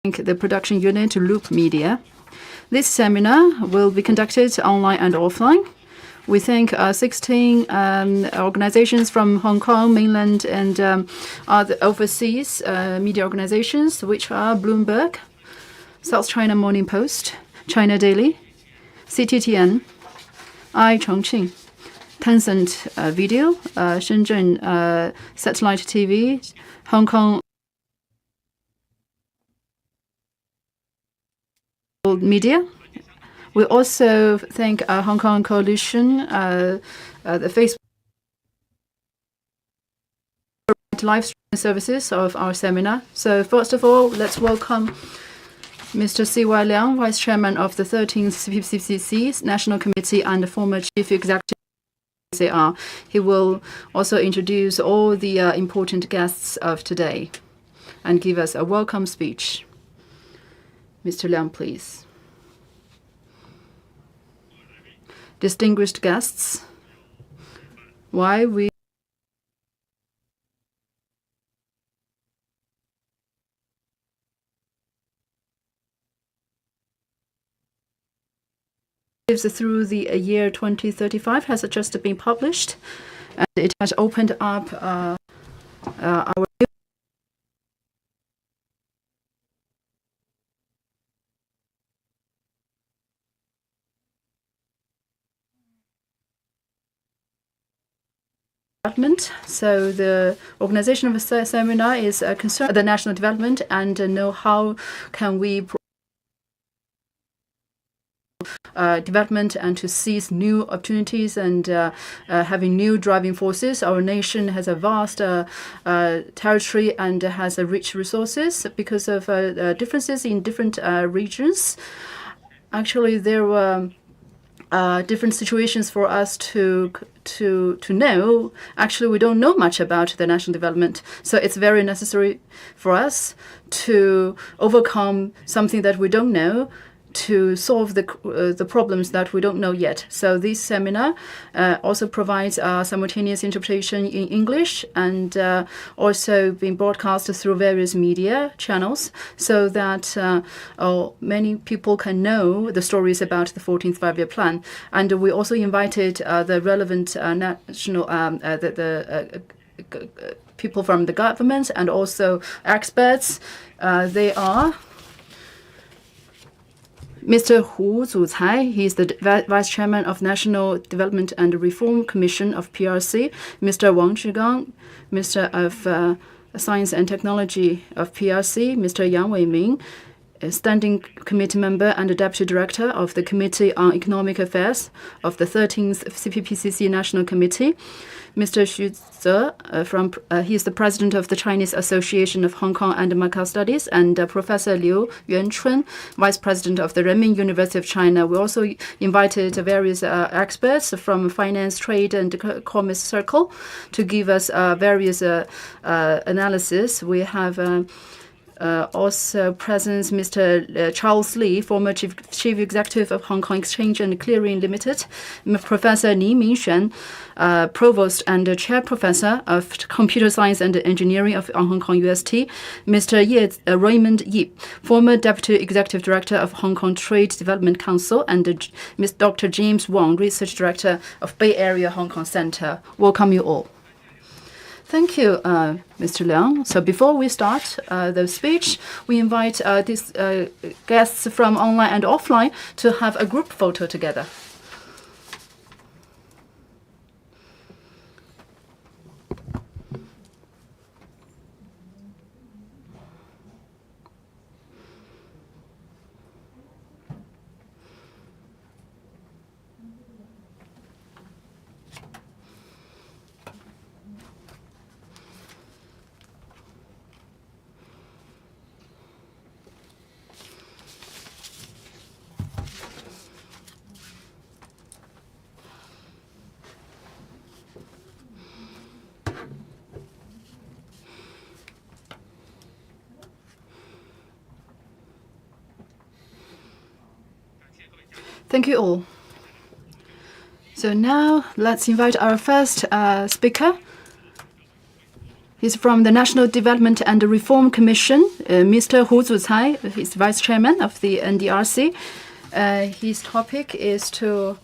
thank the production unit Loop Media. This seminar will be conducted online and offline. We thank 16 organizations from Hong Kong, mainland, and other overseas media organizations, which are Bloomberg, South China Morning Post, China Daily, CGTN, Chongqing, Tencent Video, Shenzhen Satellite TV, Hong Kong Media. We also thank Hong Kong Coalition, the Facebook live streaming services of our seminar. So first of all, let's welcome Mr. C.Y. Leung, Vice Chairman of the 13th CPPCC National Committee and former Chief Executive of CR. He will also introduce all the important guests of today and give us a welcome speech. Mr. Leung, please. Distinguished guests, why we through the year 2035 has just been published, and it has opened up our development. So the organization of the seminar is concerned with the national development and know how can we development and to seize new opportunities and having new driving forces. Our nation has a vast territory and has rich resources because of differences in different regions. Actually, there were different situations for us to know. Actually, we don't know much about the national development, so it's very necessary for us to overcome something that we don't know, to solve the problems that we don't know yet. So this seminar also provides simultaneous interpretation in English and also being broadcast through various media channels so that many people can know the stories about the 14th Five-Year Plan. And we also invited the relevant national people from the government and also experts. They are Mr. Hu Zucai, he is the Vice Chairman of National Development and Reform Commission of PRC. Mr. Wang Zhigang, Minister of Science and Technology of PRC. Mr. Yang Weiming, a Standing Committee Member and Deputy Director of the Committee on Economic Affairs of the 13th CPPCC National Committee. Mr. Xu Ze, he is the President of the Chinese Association of Hong Kong and Macau Studies, and Professor Liu Yuanchun, Vice President of the Renmin University of China. We also invited various experts from finance, trade, and commerce circle to give us various analysis. We have also present Mr. Charles Li, former Chief Executive of Hong Kong Exchange and Clearing Limited, Professor Ni Mingxuan, Provost and Chair Professor of Computer Science and Engineering of Hong Kong UST, Mr. Raymond Yip, former Deputy Executive Director of Hong Kong Trade Development Council, and Ms. Dr. James Wong, Research Director of Bay Area Hong Kong Center. Welcome you all. Thank you, Mr. Leung. So before we start the speech, we invite these guests from online and offline to have a group photo together. Thank you all. So now let's invite our first speaker, He's from the National Development and Reform Commission, Mr. Hu Zucai. He's Vice Chairman of the NDRC. His topic is to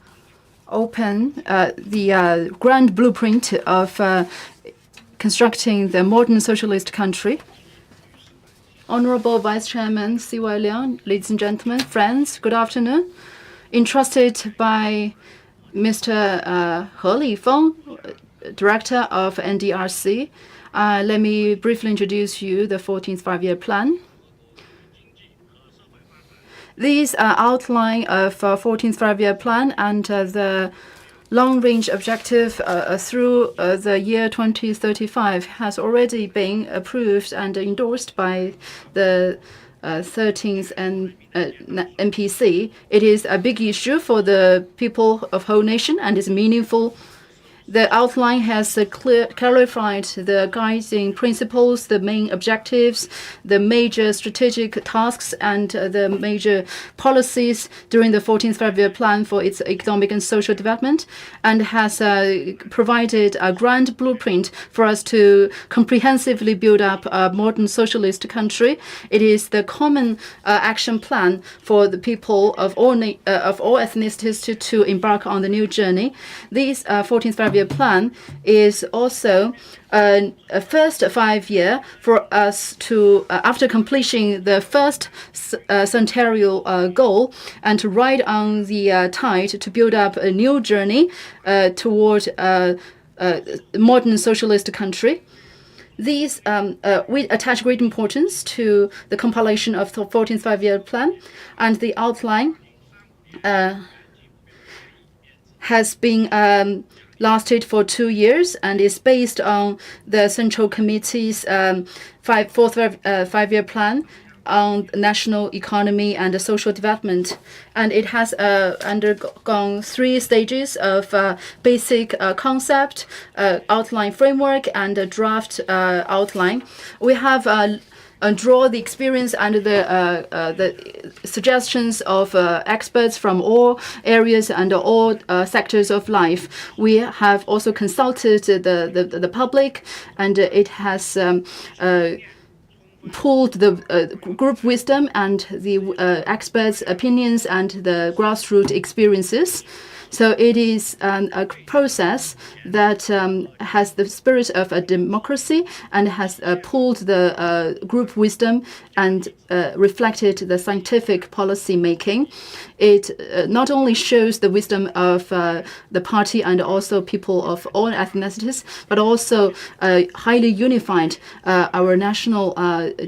open the grand blueprint of constructing the modern socialist country. Honorable Vice Chairman C.Y. Leung, ladies and gentlemen, friends, good afternoon. Entrusted by Mr. He Lifeng, Director of NDRC, let me briefly introduce you the 14th Five-Year Plan. These outline of 14th Five-Year Plan and the long-range objective through the year 2035 has already been approved and endorsed by the 13th NPC. It is a big issue for the people of whole nation and is meaningful. The outline has clarified the guiding principles, the main objectives, the major strategic tasks, and the major policies during the 14th Five-Year Plan for its economic and social development, and has provided a grand blueprint for us to comprehensively build up a modern socialist country. It is the common action plan for the people of all ethnicities to embark on the new journey. These 14th Five-Year Plan is also a first 5-year for us to, after completing the first centennial goal, and to ride on the tide to build up a new journey toward a modern socialist country. These we attach great importance to the compilation of the 14th Five-Year Plan, and the outline has been lasted for 2 years and is based on the Central Committee's fourth five-year plan on national economy and social development. And it has undergone 3 stages of basic concept, outline framework, and a draft outline. We have draw the experience and the suggestions of experts from all areas and all sectors of life. We have also consulted the public, and it has pooled the group wisdom and the experts' opinions and the grassroots experiences. So it is a process that has the spirit of a democracy and has pooled the group wisdom and reflected the scientific policy making. It not only shows the wisdom of the party and also people of all ethnicities, but also highly unified our national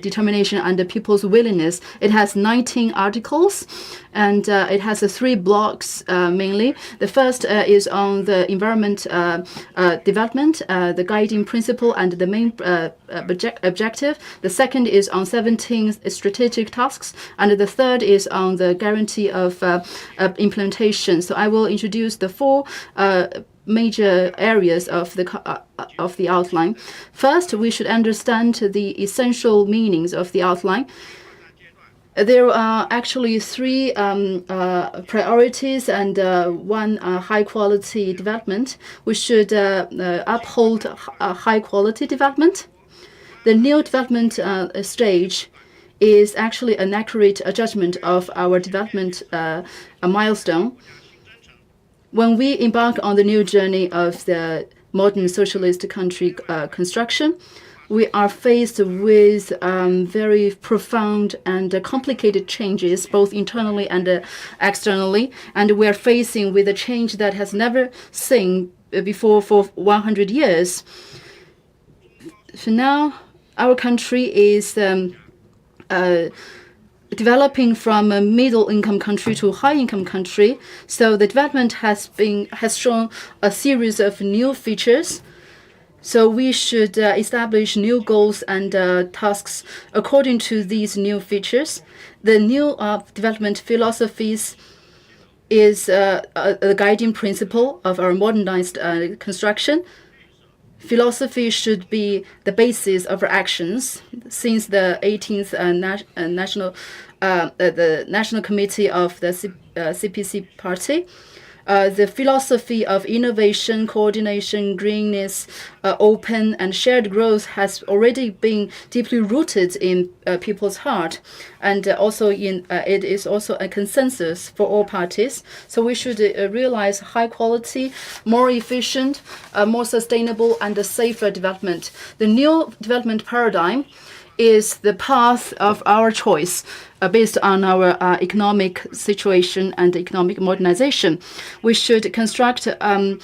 determination and the people's willingness. It has 19 articles, and it has 3 blocks mainly. The first is on the environment development, the guiding principle and the main objective. The second is on 17 strategic tasks, and the third is on the guarantee of implementation. So I will introduce the 4 major areas of the outline. First, we should understand the essential meanings of the outline. There are actually 3 priorities and 1 high-quality development. We should uphold high-quality development. The new development stage is actually an accurate judgment of our development milestone. When we embark on the new journey of the modern socialist country construction, we are faced with very profound and complicated changes, both internally and externally, and we are facing with a change that has never seen before for 100 years. So now our country is developing from a middle-income country to a high-income country. So the development has shown a series of new features. So we should establish new goals and tasks according to these new features. The new development philosophies is a guiding principle of our modernized construction. Philosophy should be the basis of our actions. Since the 18th the National Committee of the CPC Party, The philosophy of innovation, coordination, greenness, open and shared growth has already been deeply rooted in people's heart, and it is also a consensus for all parties. So we should realize high quality, more efficient, more sustainable, and a safer development. The new development paradigm is the path of our choice based on our economic situation and economic modernization. We should construct a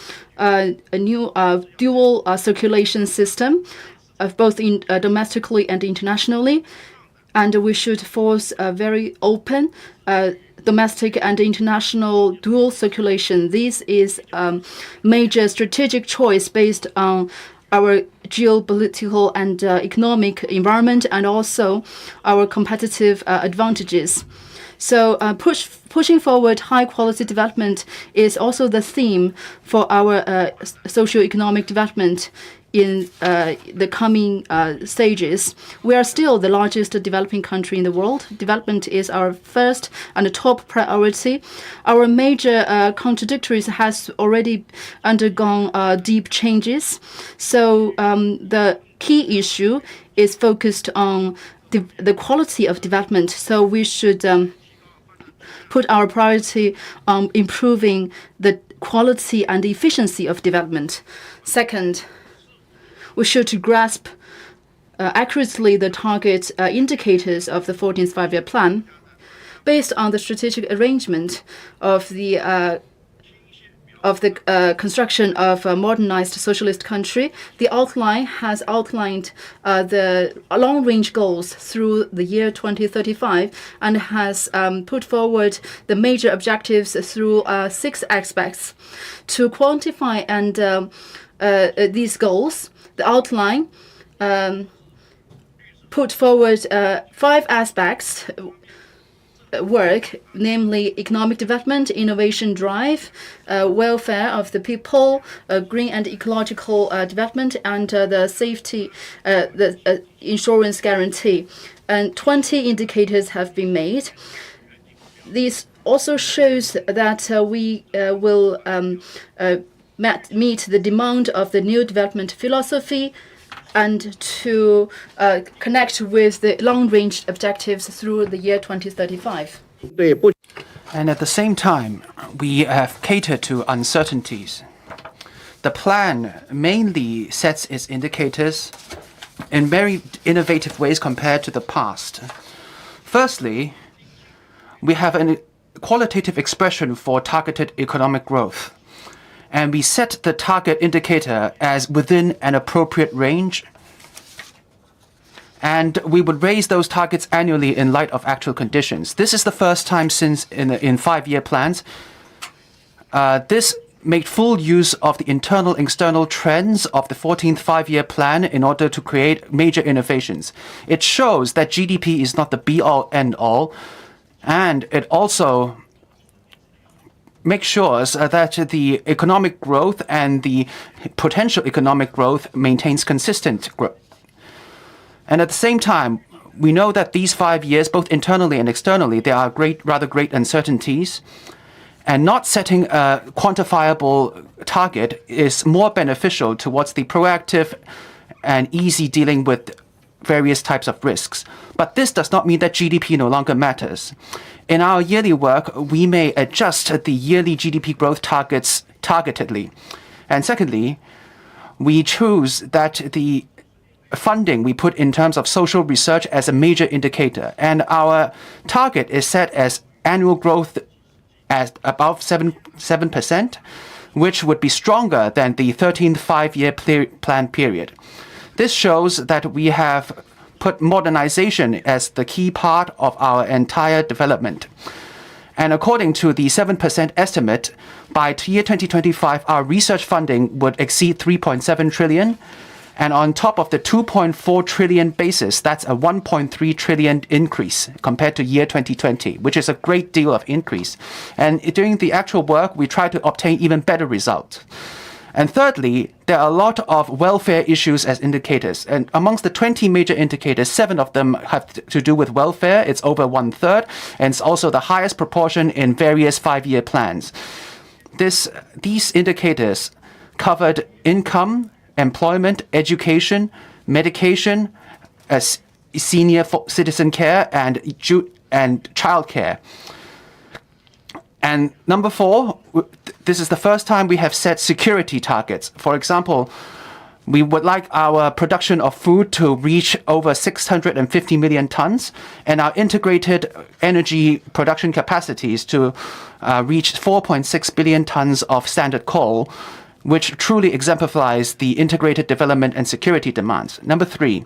new dual circulation system of both domestically and internationally, and we should force a very open domestic and international dual circulation. This is a major strategic choice based on our geopolitical and economic environment, and also our competitive advantages. So pushing forward high-quality development is also the theme for our socio-economic development in the coming stages. We are still the largest developing country in the world. Development is our first and top priority. Our major contradictories has already undergone deep changes. So the key issue is focused on the quality of development. So we should put our priority on improving the quality and efficiency of development. Second, we should grasp accurately the target indicators of the 14th five-year plan based on the strategic arrangement of the construction of a modernized socialist country. The outline has outlined the long-range goals through the year 2035 and has put forward the major objectives through 6 aspects. To quantify and these goals, the outline put forward 5 aspects work, namely economic development, innovation drive, welfare of the people, green and ecological development, and the safety, the insurance guarantee. And 20 indicators have been made. This also shows that we will meet the demand of the new development philosophy and to connect with the long-range objectives through the year 2035. And at the same time, we have catered to uncertainties. The plan mainly sets its indicators in very innovative ways compared to the past. Firstly, we have a qualitative expression for targeted economic growth. And we set the target indicator as within an appropriate range. And we would raise those targets annually in light of actual conditions. This is the first time since in 5-year plans. This made full use of the internal external trends of the 14th 5-year plan in order to create major innovations. It shows that GDP is not the be-all, end-all. And it also make sure that the economic growth and the potential economic growth maintains consistent growth. And at the same time, we know that these 5 years, both internally and externally, there are rather great uncertainties. And not setting a quantifiable target is more beneficial towards the proactive and easy dealing with various types of risks. But this does not mean that GDP no longer matters. In our yearly work, we may adjust the yearly GDP growth targets targetedly. And secondly, we choose that the funding we put in terms of social research as a major indicator. And our target is set as annual growth at above 7%, which would be stronger than the 13th 5-year plan period. This shows that we have put modernization as the key part of our entire development. And according to the 7% estimate, by year 2025, our research funding would exceed 3.7 trillion. And on top of the 2.4 trillion basis, that's a 1.3 trillion increase compared to year 2020, which is a great deal of increase. And during the actual work, we try to obtain even better results. And thirdly, there are a lot of welfare issues as indicators. And amongst the 20 major indicators, 7 of them have to do with welfare. It's over 1/3. And it's also the highest proportion in various 5-year plans. These indicators covered income, employment, education, medication, senior citizen care, and child care. And number 4, this is the first time we have set security targets. For example, we would like our production of food to reach over 650 million tons and our integrated energy production capacities to reach 4.6 billion tons of standard coal, which truly exemplifies the integrated development and security demands. Number 3,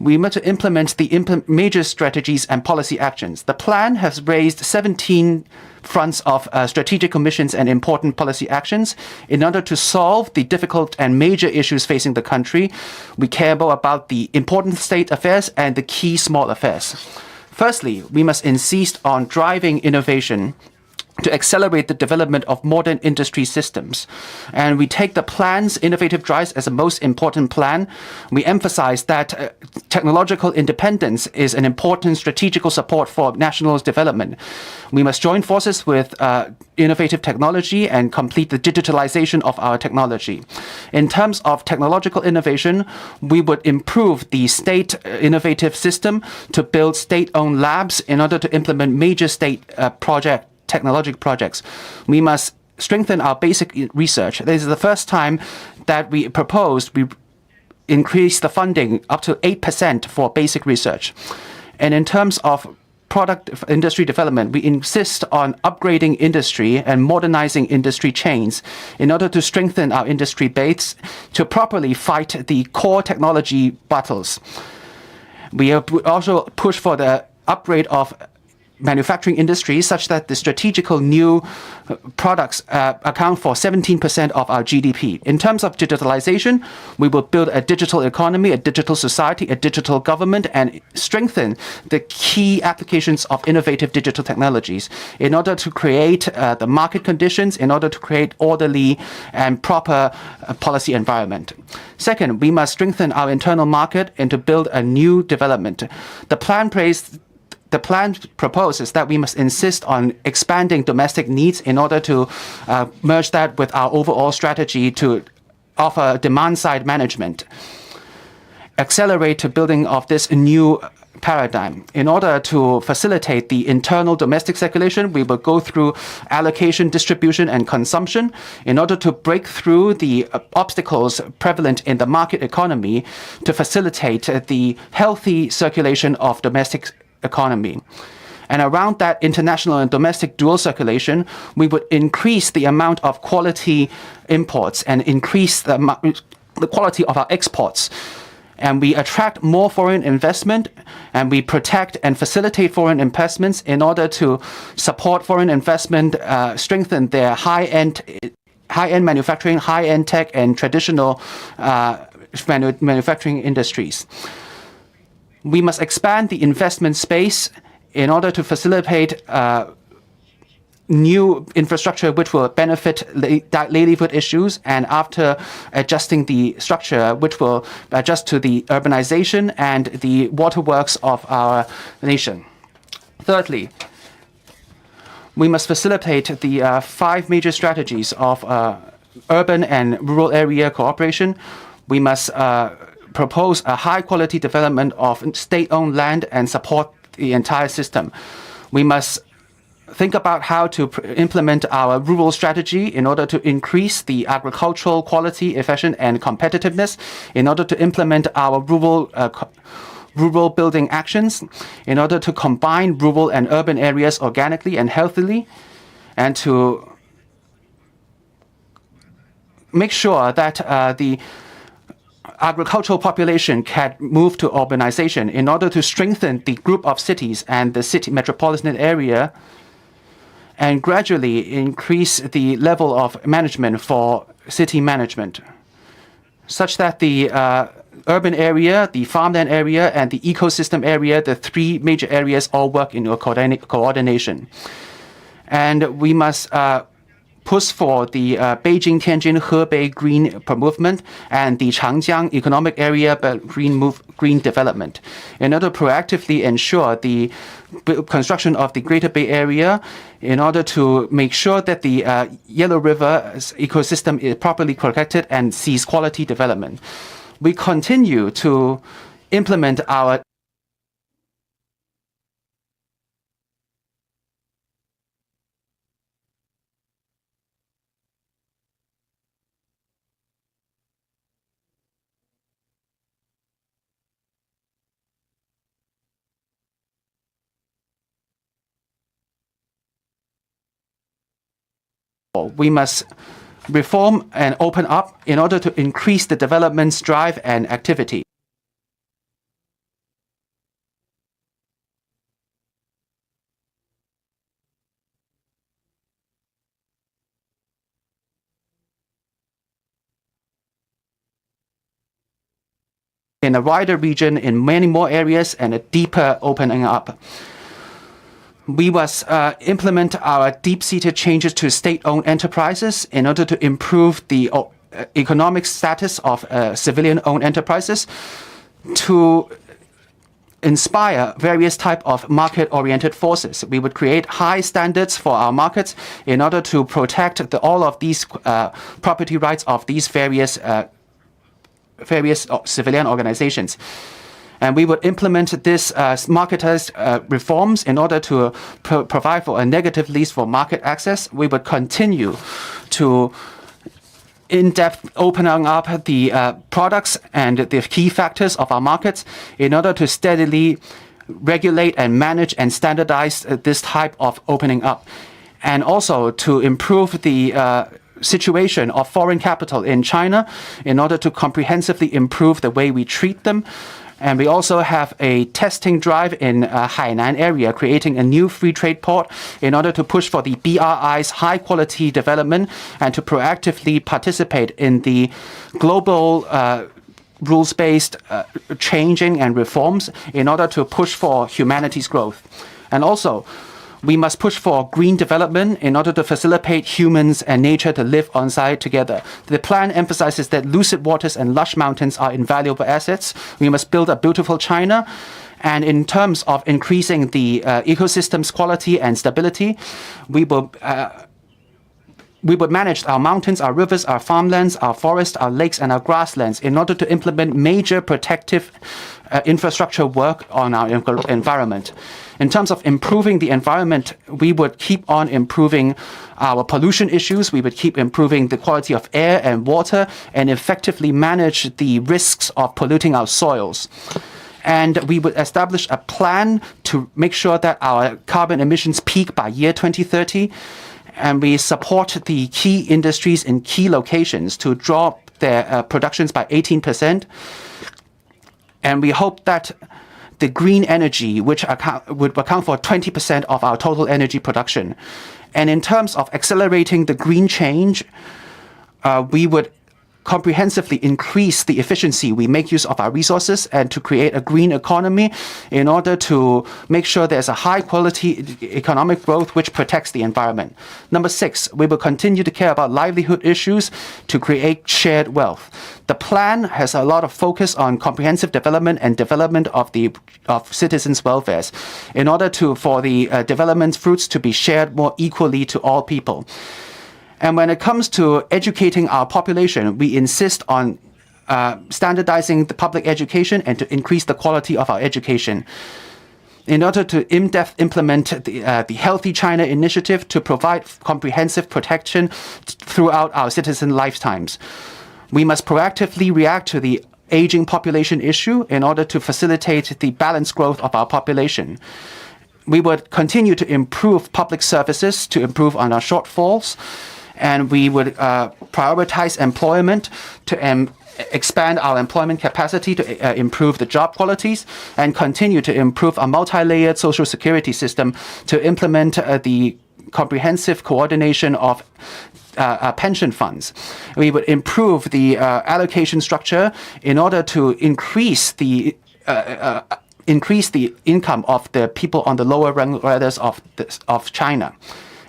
we must implement the major strategies and policy actions. The plan has raised 17 fronts of strategic commissions and important policy actions in order to solve the difficult and major issues facing the country. We care more about the important state affairs and the key small affairs. Firstly, we must insist on driving innovation to accelerate the development of modern industry systems. And we take the plan's innovative drives as the most important plan. We emphasize that technological independence is an important strategical support for national development. We must join forces with innovative technology and complete the digitalization of our technology. In terms of technological innovation, we would improve the state innovative system to build state-owned labs in order to implement major state technological projects. We must strengthen our basic research. This is the first time that we increase the funding up to 8% for basic research. And in terms of product industry development, we insist on upgrading industry and modernizing industry chains in order to strengthen our industry base to properly fight the core technology battles. We also push for the upgrade of manufacturing industry such that the strategical new products account for 17% of our GDP. In terms of digitalization, we will build a digital economy, a digital society, a digital government, and strengthen the key applications of innovative digital technologies in order to create the market conditions, in order to create orderly and proper policy environment. Second, we must strengthen our internal market and to build a new development. The plan proposes that we must insist on expanding domestic needs in order to merge that with our overall strategy to offer demand-side management. Accelerate the building of this new paradigm. In order to facilitate the internal domestic circulation, we will go through allocation, distribution, and consumption in order to break through the obstacles prevalent in the market economy to facilitate the healthy circulation of domestic economy. And around that international and domestic dual circulation, we would increase the amount of quality imports and increase the quality of our exports. And we attract more foreign investment, and we protect and facilitate foreign investments in order to support foreign investment, strengthen their high-end manufacturing, high-end tech, and traditional manufacturing industries. We must expand the investment space in order to facilitate new infrastructure which will benefit livelihood issues, and after adjusting the structure which will adjust to the urbanization and the waterworks of our nation. Thirdly, we must facilitate the 5 major strategies of urban and rural area cooperation. We must propose a high-quality development of state-owned land and support the entire system. We must think about how to implement our rural strategy in order to increase the agricultural quality, efficiency, and competitiveness, in order to implement our rural building actions, in order to combine rural and urban areas organically and healthily, and to make sure that the agricultural population can move to urbanization in order to strengthen the group of cities and the city metropolitan area, and gradually increase the level of management for city management, such that the urban area, the farmland area, and the ecosystem area, the 3 major areas, all work in coordination. And we must push for the Beijing-Tianjin-Hebei Green Movement and the Changjiang Economic Area Green Development in order to proactively ensure the construction of the Greater Bay Area in order to make sure that the Yellow River ecosystem is properly protected and sees quality development. We continue to implement our we must reform and open up in order to increase the development's drive and activity. In a wider region, in many more areas, and a deeper opening up. We must implement our deep-seated changes to state-owned enterprises in order to improve the economic status of civilian-owned enterprises, to inspire various types of market-oriented forces. We would create high standards for our markets in order to protect all of these property rights of these various civilian organizations. And we would implement this marketized reforms in order to provide for a negative lease for market access. We would continue to in-depth opening up the products and the key factors of our markets in order to steadily regulate and manage and standardize this type of opening up. And also to improve the situation of foreign capital in China in order to comprehensively improve the way we treat them. And we also have a testing drive in Hainan area, creating a new free trade port in order to push for the BRI's high quality development and to proactively participate in the global rules-based changing and reforms in order to push for humanity's growth. And also, we must push for green development in order to facilitate humans and nature to live on site together. The plan emphasizes that lucid waters and lush mountains are invaluable assets. We must build a beautiful China. And in terms of increasing the ecosystem's quality and stability, we will manage our mountains, our rivers, our farmlands, our forests, our lakes, and our grasslands in order to implement major protective infrastructure work on our environment. In terms of improving the environment, we would keep on improving our pollution issues. We would keep improving the quality of air and water and effectively manage the risks of polluting our soils. And we would establish a plan to make sure that our carbon emissions peak by year 2030. And we support the key industries in key locations to drop their productions by 18%. And we hope that the green energy, which would account for 20% of our total energy production. And in terms of accelerating the green change, we would comprehensively increase the efficiency we make use of our resources and to create a green economy in order to make sure there's a high quality economic growth which protects the environment. Number 6, we will continue to care about livelihood issues to create shared wealth. The plan has a lot of focus on comprehensive development and development of citizens' welfare in order for the development fruits to be shared more equally to all people. And when it comes to educating our population, we insist on standardizing the public education and to increase the quality of our education. In order to in-depth implement the Healthy China initiative to provide comprehensive protection throughout our citizen lifetimes. We must proactively react to the aging population issue in order to facilitate the balanced growth of our population. We would continue to improve public services to improve on our shortfalls. And we would prioritize employment to expand our employment capacity to improve the job qualities and continue to improve a multi-layered social security system to implement the comprehensive coordination of pension funds. We would improve the allocation structure in order to increase the income of the people on the lower rung ladders of China.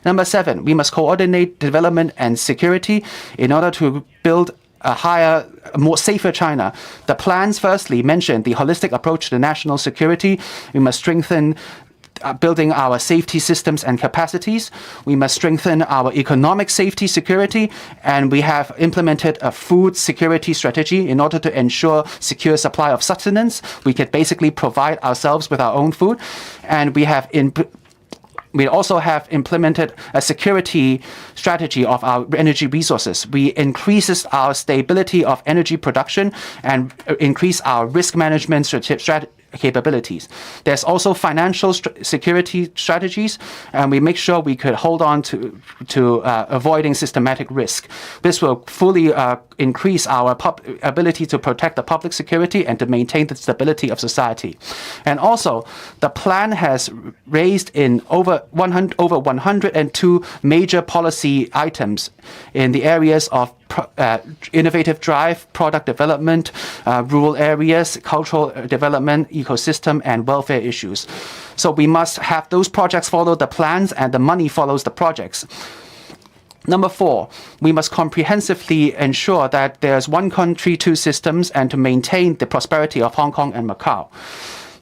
Number 7, we must coordinate development and security in order to build a higher, more safer China. The plans firstly mention the holistic approach to national security. We must strengthen building our safety systems and capacities. We must strengthen our economic safety security, and we have implemented a food security strategy in order to ensure secure supply of sustenance. We can basically provide ourselves with our own food, and we also have implemented a security strategy of our energy resources. We increases our stability of energy production and increase our risk management capabilities. There's also financial security strategies, and we make sure we could hold on to avoiding systematic risk. This will fully increase our ability to protect the public security and to maintain the stability of society. And also, the plan has raised in over 102 major policy items in the areas of innovative drive, product development, rural areas, cultural development, ecosystem, and welfare issues. So we must have those projects follow the plans and the money follows the projects. Number 4, we must comprehensively ensure that there's one country, two systems, and to maintain the prosperity of Hong Kong and Macau.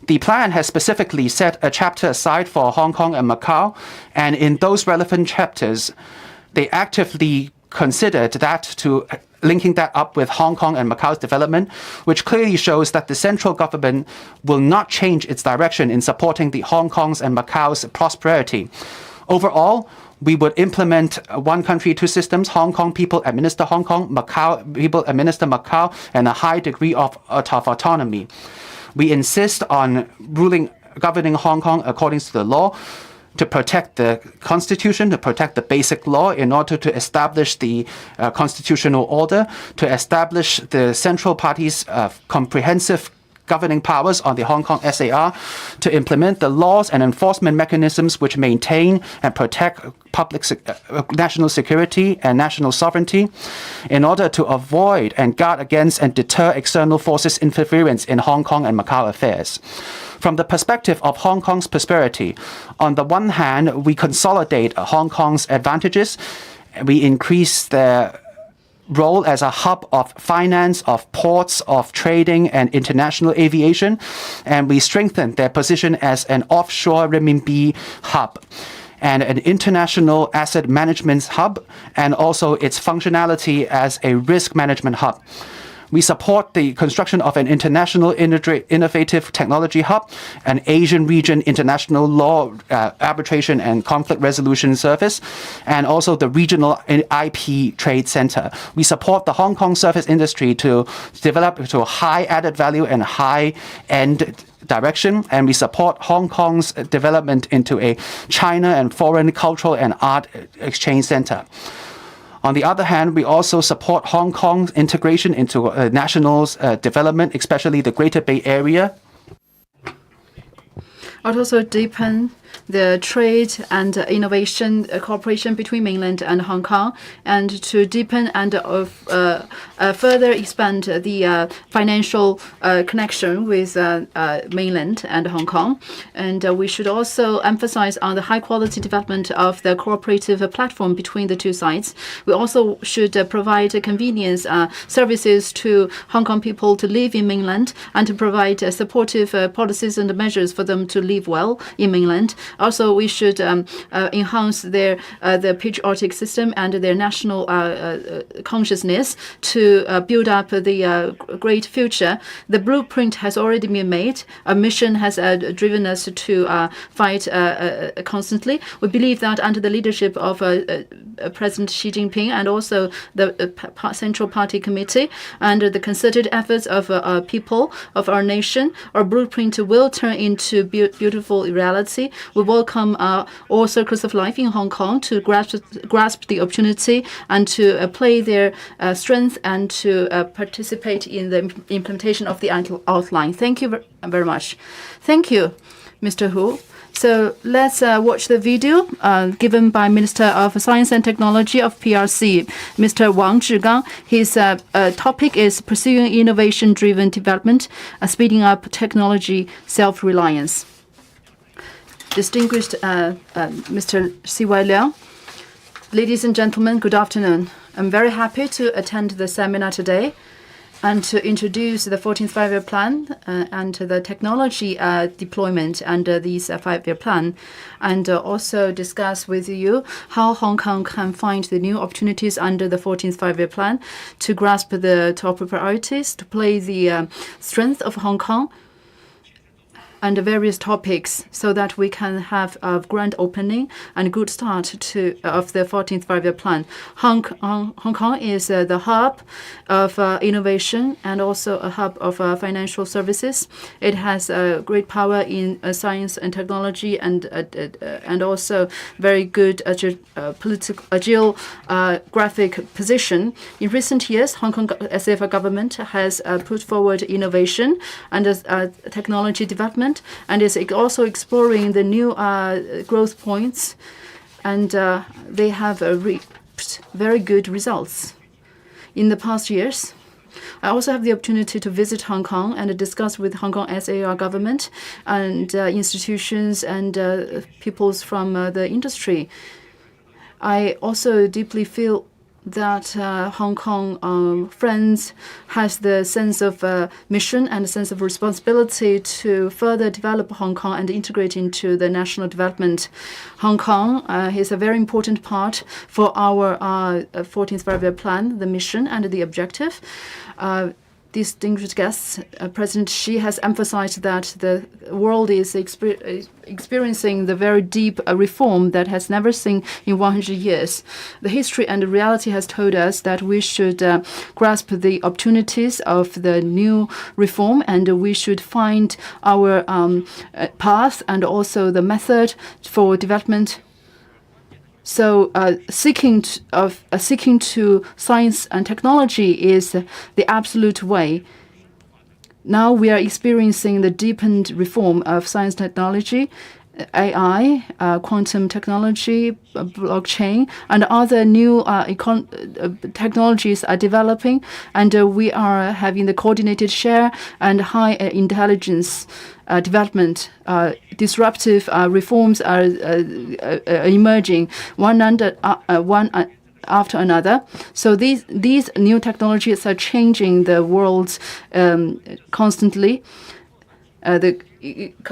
The plan has specifically set a chapter aside for Hong Kong and Macau, and in those relevant chapters, they actively considered that to linking that up with Hong Kong and Macau's development, which clearly shows that the central government will not change its direction in supporting the Hong Kong's and Macau's prosperity. Overall, we would implement one country, two systems. Hong Kong people administer Hong Kong, Macau people administer Macau, and a high degree of autonomy. We insist on governing Hong Kong according to the law, to protect the constitution, to protect the basic law in order to establish the constitutional order, to establish the central party's comprehensive governing powers on the Hong Kong SAR, to implement the laws and enforcement mechanisms which maintain and protect public national security and national sovereignty, in order to avoid and guard against and deter external forces' interference in Hong Kong and Macau affairs. From the perspective of Hong Kong's prosperity, on the one hand, we consolidate Hong Kong's advantages, we increase their role as a hub of finance, of ports, of trading and international aviation, and we strengthen their position as an offshore renminbi hub and an international asset management hub, and also its functionality as a risk management hub. We support the construction of an international innovative technology hub, an Asian region international law arbitration and conflict resolution service, and also the regional IP trade center. We support the Hong Kong service industry to develop to a high added value and high end direction, and we support Hong Kong's development into a China and foreign cultural and art exchange center. On the other hand, we also support Hong Kong's integration into national development, especially the Greater Bay Area. I'd also deepen the trade and innovation cooperation between mainland and Hong Kong, and to deepen and further expand the financial connection with mainland and Hong Kong. And we should also emphasize on the high quality development of the cooperative platform between the two sides. We also should provide convenience services to Hong Kong people to live in mainland, and to provide supportive policies and measures for them to live well in mainland. Also, we should enhance their the patriotic system and their national consciousness to build up the great future. The blueprint has already been made. Our mission has driven us to fight constantly. We believe that under the leadership of President Xi Jinping and also the Central Party Committee and the concerted efforts of people of our nation, our blueprint will turn into beautiful reality. We welcome all circles of life in Hong Kong to grasp the opportunity and to play their strength and to participate in the implementation of the outline. Thank you very much. Thank you, Mr. Hu. So let's watch the video given by Minister of Science and Technology of PRC, Mr. Wang Zhigang. His topic is pursuing innovation-driven development, speeding up technology self-reliance. distinguished Mr. C.Y. Leung, ladies and gentlemen, good afternoon. I'm very happy to attend the seminar today and to introduce the 14th Five-Year Plan and the technology deployment under this five-year plan, and also discuss with you how Hong Kong can find the new opportunities under the 14th Five-Year Plan to grasp the top priorities, to play the strength of Hong Kong and various topics, so that we can have a grand opening and good start of the 14th Five-Year Plan. Hong Kong is the hub of innovation and also a hub of financial services. It has great power in science and technology, and also very good geographic position. In recent years, Hong Kong SAF government has put forward innovation and technology development, and is also exploring the new growth points, and they have reaped very good results in the past years. I also have the opportunity to visit Hong Kong and discuss with Hong Kong SAR government and institutions and peoples from the industry. I also deeply feel that Hong Kong friends has the sense of mission and a sense of responsibility to further develop Hong Kong and integrate into the national development. Hong Kong is a very important part for our 14th Five-Year Plan, the mission and the objective. Distinguished guests, President Xi has emphasized that the world is experiencing the very deep reform that has never seen in 100 years. The history and the reality has told us that we should grasp the opportunities of the new reform, and we should find our path and also the method for development. So seeking to science and technology is the absolute way. Now we are experiencing the deepened reform of science technology, AI, quantum technology, blockchain, and other new technologies are developing, and we are having the coordinated share and high intelligence development. Disruptive reforms are emerging one after another. So these new technologies are changing the world constantly. The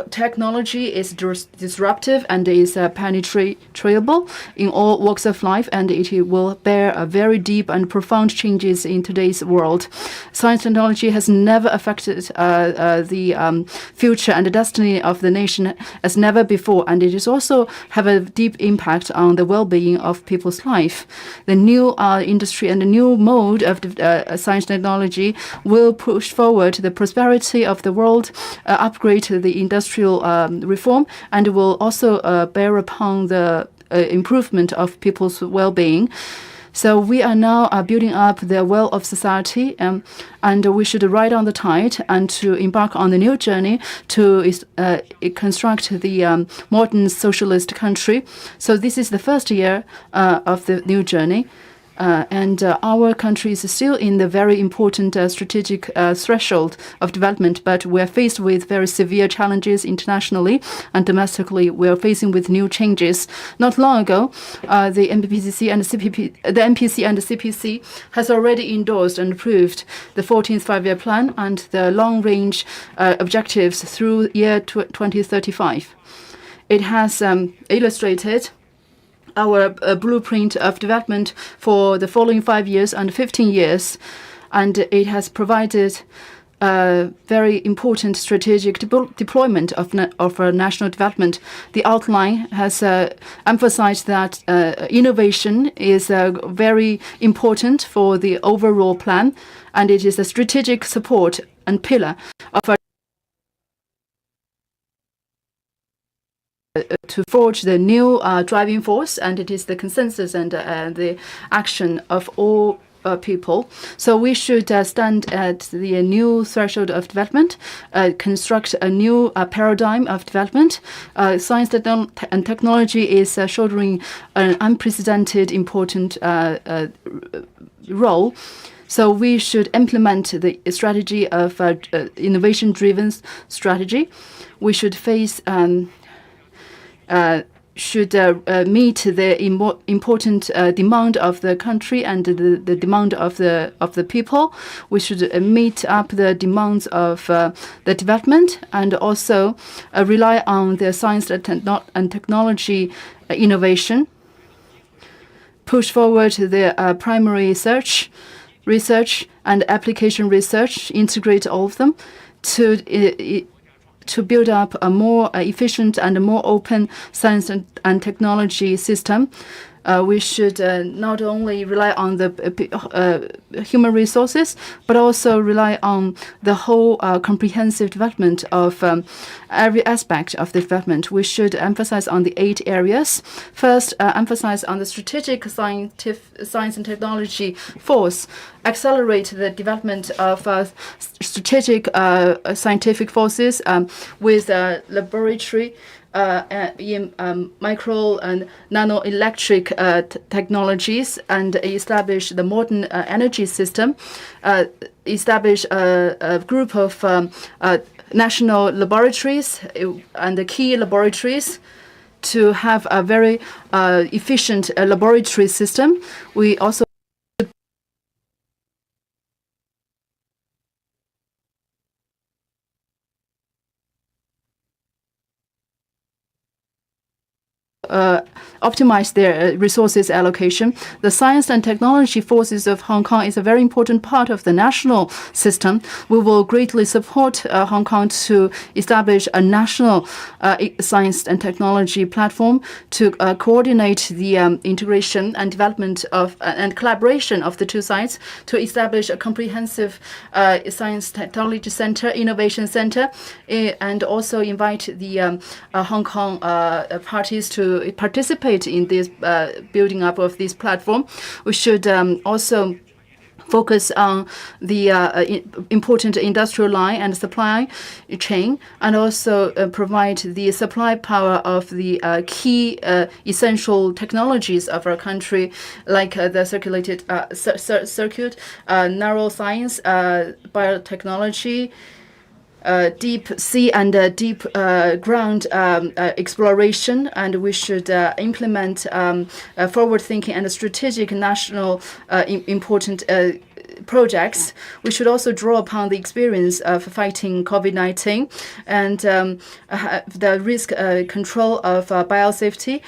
technology is disruptive and is penetratable in all walks of life, and it will bear a very deep and profound changes in today's world. Science technology has never affected the future and the destiny of the nation as never before, and it is also have a deep impact on the well-being of people's life. The new industry and the new mode of science technology will push forward the prosperity of the world, upgrade the industrial reform, and will also bear upon the improvement of people's well-being. So we are now building up the well of society, and we should ride on the tide and to embark on the new journey to construct the modern socialist country. So this is the first year of the new journey. And our country is still in the very important strategic threshold of development, but we're faced with very severe challenges internationally and domestically. We're facing with new changes. Not long ago, the MPC and the CPC has already endorsed and approved the 14th Five-Year Plan and the long-range objectives through year 2035. It has illustrated our blueprint of development for the following 5 years and 15 years, and it has provided very important strategic deployment of national development. The outline has emphasized that innovation is very important for the overall plan, and it is a strategic support and pillar of our to forge the new driving force, and it is the consensus and the action of all people. So we should stand at the new threshold of development, construct a new paradigm of development. Science and technology is shouldering an unprecedented important role. So we should implement the strategy of innovation-driven strategy. We should face should meet the important demand of the country and the demand of the people. We should meet up the demands of the development and also rely on the science and technology innovation. Push forward the primary research and application research, integrate all of them to build up a more efficient and a more open science and technology system. We should not only rely on the human resources, but also rely on the whole comprehensive development of every aspect of the development. We should emphasize on the 8 areas. First, emphasize on the strategic science and technology force, accelerate the development of strategic scientific forces with laboratory in micro and nanoelectric technologies, and establish the modern energy system, establish a group of national laboratories and the key laboratories to have a very efficient laboratory system. We also optimize their resources allocation. The science and technology forces of Hong Kong is a very important part of the national system. We will greatly support Hong Kong to establish a national science and technology platform to coordinate the integration and development of and collaboration of the two sides, to establish a comprehensive science technology center, innovation center, and also invite the Hong Kong parties to participate in this building up of this platform. We should also focus on the important industrial line and supply chain, and also provide the supply power of the key essential technologies of our country, like the circuit, narrow science, biotechnology, deep sea and deep ground exploration, and we should implement forward-thinking and strategic national important projects. We should also draw upon the experience of fighting COVID-19 and the risk control of biosafety,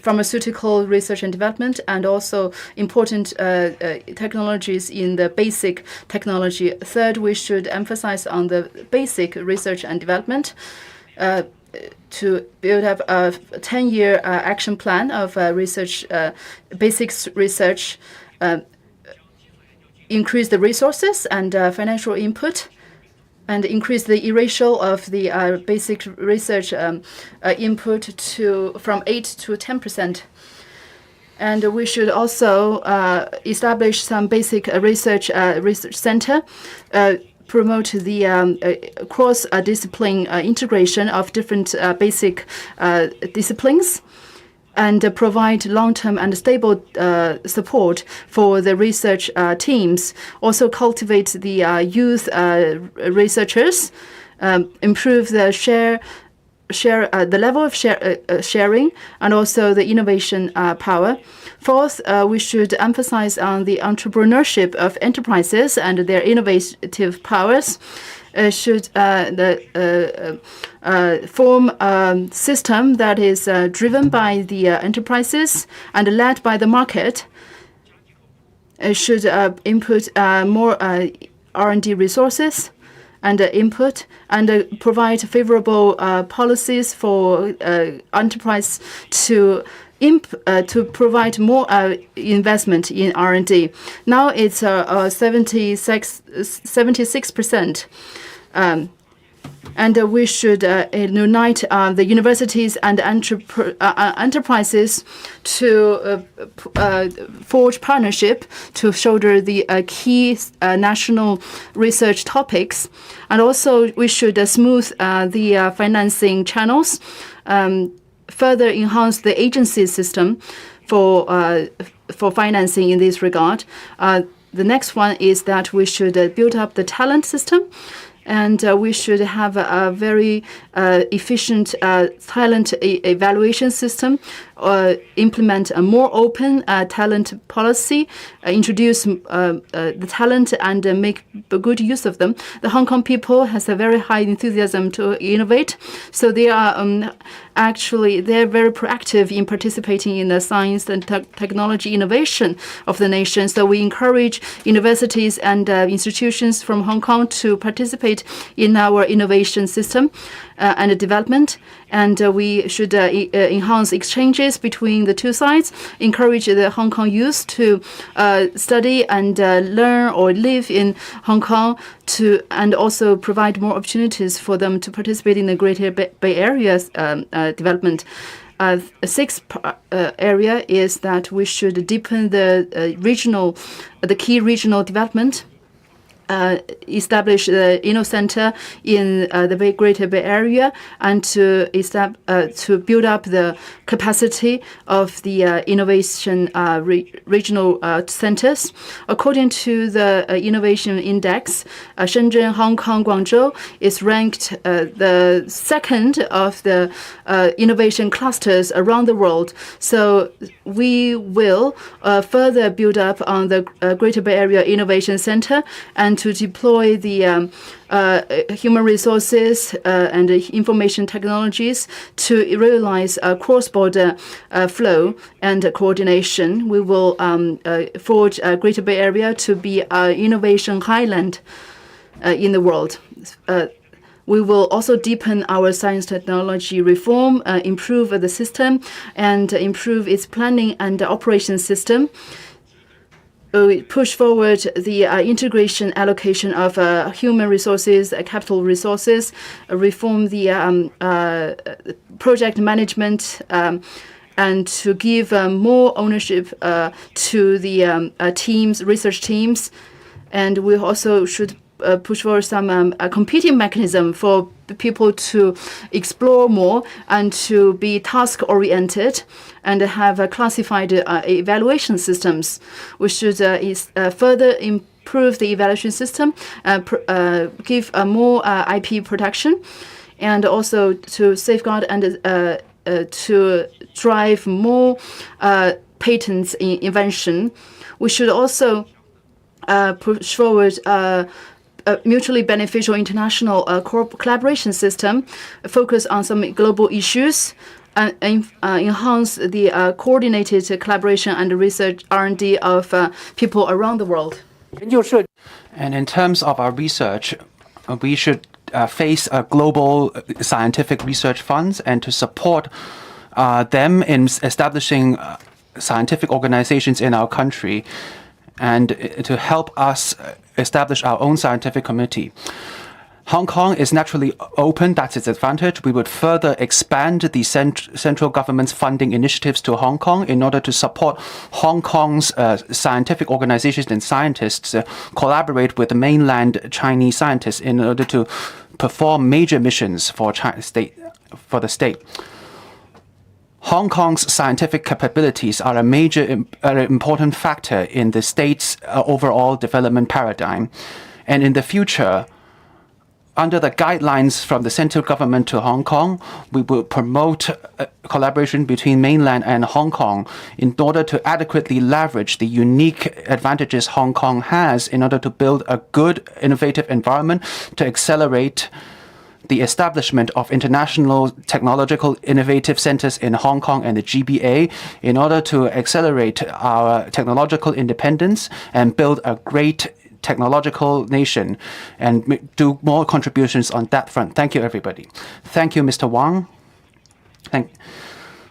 pharmaceutical research and development, and also important technologies in the basic technology. Third, we should emphasize on the basic research and development to build up a 10-year action plan of research, basic research, increase the resources and financial input, and increase the ratio of the basic research input from 8 to 10%. And we should also establish some basic research center, promote the cross-discipline integration of different basic disciplines, and provide long-term and stable support for the research teams. Also cultivate the youth researchers, improve the the level of sharing, and also the innovation power. Fourth, we should emphasize on the entrepreneurship of enterprises and their innovative powers. Should form a system that is driven by the enterprises and led by the market. Should input more R&D resources and input, and provide favorable policies for enterprise to provide more investment in R&D. Now it's 76%. And we should unite the universities and enterprises to forge partnership to shoulder the key national research topics. And also we should smooth the financing channels, further enhance the agency system for financing in this regard. The next one is that we should build up the talent system. And we should have a very efficient talent evaluation system, implement a more open talent policy, introduce the talent and make good use of them. The Hong Kong people has a very high enthusiasm to innovate, so they are they're very proactive in participating in the science and technology innovation of the nation. So we encourage universities and institutions from Hong Kong to participate in our innovation system and development. And we should enhance exchanges between the two sides, encourage the Hong Kong youth to study and learn or live in Hong Kong, and also provide more opportunities for them to participate in the Greater Bay Area's development. A sixth area is that we should deepen the key regional development. Establish the Center in the Greater Bay Area, and to build up the capacity of the innovation regional centers. According to the Innovation Index, Shenzhen, Hong Kong, Guangzhou is ranked the second of the innovation clusters around the world. So we will further build up on the Greater Bay Area Innovation Center and to deploy the human resources and information technologies to realize a cross-border flow and coordination. We will forge Greater Bay Area to be an innovation highland in the world. We will also deepen our science technology reform, improve the system, and improve its planning and operation system. We push forward the integration allocation of human resources, capital resources, reform the project management, and to give more ownership to the teams, research teams. And we also should push for some competing mechanism for people to explore more and to be task-oriented and have classified evaluation systems. We should further improve the evaluation system, give more IP protection, and also to safeguard and to drive more patents in invention. We should also push forward a mutually beneficial international collaboration system, focus on some global issues, and enhance the coordinated collaboration and research R&D of people around the world. And in terms of our research, we should face global scientific research funds and to support them in establishing scientific organizations in our country, and to help us establish our own scientific committee. Hong Kong is naturally open, that's its advantage. We would further expand the central government's funding initiatives to Hong Kong in order to support Hong Kong's scientific organizations and scientists collaborate with the mainland Chinese scientists in order to perform major missions for the state. Hong Kong's scientific capabilities are a major important factor in the state's overall development paradigm. And in the future, under the guidelines from the central government to Hong Kong, we will promote collaboration between mainland and Hong Kong in order to adequately leverage the unique advantages Hong Kong has in order to build a good, innovative environment to accelerate the establishment of international technological innovative centers in Hong Kong and the GBA in order to accelerate our technological independence and build a great technological nation and do more contributions on that front. Thank you, everybody. Thank you, Mr. Wang.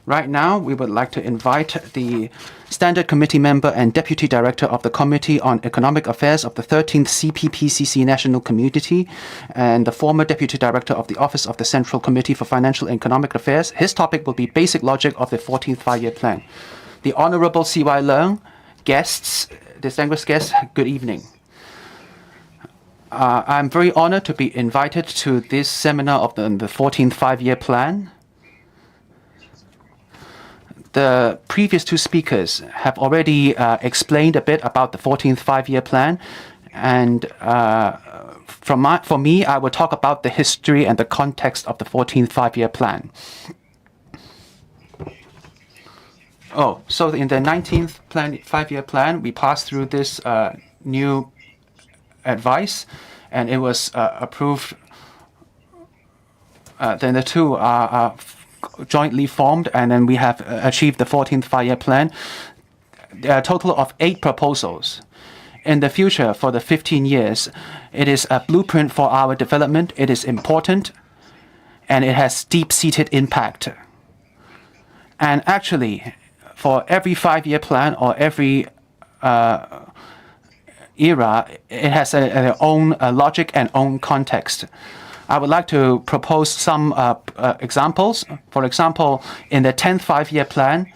Right now, we would like to invite the Standard Committee member and Deputy Director of the Committee on Economic Affairs of the 13th CPPCC National Community and the former Deputy Director of the Office of the Central Committee for Financial and Economic Affairs. His topic will be Basic Logic of the 14th Five-Year Plan. The Honorable C.Y. Leung, guests, distinguished guests, good evening. I'm very honored to be invited to this seminar of the 14th Five-Year Plan. The previous two speakers have already explained a bit about the 14th Five-Year Plan, and for me, I will talk about the history and the context of the 14th five-year plan. Oh, so in the 19th five-year plan, we passed through this new advice, and it was approved. Then the two are jointly formed, and then we have achieved the 14th five-year plan. There are a total of 8 proposals. In the future, for the 15 years, it is a blueprint for our development. It is important, and it has deep-seated impact. And actually, for every 5-year plan or every era, it has their own logic and own context. I would like to propose some examples. For example, in the 10th five-year plan,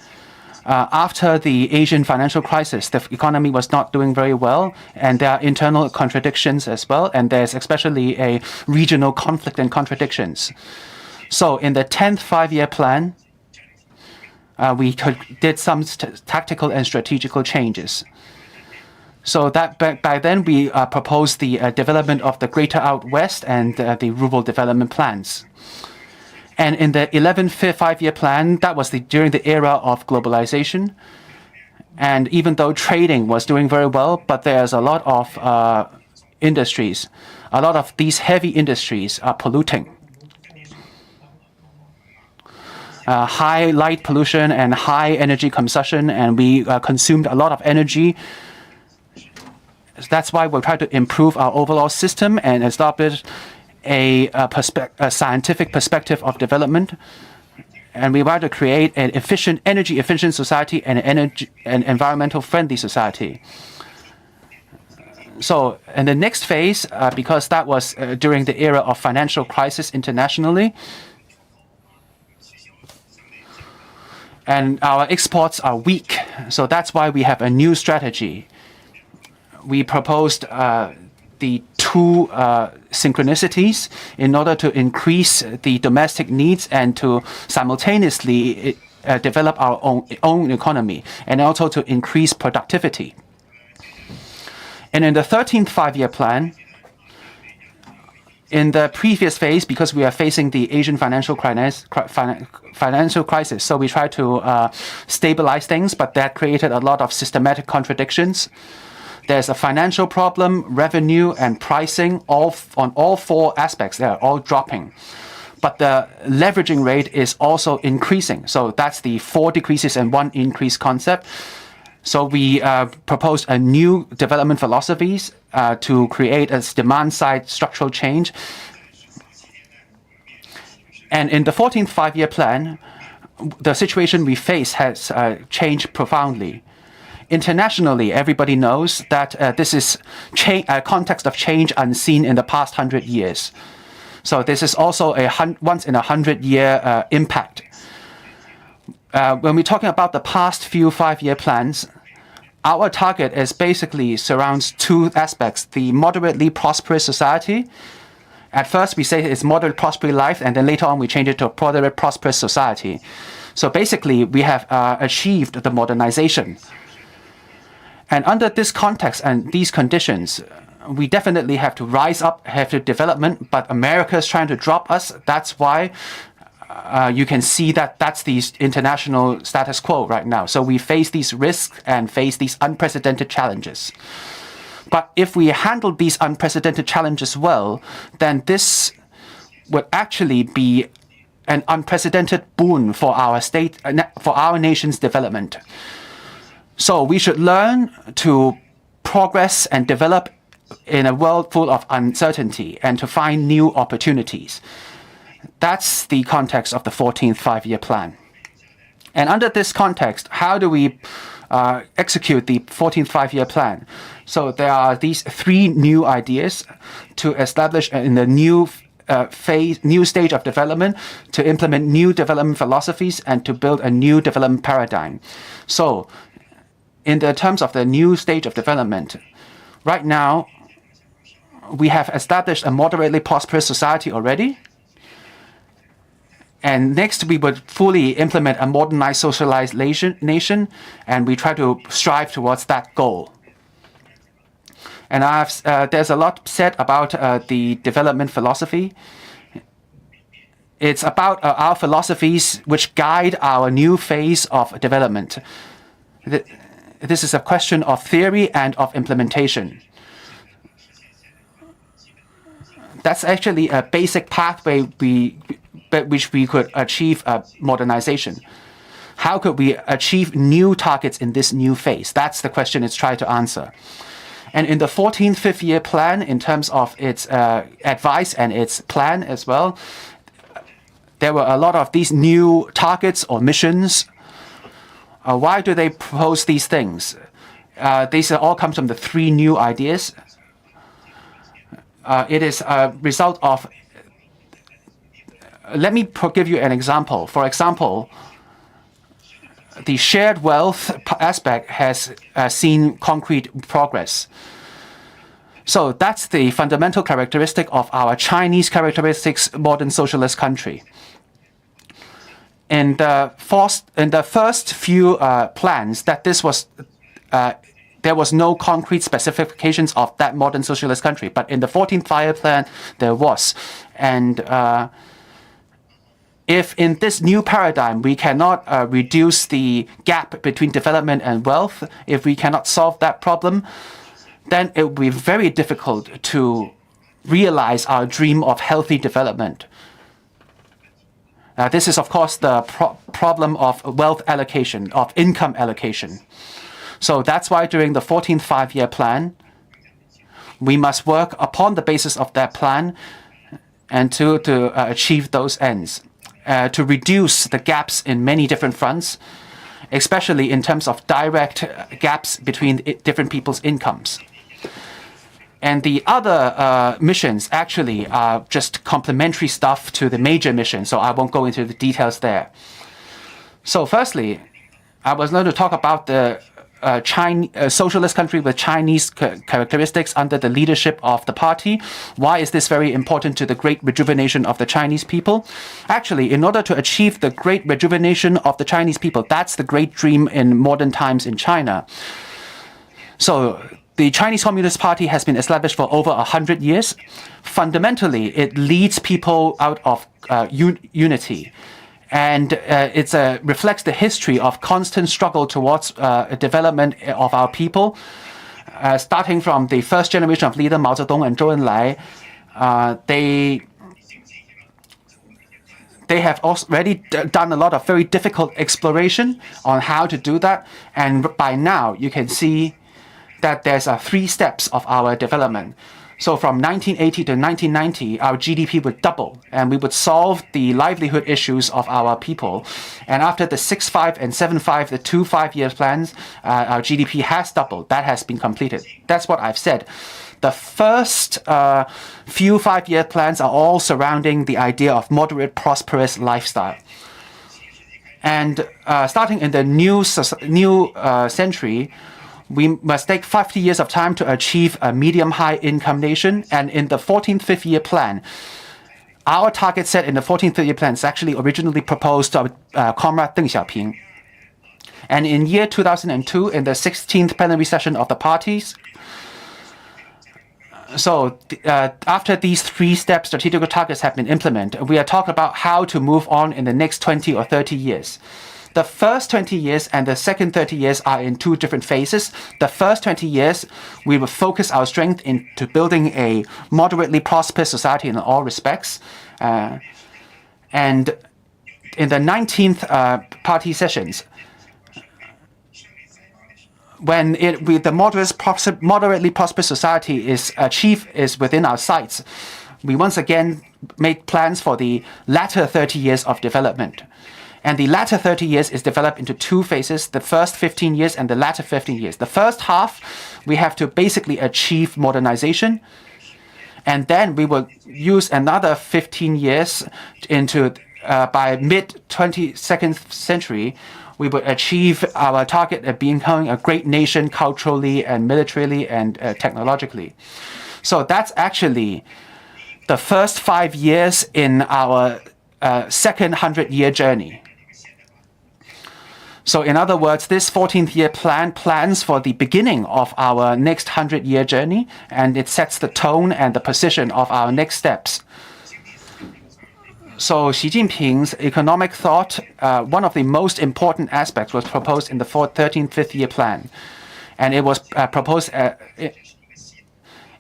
after the Asian financial crisis, the economy was not doing very well, and there are internal contradictions as well, and there's especially a regional conflict and contradictions. So in the 10th five-year plan, we did some tactical and strategical changes. So that by then we proposed the development of the Greater Out West and the rural development plans. And in the 11th five-year plan, that was during the era of globalization. And even though trading was doing very well, but there's a lot of industries. A lot of these heavy industries are polluting. High light pollution and high energy consumption, and we consumed a lot of energy. That's why we try to improve our overall system and establish a scientific perspective of development. And we want to create an energy efficient society and an environmental friendly society. So in the next phase, because that was during the era of financial crisis internationally, and our exports are weak. So that's why we have a new strategy. We proposed the 2 synchronicities in order to increase the domestic needs and to simultaneously develop our own economy, and also to increase productivity. And in the 13th five-year plan, in the previous phase, because we are facing the Asian financial crisis, so we tried to stabilize things, but that created a lot of systematic contradictions. There's a financial problem, revenue, and pricing, on all 4 aspects. They are all dropping. But the leveraging rate is also increasing. So that's the 4 decreases and 1 increase concept. So we proposed a new development philosophies to create a demand-side structural change. And in the 14th five-year plan, the situation we face has changed profoundly. Internationally, everybody knows that this is a context of change unseen in the past 100 years. So this is also a once in a 100-year impact. When we're talking about the past few 5-year plans, our target is basically surrounds 2 aspects: the moderately prosperous society. At first, we say it's moderate prosperous life, and then later on we change it to moderate prosperous society. So basically, we have achieved the modernization. And under this context and these conditions, we definitely have to rise up, have to development, but America is trying to drop us. That's why you can see that that's the international status quo right now. So we face these risks and face these unprecedented challenges. But if we handle these unprecedented challenges well, then this would actually be an unprecedented boon for our state, for our nation's development. So we should learn to progress and develop in a world full of uncertainty and to find new opportunities. That's the context of the 14th five-year plan. And under this context, how do we execute the 14th five-year plan? So there are these 3 new ideas to establish in the new new stage of development, to implement new development philosophies and to build a new development paradigm. So in the terms of the new stage of development, right now, we have established a moderately prosperous society already. And next, we would fully implement a modernized, socialized nation, and we try to strive towards that goal. And there's a lot said about the development philosophy. It's about our philosophies which guide our new phase of development. This is a question of theory and of implementation. That's actually a basic pathway which we could achieve modernization. How could we achieve new targets in this new phase? That's the question it's trying to answer. And in the 14th Fifth-Year Plan, in terms of its advice and its plan as well, there were a lot of these new targets or missions. Why do they propose these things? These all come from the three new ideas. It is a result of. Let me give you an example. For example, the shared wealth aspect has seen concrete progress. So that's the fundamental characteristic of our Chinese characteristics modern socialist country. In the first few plans, that this was there was no concrete specifications of that modern socialist country. But in the 14th Five-Year Plan, there was. And if in this new paradigm we cannot reduce the gap between development and wealth, if we cannot solve that problem, then it will be very difficult to realize our dream of healthy development. This is, of course, the problem of wealth allocation, of income allocation. So that's why during the 14th Five-Year Plan, we must work upon the basis of that plan and to achieve those ends, to reduce the gaps in many different fronts, especially in terms of direct gaps between different people's incomes. And the other missions actually are just complementary stuff to the major mission, so I won't go into the details there. So firstly, I was going to talk about the socialist country with Chinese characteristics under the leadership of the party. Why is this very important to the great rejuvenation of the Chinese people? Actually, in order to achieve the great rejuvenation of the Chinese people, that's the great dream in modern times in China. So the Chinese Communist Party has been established for over 100 years. Fundamentally, it leads people out of unity. And it reflects the history of constant struggle towards development of our people. Starting from the first generation of leader Mao Zedong and Zhou Enlai, they have already done a lot of very difficult exploration on how to do that. And by now, you can see that there's 3 steps of our development. So from 1980 to 1990, our GDP would double, and we would solve the livelihood issues of our people. And after the 6-5 and 7-5, the 2 5-year plans, our GDP has doubled. That has been completed. That's what I've said. The first few 5-year plans are all surrounding the idea of moderate, prosperous lifestyle. And starting in the new century, we must take 50 years of time to achieve a medium-high income nation. And in the 14th Fifth-Year Plan, our target set in the 14th Fifth-Year Plan is actually originally proposed to Comrade Deng Xiaoping. And in year 2002, in the 16th plenary session of the parties, so after these 3-step strategic targets have been implemented, we are talking about how to move on in the next 20 or 30 years. The first 20 years and the second 30 years are in 2 different phases. The first 20 years, we will focus our strength into building a moderately prosperous society in all respects. And in the 19th party sessions, when the moderately prosperous society is achieved, is within our sights, we once again make plans for the latter 30 years of development. And the latter 30 years is developed into 2 phases, the first 15 years and the latter 15 years. The first half, we have to basically achieve modernization. And then we will use another 15 years into, by mid-22nd century, we will achieve our target of becoming a great nation culturally and militarily and technologically. So that's actually the first 5 years in our second 100-year journey. So in other words, this 14th year plan plans for the beginning of our next 100-year journey, and it sets the tone and the position of our next steps. So Xi Jinping's economic thought, one of the most important aspects was proposed in the 13th fifth-year plan. And it was proposed,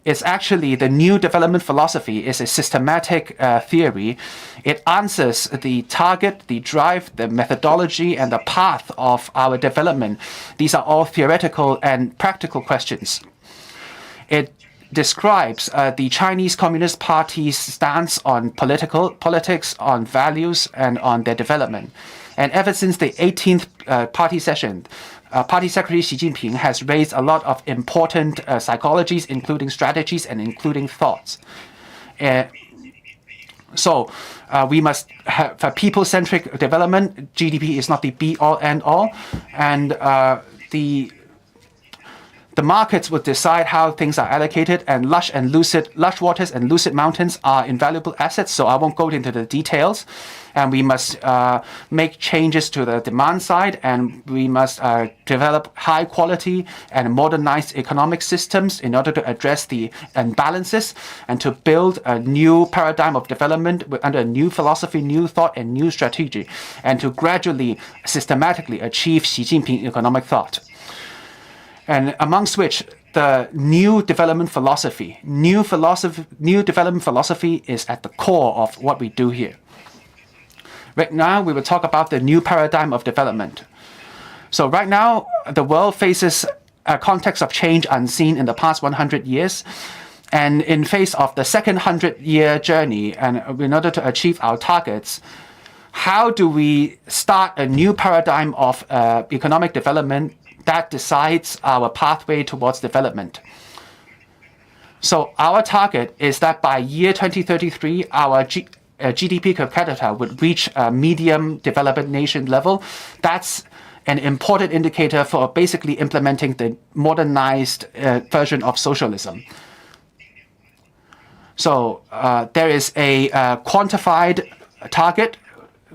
it's actually the new development philosophy is a systematic theory. It answers the target, the drive, the methodology, and the path of our development. These are all theoretical and practical questions. It describes the Chinese Communist Party's stance on politics, on values, and on their development. And ever since the 18th party session, Party Secretary Xi Jinping has raised a lot of important psychologies, including strategies and including thoughts. So we must have a people-centric development. GDP is not the be-all, end-all. And the markets will decide how things are allocated, and lush waters and lucid mountains are invaluable assets, so I won't go into the details. And we must make changes to the demand side, and we must develop high quality and modernized economic systems in order to address the imbalances and to build a new paradigm of development under a new philosophy, new thought, and new strategy, and to gradually, systematically achieve Xi Jinping economic thought. And amongst which the new development philosophy is at the core of what we do here. Right now, we will talk about the new paradigm of development. So right now, the world faces a context of change unseen in the past 100 years. And in face of the second 100-year journey, and in order to achieve our targets, how do we start a new paradigm of economic development that decides our pathway towards development? So our target is that by year 2033, our GDP per capita would reach a medium developed nation level. That's an important indicator for basically implementing the modernized version of socialism. So there is a quantified target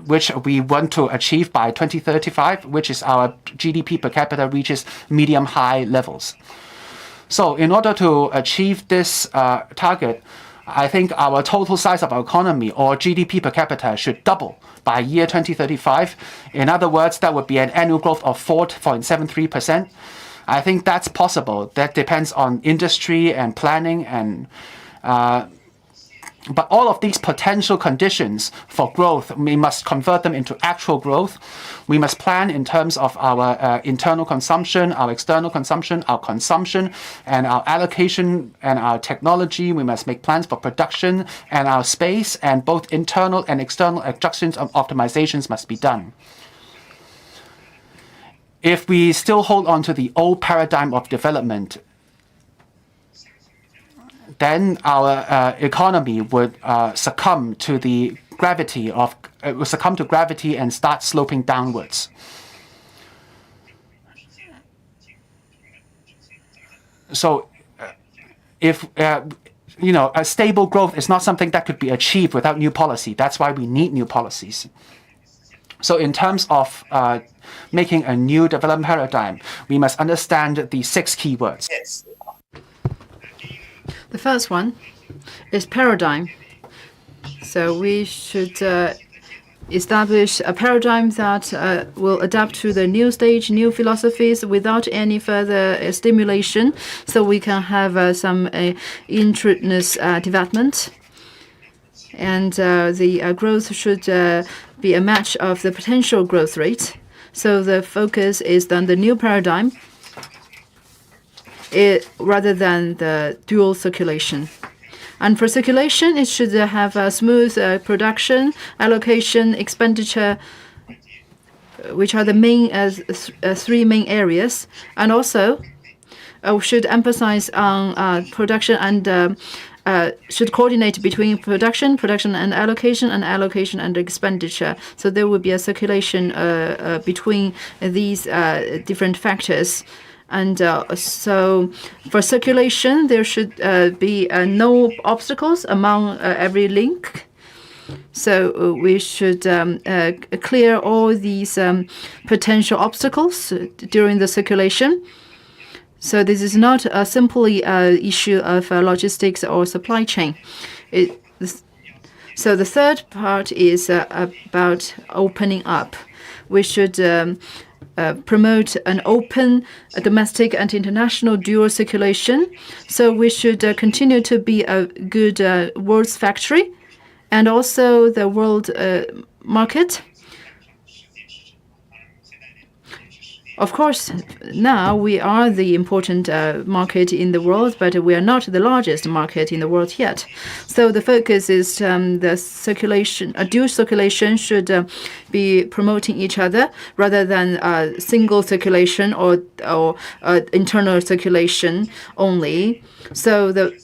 which we want to achieve by 2035, which is our GDP per capita reaches medium-high levels. So in order to achieve this target, I think our total size of our economy, or GDP per capita, should double by year 2035. In other words, that would be an annual growth of 4.73%. I think that's possible. That depends on industry and planning and but all of these potential conditions for growth, we must convert them into actual growth. We must plan in terms of our internal consumption, our external consumption, our consumption, and our allocation and our technology. We must make plans for production and our space, and both internal and external adjustments and optimizations must be done. If we still hold on to the old paradigm of development, then our economy would succumb to gravity and start sloping downwards. So, if a stable growth is not something that could be achieved without new policy. That's why we need new policies. So, in terms of making a new development paradigm, we must understand the 6 key words. Yes. The first one is paradigm. So we should establish a paradigm that will adapt to the new stage, new philosophies without any further stimulation, so we can have some intrudness development. And the growth should be a match of the potential growth rate. So the focus is on the new paradigm, rather than the dual circulation. And for circulation, it should have a smooth production, allocation, expenditure, which are the main 3 main areas. And also, should emphasize on production and should coordinate between production and allocation and expenditure. So there will be a circulation between these different factors. And so for circulation, there should be no obstacles among every link. So we should clear all these potential obstacles during the circulation. So this is not simply an issue of logistics or supply chain. So the third part is about opening up. We should promote an open domestic and international dual circulation. So we should continue to be a good world's factory and also the world market. Of course, now we are the important market in the world, but we are not the largest market in the world yet. So the focus is the circulation, dual circulation should be promoting each other rather than single circulation or internal circulation only. So the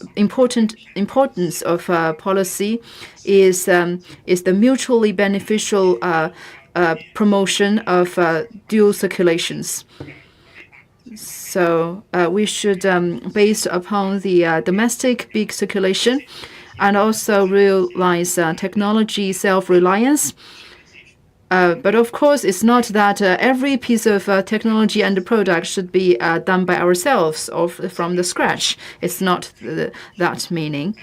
importance of policy is the mutually beneficial promotion of dual circulations. So we should, based upon the domestic big circulation, and also realize technology self-reliance. But of course, it's not that every piece of technology and product should be done by ourselves or from the scratch. It's not that meaning.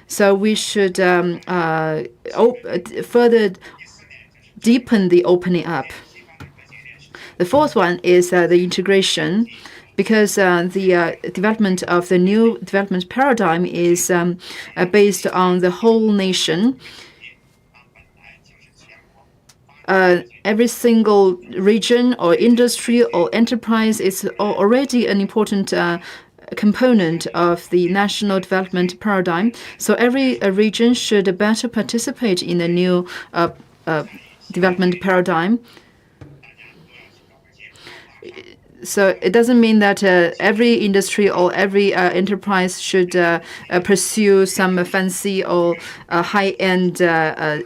So we should further deepen the opening up. The fourth one is the integration, because the development of the new development paradigm is based on the whole nation. Every single region or industry or enterprise is already an important component of the national development paradigm. So every region should better participate in the new development paradigm. So it doesn't mean that every industry or every enterprise should pursue some fancy or high-end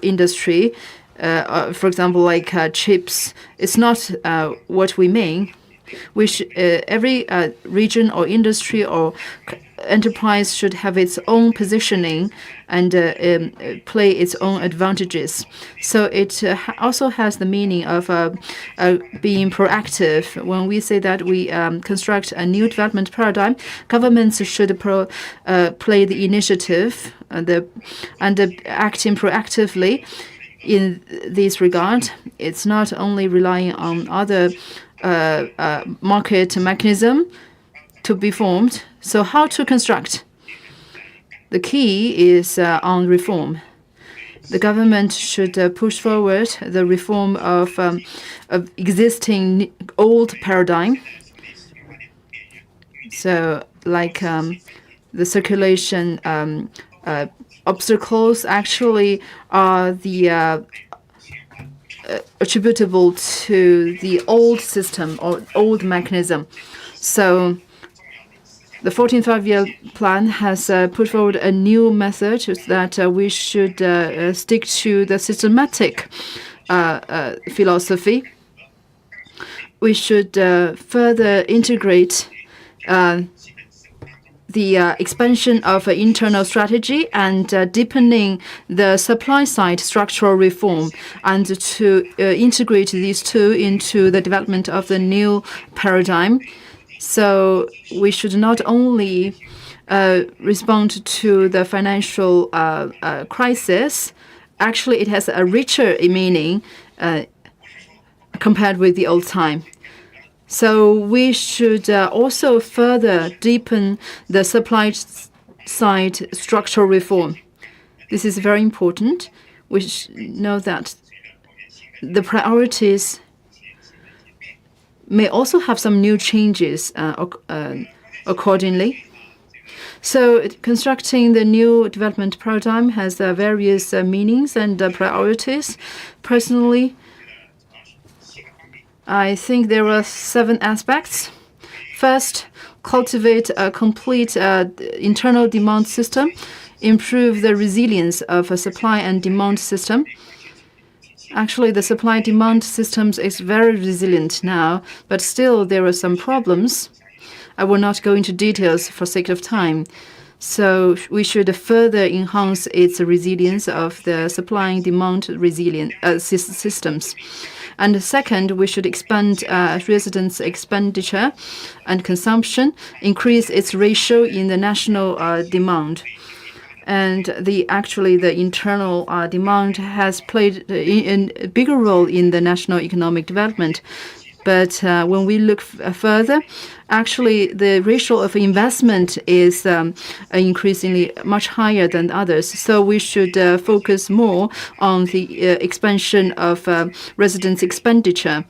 industry. For example, like chips. It's not what we mean. Every region or industry or enterprise should have its own positioning and play its own advantages. So it also has the meaning of being proactive. When we say that we construct a new development paradigm, governments should play the initiative and acting proactively in this regard. It's not only relying on other market mechanism to be formed. So how to construct? The key is on reform. The government should push forward the reform of existing old paradigm. So like the circulation obstacles actually are the attributable to the old system or old mechanism. So the 14th Five-Year Plan has put forward a new method that we should stick to the systematic philosophy. We should further integrate the expansion of internal strategy and deepening the supply side structural reform, and to integrate these two into the development of the new paradigm. So we should not only respond to the financial crisis. Actually, it has a richer meaning compared with the old time. So we should also further deepen the supply side structural reform. This is very important. We know that the priorities may also have some new changes accordingly. So constructing the new development paradigm has various meanings and priorities. Personally, I think there are 7 aspects. First, cultivate a complete internal demand system, improve the resilience of a supply and demand system. Actually, the supply-demand systems is very resilient now, but still there are some problems. I will not go into details for sake of time. So we should further enhance its resilience of the supply and demand resilient systems. And second, we should expand residents' expenditure and consumption, increase its ratio in the national demand. And the internal demand has played a bigger role in the national economic development. But when we look further, actually the ratio of investment is increasingly much higher than others. So we should focus more on the expansion of residents' expenditure.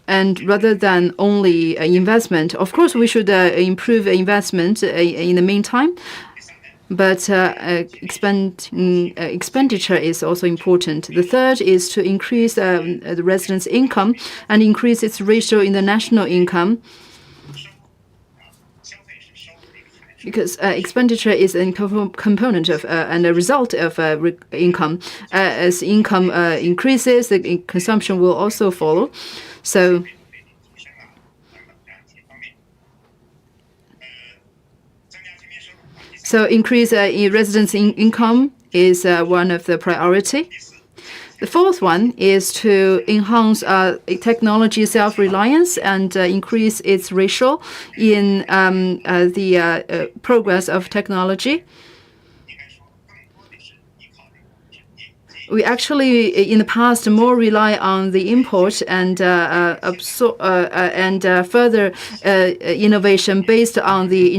And rather than only investment, of course, we should improve investment in the meantime. But expenditure is also important. The third is to increase the residents' income and increase its ratio in the national income. Because expenditure is a component of and a result of income. As income increases, the consumption will also follow. So increase in residents' income is one of the priority. The fourth one is to enhance technology self-reliance and increase its ratio in the progress of technology. We actually, in the past, more rely on the import and further innovation based on the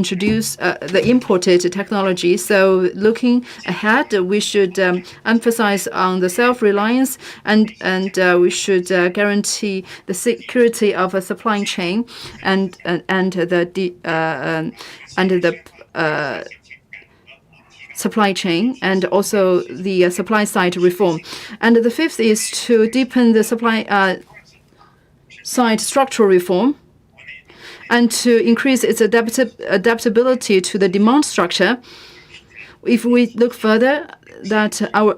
imported technology. So looking ahead, we should emphasize on the self-reliance and we should guarantee the security of a supply chain and the supply chain and also the supply side reform. And the fifth is to deepen the supply side structural reform and to increase its adaptability to the demand structure. If we look further, that our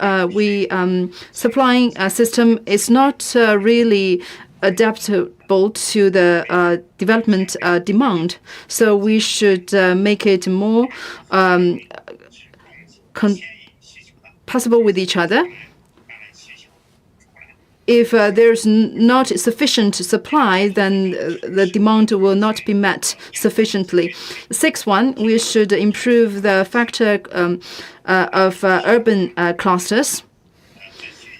supplying system is not really adaptable to the development demand. So we should make it more compatible with each other. If there's not sufficient supply, then the demand will not be met sufficiently. The sixth one, we should improve the factor of urban clusters,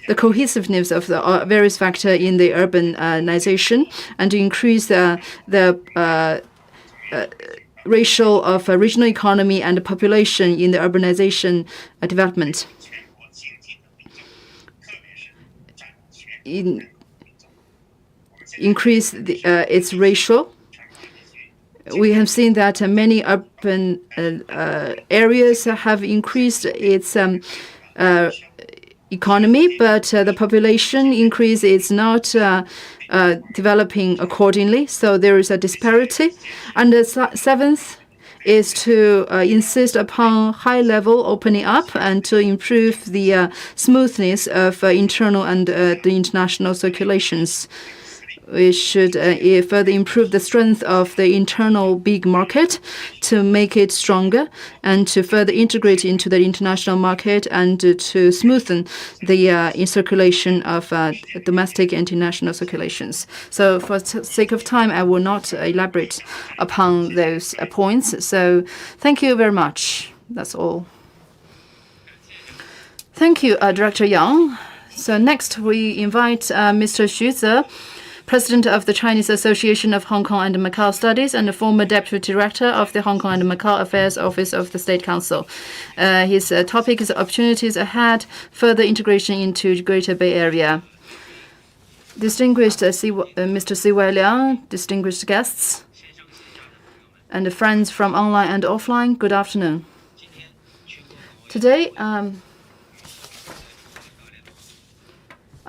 the cohesiveness of the various factors in the urbanization, and to increase the ratio of regional economy and population in the urbanization development. Increase its ratio. We have seen that many urban areas have increased its economy, but the population increase is not developing accordingly. So there is a disparity. And the seventh is to insist upon high-level opening up and to improve the smoothness of internal and the international circulations. We should further improve the strength of the internal big market to make it stronger and to further integrate into the international market and to smoothen the circulation of domestic and international circulations. So for the sake of time, I will not elaborate upon those points. So thank you very much. That's all. Thank you, Director Yang. So next we invite Mr. Xu Ze, President of the Chinese Association of Hong Kong and Macau Studies and the former Deputy Director of the Hong Kong and Macau Affairs Office of the State Council. His topic is opportunities ahead, further integration into Greater Bay Area. Distinguished Mr. C.Y. Leung, distinguished guests, and friends from online and offline, good afternoon. Today,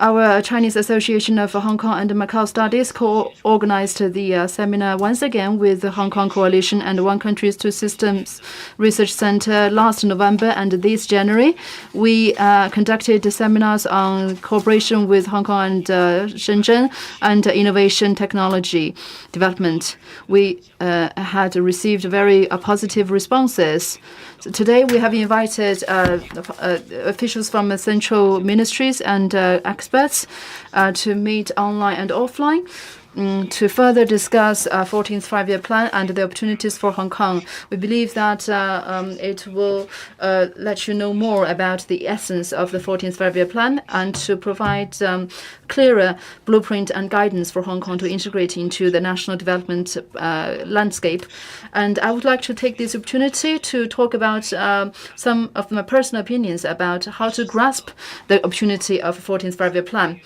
Our Chinese Association of Hong Kong and Macau Studies co-organized the seminar once again with the Hong Kong Coalition and One Country, Two Systems Research Center last November and this January. We conducted seminars on cooperation with Hong Kong and Shenzhen and innovation technology development. We had received very positive responses. So today we have invited officials from central ministries and experts to meet online and offline to further discuss 14th Five-Year Plan and the opportunities for Hong Kong. We believe that it will let you know more about the essence of the 14th Five-Year Plan and to provide clearer blueprint and guidance for Hong Kong to integrate into the national development landscape. And I would like to take this opportunity to talk about some of my personal opinions about how to grasp the opportunity of 14th Five-Year Plan.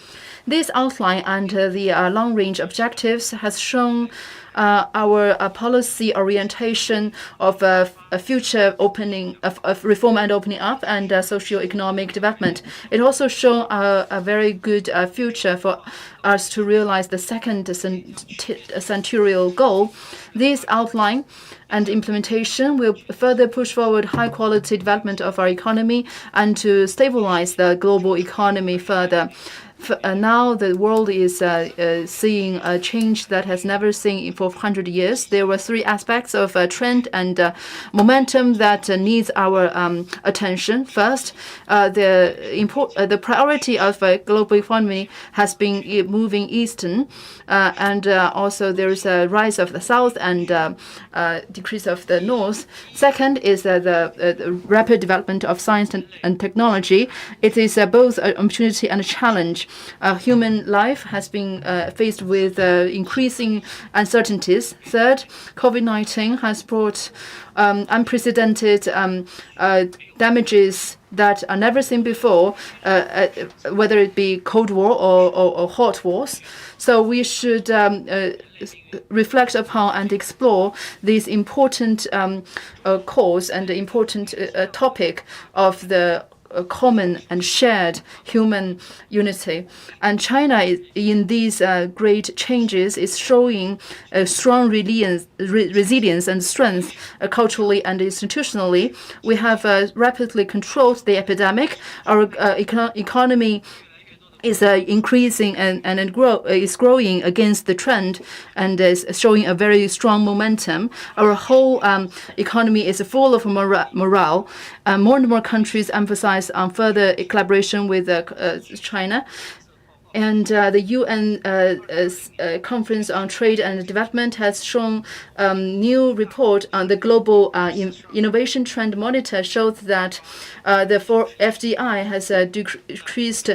This outline and the long-range objectives has shown our policy orientation of a future opening of reform and opening up and socio-economic development. It also shows a very good future for us to realize the second centennial goal. This outline and implementation will further push forward high-quality development of our economy and to stabilize the global economy further. Now the world is seeing a change that has never seen for 100 years. There were three aspects of trend and momentum that needs our attention. First, the priority of a global economy has been moving eastern, and also there is a rise of the south and decrease of the north. Second is the rapid development of science and technology. It is both an opportunity and a challenge. Human life has been faced with increasing uncertainties. Third, COVID-19 has brought unprecedented damages that are never seen before, whether it be Cold War or hot wars. So we should reflect upon and explore this important cause and the important topic of the common and shared human unity. And China, in these great changes, is showing a strong resilience and strength culturally and institutionally. We have rapidly controlled the epidemic. Our economy is increasing and is growing against the trend and is showing a very strong momentum. Our whole economy is full of morale. More and more countries emphasize on further collaboration with China. And the UN Conference on Trade and Development has shown new report on the global innovation trend monitor shows that the FDI has decreased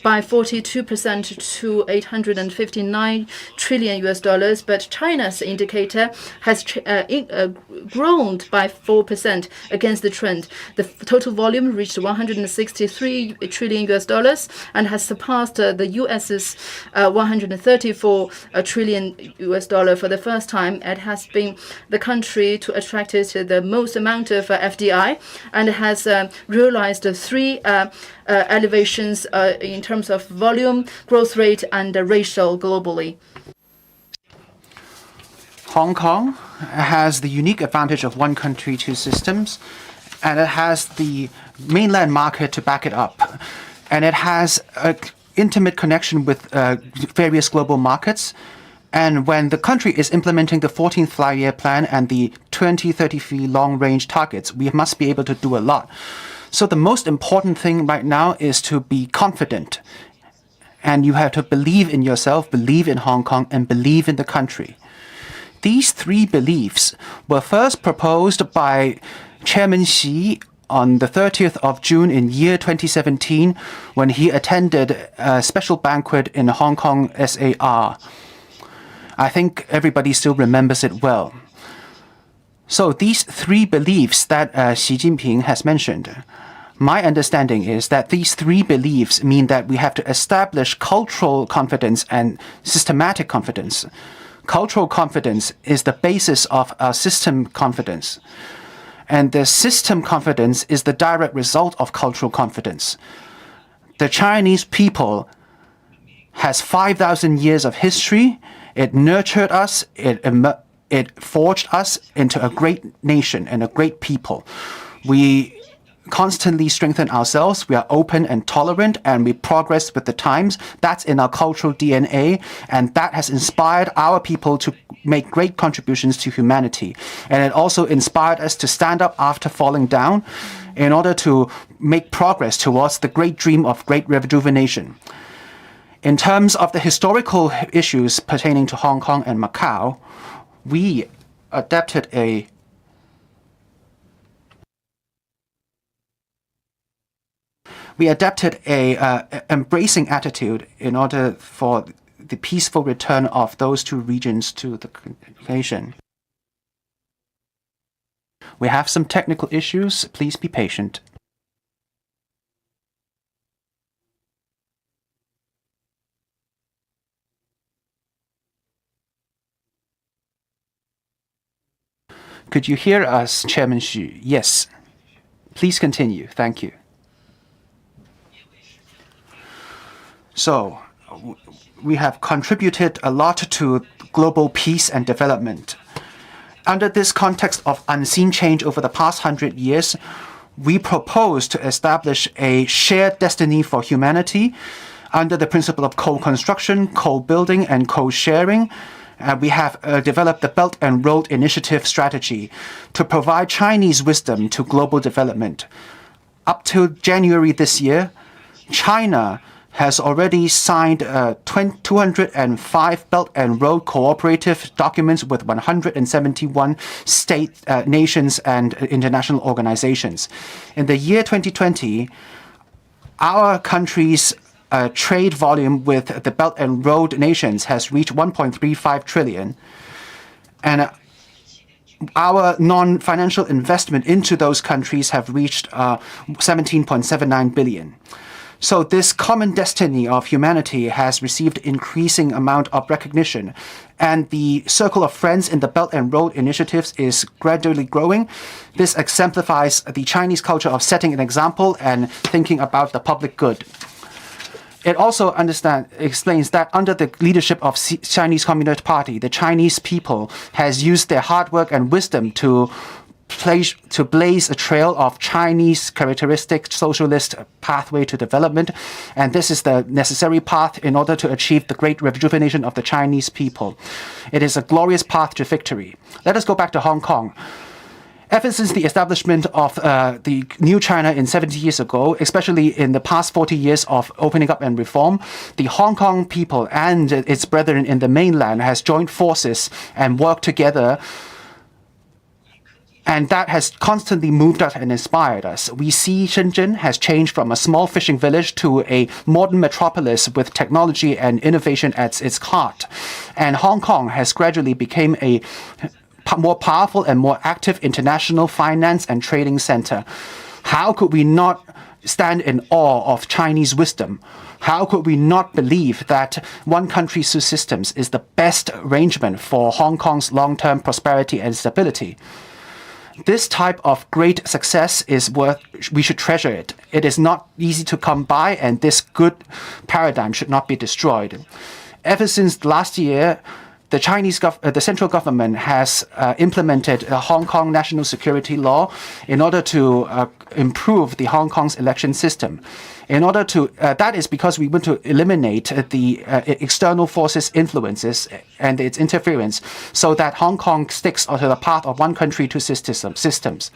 by 42% to 859 trillion US, but China's indicator has grown by 4% against the trend. The total volume reached 163 trillion US and has surpassed the US's 134 trillion US for the first time. It has been the country to attract the most amount of FDI and has realized three elevations in terms of volume, growth rate, and ratio globally. Hong Kong has the unique advantage of one country, two systems, and it has the mainland market to back it up. And it has an intimate connection with various global markets. And when the country is implementing the 14th Five-Year Plan and the 2033 long-range targets, we must be able to do a lot. So the most important thing right now is to be confident. And you have to believe in yourself, believe in Hong Kong, and believe in the country. These three beliefs were first proposed by Chairman Xi on the 30th of June in year 2017 when he attended a special banquet in Hong Kong SAR. I think everybody still remembers it well. So these three beliefs that Xi Jinping has mentioned, my understanding is that these three beliefs mean that we have to establish cultural confidence and systematic confidence. Cultural confidence is the basis of our system confidence. And the system confidence is the direct result of cultural confidence. The Chinese people has 5,000 years of history. It nurtured us. It forged us into a great nation and a great people. We constantly strengthen ourselves. We are open and tolerant, and we progress with the times. That's in our cultural DNA, and that has inspired our people to make great contributions to humanity. And it also inspired us to stand up after falling down in order to make progress towards the great dream of great rejuvenation. In terms of the historical issues pertaining to Hong Kong and Macau, we adopted a embracing attitude in order for the peaceful return of those two regions to the nation. We have some technical issues. Please be patient. Could you hear us, Chairman Xu? Yes. Please continue. Thank you. So, we have contributed a lot to global peace and development. Under this context of unseen change over the past 100 years, we propose to establish a shared destiny for humanity under the principle of co-construction, co-building, and co-sharing. We have developed the Belt and Road Initiative strategy to provide Chinese wisdom to global development. Up till January this year, China has already signed 205 Belt and Road cooperative documents with 171 state, nations, and international organizations. In the year 2020, our country's trade volume with the Belt and Road nations has reached 1.35 trillion. And our non-financial investment into those countries have reached 17.79 billion. So this common destiny of humanity has received increasing amount of recognition, and the circle of friends in the Belt and Road initiatives is gradually growing. This exemplifies the Chinese culture of setting an example and thinking about the public good. It also explains that under the leadership of Chinese Communist Party, the Chinese people has used their hard work and wisdom to blaze a trail of Chinese characteristic socialist pathway to development, and this is the necessary path in order to achieve the great rejuvenation of the Chinese people. It is a glorious path to victory. Let us go back to Hong Kong. Ever since the establishment of the new China in 70 years ago, especially in the past 40 years of opening up and reform, the Hong Kong people and its brethren in the mainland has joined forces and worked together. And that has constantly moved us and inspired us. We see Shenzhen has changed from a small fishing village to a modern metropolis with technology and innovation at its heart. And Hong Kong has gradually become a more powerful and more active international finance and trading center. How could we not stand in awe of Chinese wisdom? How could we not believe that one country, two systems is the best arrangement for Hong Kong's long-term prosperity and stability? This type of great success we should treasure it. It is not easy to come by, and this good paradigm should not be destroyed. Ever since last year, the central government has implemented a Hong Kong national security law in order to improve the Hong Kong's election system. That is because we want to eliminate the external forces' influences and its interference, so that Hong Kong sticks to the path of one country, two systems.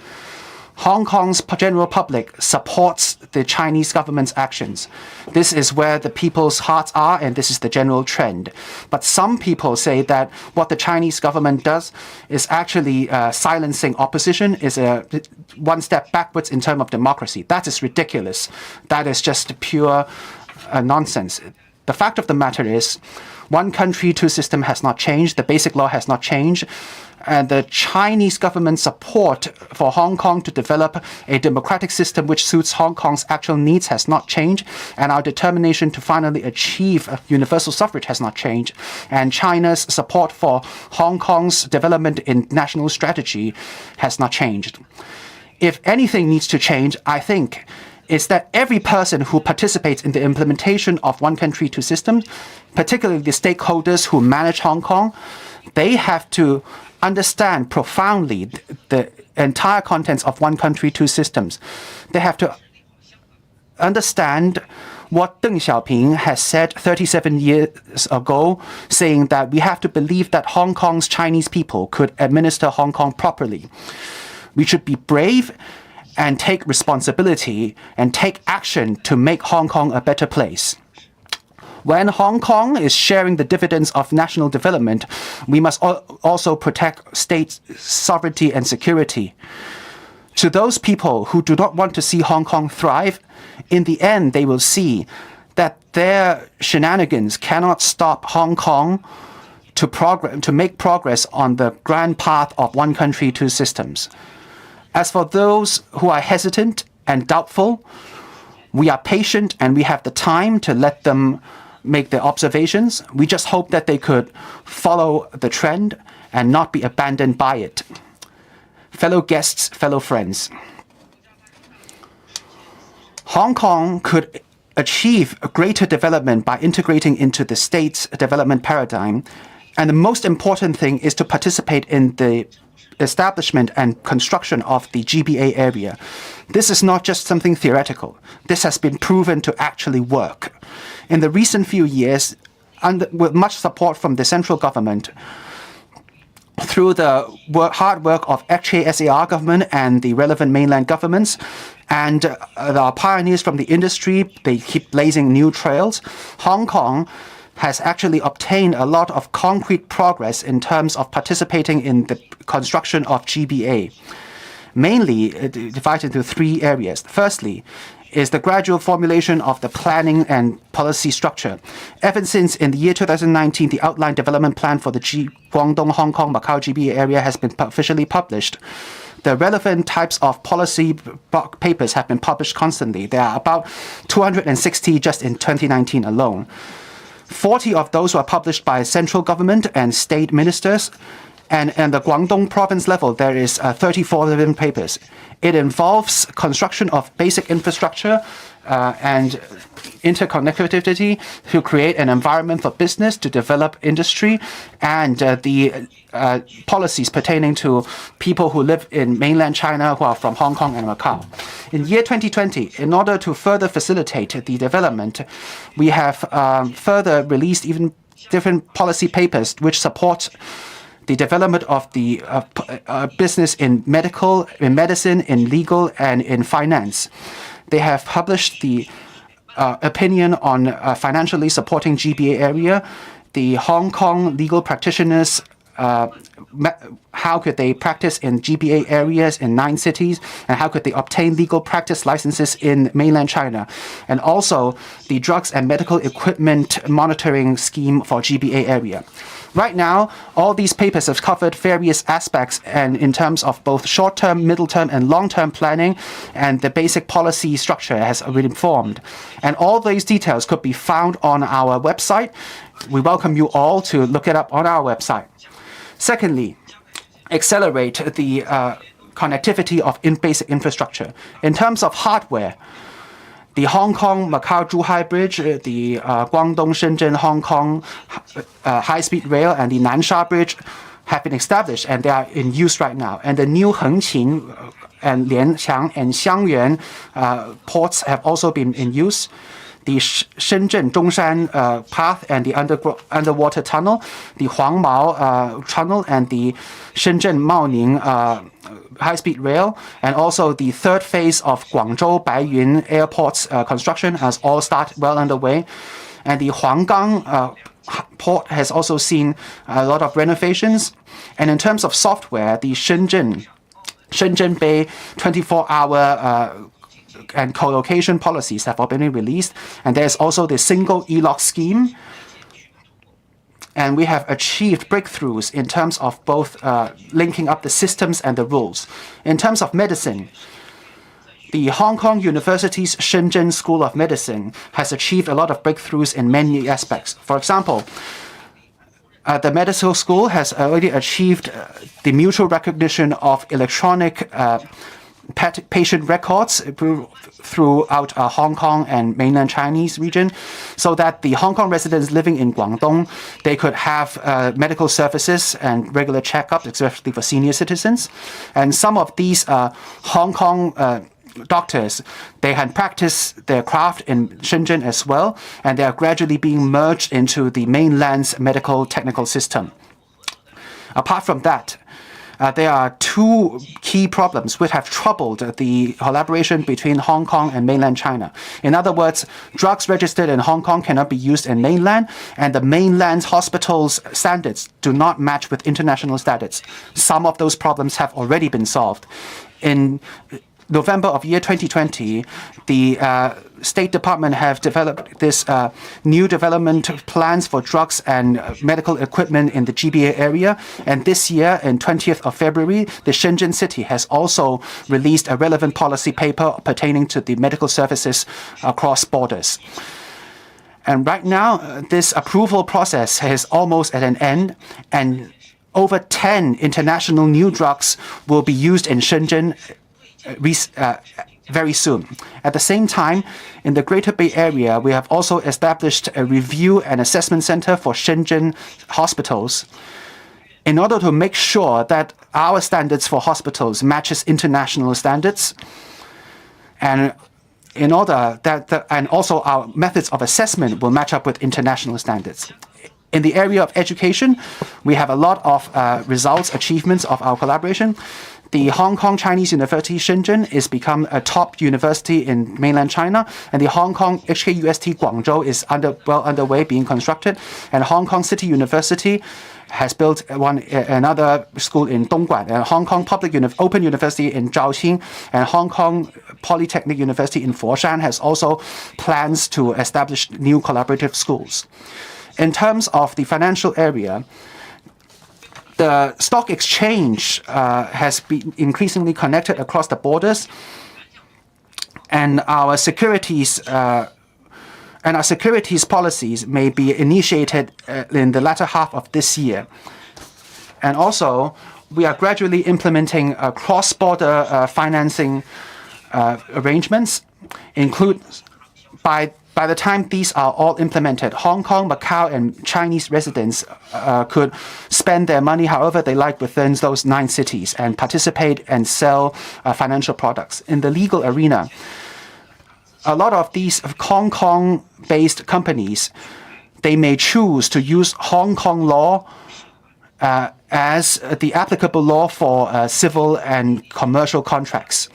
Hong Kong's general public supports the Chinese government's actions. This is where the people's hearts are, and this is the general trend. But some people say that what the Chinese government does is actually silencing opposition, is one step backwards in terms of democracy. That is ridiculous. That is just pure nonsense. The fact of the matter is, one country, two systems has not changed. The basic law has not changed. And the Chinese government's support for Hong Kong to develop a democratic system which suits Hong Kong's actual needs has not changed. And our determination to finally achieve universal suffrage has not changed. And China's support for Hong Kong's development in national strategy has not changed. If anything needs to change, I think is that every person who participates in the implementation of one country, two systems, particularly the stakeholders who manage Hong Kong, they have to understand profoundly the entire contents of one country, two systems. They have to understand what Deng Xiaoping has said 37 years ago, saying that we have to believe that Hong Kong's Chinese people could administer Hong Kong properly. We should be brave and take responsibility and take action to make Hong Kong a better place. When Hong Kong is sharing the dividends of national development, we must also protect state sovereignty and security. To those people who do not want to see Hong Kong thrive, in the end, they will see that their shenanigans cannot stop Hong Kong to make progress on the grand path of one country, two systems. As for those who are hesitant and doubtful, we are patient and we have the time to let them make their observations. We just hope that they could follow the trend and not be abandoned by it. Fellow guests, fellow friends, Hong Kong could achieve a greater development by integrating into the state's development paradigm. And the most important thing is to participate in the establishment and construction of the GBA area. This is not just something theoretical. This has been proven to actually work. In the recent few years, with much support from the central government, through the hard work of HKSAR government and the relevant mainland governments, and our pioneers from the industry, they keep blazing new trails. Hong Kong has actually obtained a lot of concrete progress in terms of participating in the construction of GBA, mainly divided into three areas. Firstly, is the gradual formulation of the planning and policy structure. Ever since in the year 2019, the outline development plan for the Guangdong, Hong Kong, Macau GBA area has been officially published. The relevant types of policy papers have been published constantly. There are about 260 just in 2019 alone. 40 of those were published by central government and state ministers. And at the Guangdong province level, there is 34 different papers. It involves construction of basic infrastructure and interconnectivity to create an environment for business to develop industry, and the policies pertaining to people who live in mainland China who are from Hong Kong and Macau. In year 2020, in order to further facilitate the development, we have further released even different policy papers which support the development of the business in medicine, in legal, and in finance. They have published the opinion on financially supporting GBA area, the Hong Kong legal practitioners, how could they practice in GBA areas in 9 cities, and how could they obtain legal practice licenses in mainland China, and also the drugs and medical equipment monitoring scheme for GBA area. Right now, all these papers have covered various aspects and in terms of both short-term, middle-term, and long-term planning, and the basic policy structure has already been formed. And all these details could be found on our website. We welcome you all to look it up on our website. Secondly, accelerate the connectivity of basic infrastructure. In terms of hardware, the Hong Kong Macau Zhuhai Bridge, the Guangdong Shenzhen Hong Kong high-speed rail, and the Nansha Bridge have been established and they are in use right now. And the new Hengqin and Lianqiang and Xiangyuan ports have also been in use. The Shenzhen Zhongshan path and the underwater tunnel, the Huangmao tunnel, and the Shenzhen Maoning high-speed rail, and also the third phase of Guangzhou Baiyun Airport's construction has all started well underway. And the Huanggang port has also seen a lot of renovations. And in terms of software, the Shenzhen Bay 24-hour and co-location policies have all been released. And there's also the single e-lock scheme. And we have achieved breakthroughs in terms of both linking up the systems and the rules. In terms of medicine, the Hong Kong University's Shenzhen School of Medicine has achieved a lot of breakthroughs in many aspects. For example, the medical school has already achieved the mutual recognition of electronic patient records throughout Hong Kong and mainland Chinese region, so that the Hong Kong residents living in Guangdong, they could have medical services and regular checkups, especially for senior citizens. And some of these Hong Kong doctors, they had practiced their craft in Shenzhen as well, and they are gradually being merged into the mainland's medical technical system. Apart from that, there are two key problems which have troubled the collaboration between Hong Kong and mainland China. In other words, drugs registered in Hong Kong cannot be used in mainland, and the mainland's hospitals' standards do not match with international standards. Some of those problems have already been solved. In November of year 2020, the State Department have developed this new development plans for drugs and medical equipment in the GBA area. And this year, in 20th of February, the Shenzhen city has also released a relevant policy paper pertaining to the medical services across borders. And right now, this approval process is almost at an end, and over 10 international new drugs will be used in Shenzhen very soon. At the same time, in the Greater Bay Area, we have also established a review and assessment center for Shenzhen hospitals in order to make sure that our standards for hospitals matches international standards, and in order that and also our methods of assessment will match up with international standards. In the area of education, we have a lot of results, achievements of our collaboration. The Hong Kong Chinese University Shenzhen is become a top university in mainland China, and the Hong Kong HKUST Guangzhou is well underway being constructed, and Hong Kong City University has built another school in Dongguan, and Hong Kong Open University in Zhaoqing, and Hong Kong Polytechnic University in Foshan has also plans to establish new collaborative schools. In terms of the financial area, the stock exchange has been increasingly connected across the borders, and our securities policies may be initiated in the latter half of this year. And also, we are gradually implementing cross-border financing arrangements, by the time these are all implemented, Hong Kong, Macau, and Chinese residents could spend their money however they like within those 9 cities and participate and sell financial products. In the legal arena, a lot of these Hong Kong-based companies, they may choose to use Hong Kong law as the applicable law for civil and commercial contracts.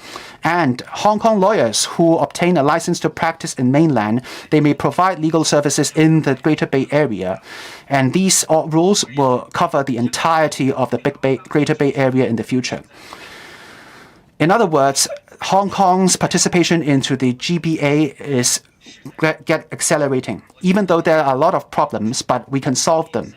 And Hong Kong lawyers who obtain a license to practice in mainland, they may provide legal services in the Greater Bay Area. And these rules will cover the entirety of the Greater Bay Area in the future. In other words, Hong Kong's participation into the GBA is accelerating, even though there are a lot of problems, but we can solve them.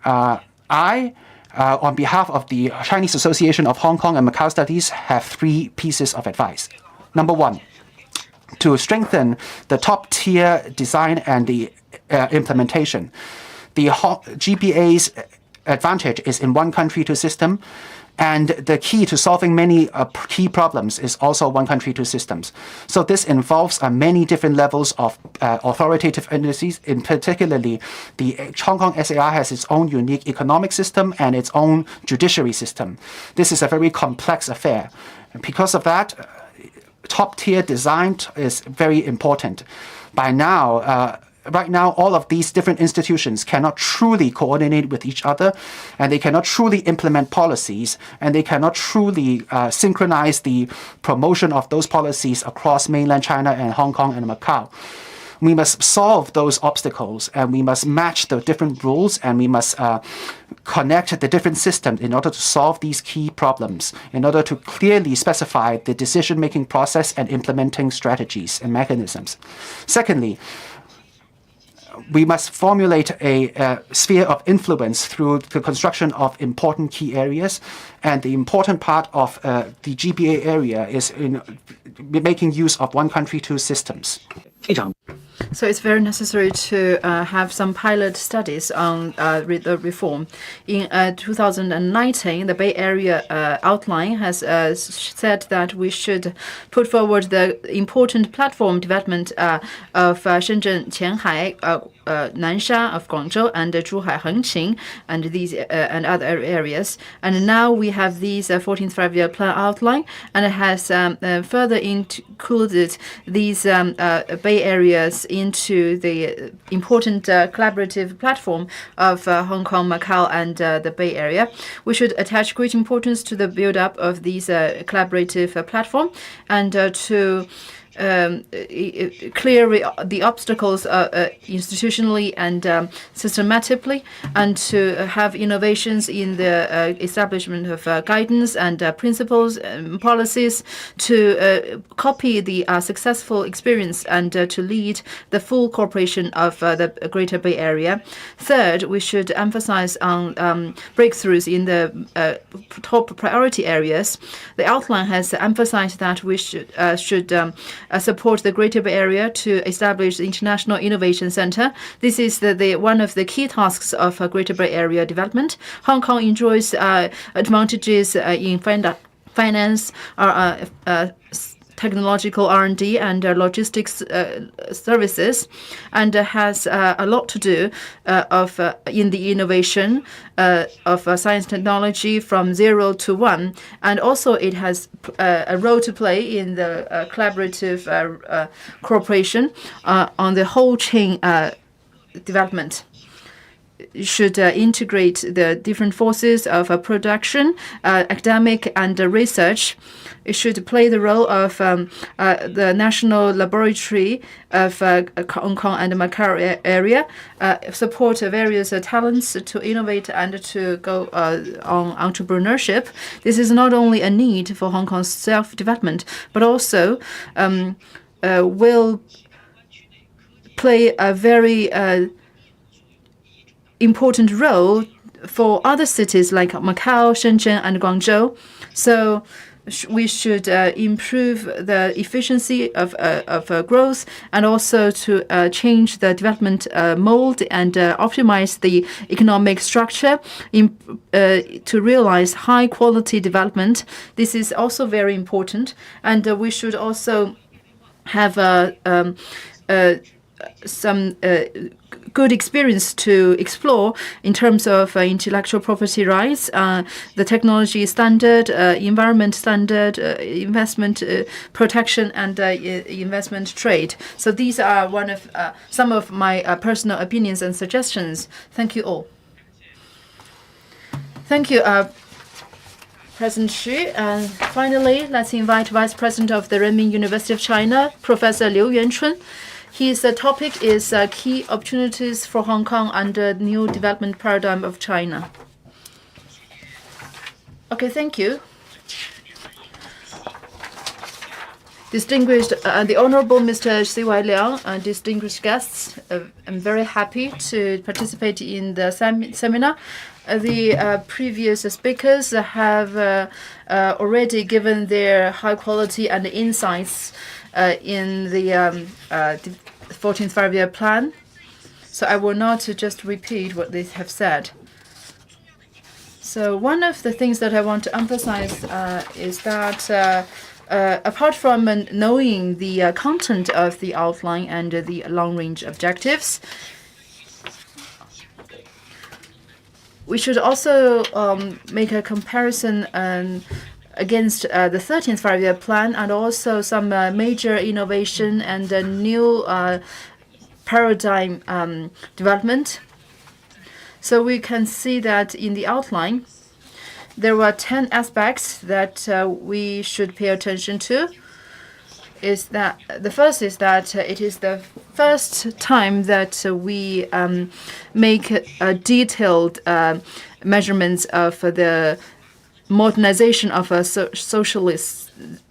On behalf of the Chinese Association of Hong Kong and Macau Studies, have 3 pieces of advice. Number 1, to strengthen the top-tier design and the implementation. The GBA's advantage is in one country, two system, and the key to solving many key problems is also one country, two systems. So this involves many different levels of authoritative entities. In particularly, the Hong Kong SAR has its own unique economic system and its own judiciary system. This is a very complex affair. And because of that, top-tier design is very important. Right now, all of these different institutions cannot truly coordinate with each other, and they cannot truly implement policies, and they cannot truly synchronize the promotion of those policies across mainland China and Hong Kong and Macau. We must solve those obstacles, and we must match the different rules, and we must connect the different systems in order to solve these key problems, in order to clearly specify the decision-making process and implementing strategies and mechanisms. Secondly, we must formulate a sphere of influence through the construction of important key areas. And the important part of the GBA area is in making use of one country, two systems. So it's very necessary to have some pilot studies on the reform. In 2019, the Bay Area outline has said that we should put forward the important platform development of Shenzhen, Qianhai, Nansha of Guangzhou, and Zhuhai, Hengqin, and these and other areas. And now we have these 14th five-year plan outline, and it has further included these Bay Areas into the important collaborative platform of Hong Kong, Macau, and the Bay Area. We should attach great importance to the build-up of these collaborative platform and to clear the obstacles institutionally and systematically, and to have innovations in the establishment of guidance and principles and policies to copy the successful experience and to lead the full cooperation of the Greater Bay Area. Third, we should emphasize on breakthroughs in the top priority areas. The outline has emphasized that we should support the Greater Bay Area to establish the International Innovation Center. This is one of the key tasks of Greater Bay Area development. Hong Kong enjoys advantages in finance, technological R&D, and logistics services, and has a lot to do in the innovation of science technology from 0 to 1, and also it has a role to play in the collaborative cooperation on the whole chain development. Should integrate the different forces of production, academic, and research. It should play the role of the National Laboratory of Hong Kong and Macau area, support various talents to innovate and to go on entrepreneurship. This is not only a need for Hong Kong's self-development, but also will play a very important role for other cities like Macau, Shenzhen, and Guangzhou. So we should improve the efficiency of growth, and also to change the development mode and optimize the economic structure to realize high quality development. This is also very important, and we should also have some good experience to explore in terms of intellectual property rights, the technology standard, environment standard, investment protection, and investment trade. So these are some of my personal opinions and suggestions. Thank you all. Thank you, President Xu. And finally, let's invite Vice President of the Renmin University of China, Professor Liu Yuanchun. His topic is key opportunities for Hong Kong under new development paradigm of China. Okay, thank you. Distinguished, the Honorable Mr. C.Y. Leung, distinguished guests, I'm very happy to participate in the seminar. The previous speakers have already given their high quality and insights in the 14th five-year plan. So I will not just repeat what they have said. So one of the things that I want to emphasize is that apart from knowing the content of the outline and the long-range objectives, we should also make a comparison against the 13th five-year plan, and also some major innovation and new paradigm development. So we can see that in the outline, there were 10 aspects that we should pay attention to. Is that the first is that it is the first time that we make a detailed measurements of the modernization of a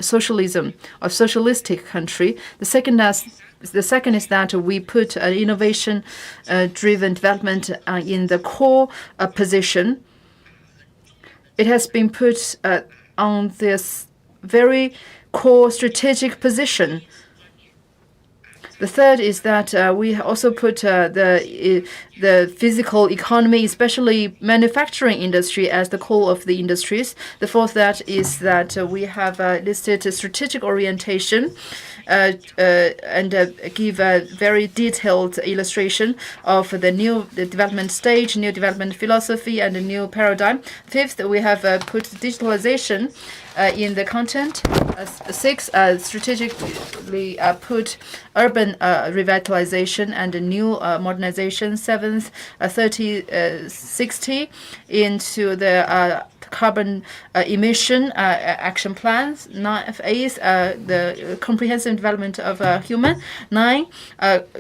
socialism, of socialistic country. The second is that we put an innovation driven development in the core position. It has been put on this very core strategic position. The third is that we also put the physical economy, especially manufacturing industry, as the core of the industries. The fourth that is that we have listed a strategic orientation and give a very detailed illustration of the new development stage, new development philosophy, and a new paradigm. Fifth, we have put digitalization in the content. Six, strategically put urban revitalization and new modernization. Seventh, 30-60 into the carbon emission action plans. Eighth, the comprehensive development of human. 9,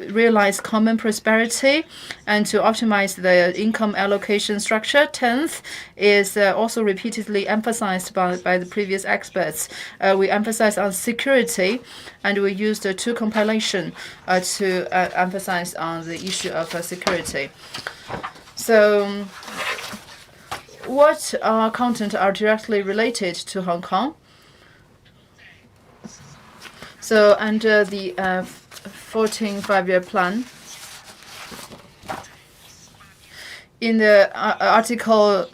realize common prosperity and to optimize the income allocation structure. 10th is also repeatedly emphasized by the previous experts. We emphasize on security, and we used two compilation to emphasize on the issue of security. So, what content are directly related to Hong Kong? So under the 14th five-year plan, in the Article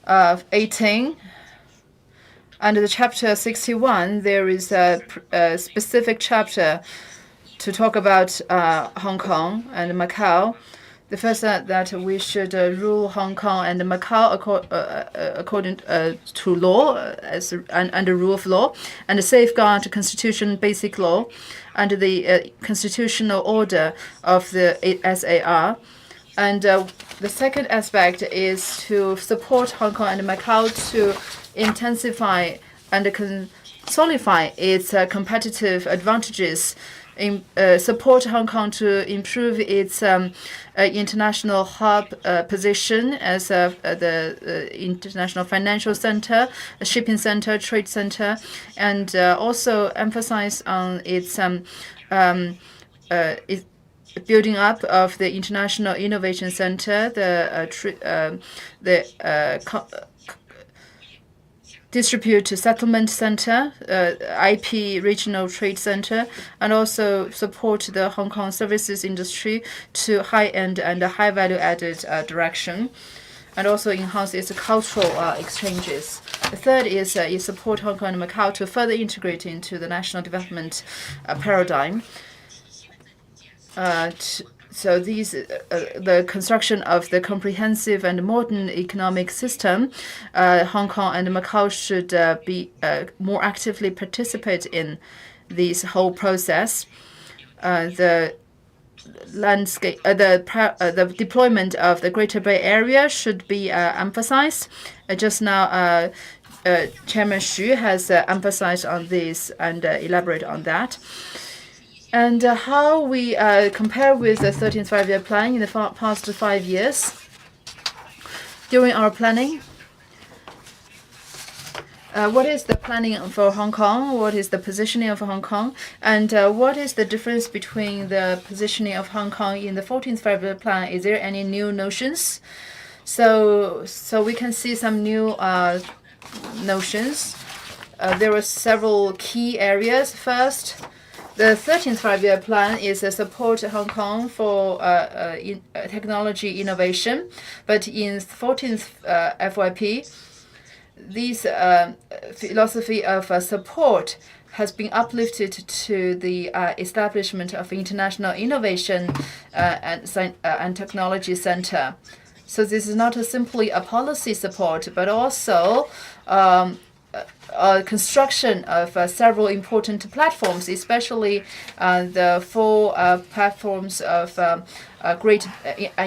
18, under the Chapter 61, there is a specific chapter to talk about Hong Kong and Macau. The first that we should rule Hong Kong and Macau according to law, under rule of law, and safeguard constitution basic law under the constitutional order of the SAR. And the second aspect is to support Hong Kong and Macau to intensify and consolidate its competitive advantages, support Hong Kong to improve its international hub position as the international financial center, shipping center, trade center, and also emphasize on its building up of the International Innovation Center, the Dispute Settlement Center, IP Regional Trade Center, and also support the Hong Kong services industry to high-end and high-value-added direction, and also enhance its cultural exchanges. The third is support Hong Kong and Macau to further integrate into the national development paradigm. So these, the construction of the comprehensive and modern economic system, Hong Kong and Macau should be more actively participate in this whole process. The landscape, the deployment of the Greater Bay Area should be emphasized. Just now, Chairman Xu has emphasized on this and elaborate on that. And how we compare with the 13th five-year plan in the past 5 years. During our planning, what is the planning for Hong Kong? What is the positioning of Hong Kong? And what is the difference between the positioning of Hong Kong in the 14th five-year plan? Is there any new notions? So we can see some new notions. There were several key areas. First, the 13th five-year plan is support Hong Kong for technology innovation, but in 14th FYP, this philosophy of support has been uplifted to the establishment of International Innovation and Technology Center. So this is not simply a policy support, but also construction of several important platforms, especially the 4 platforms of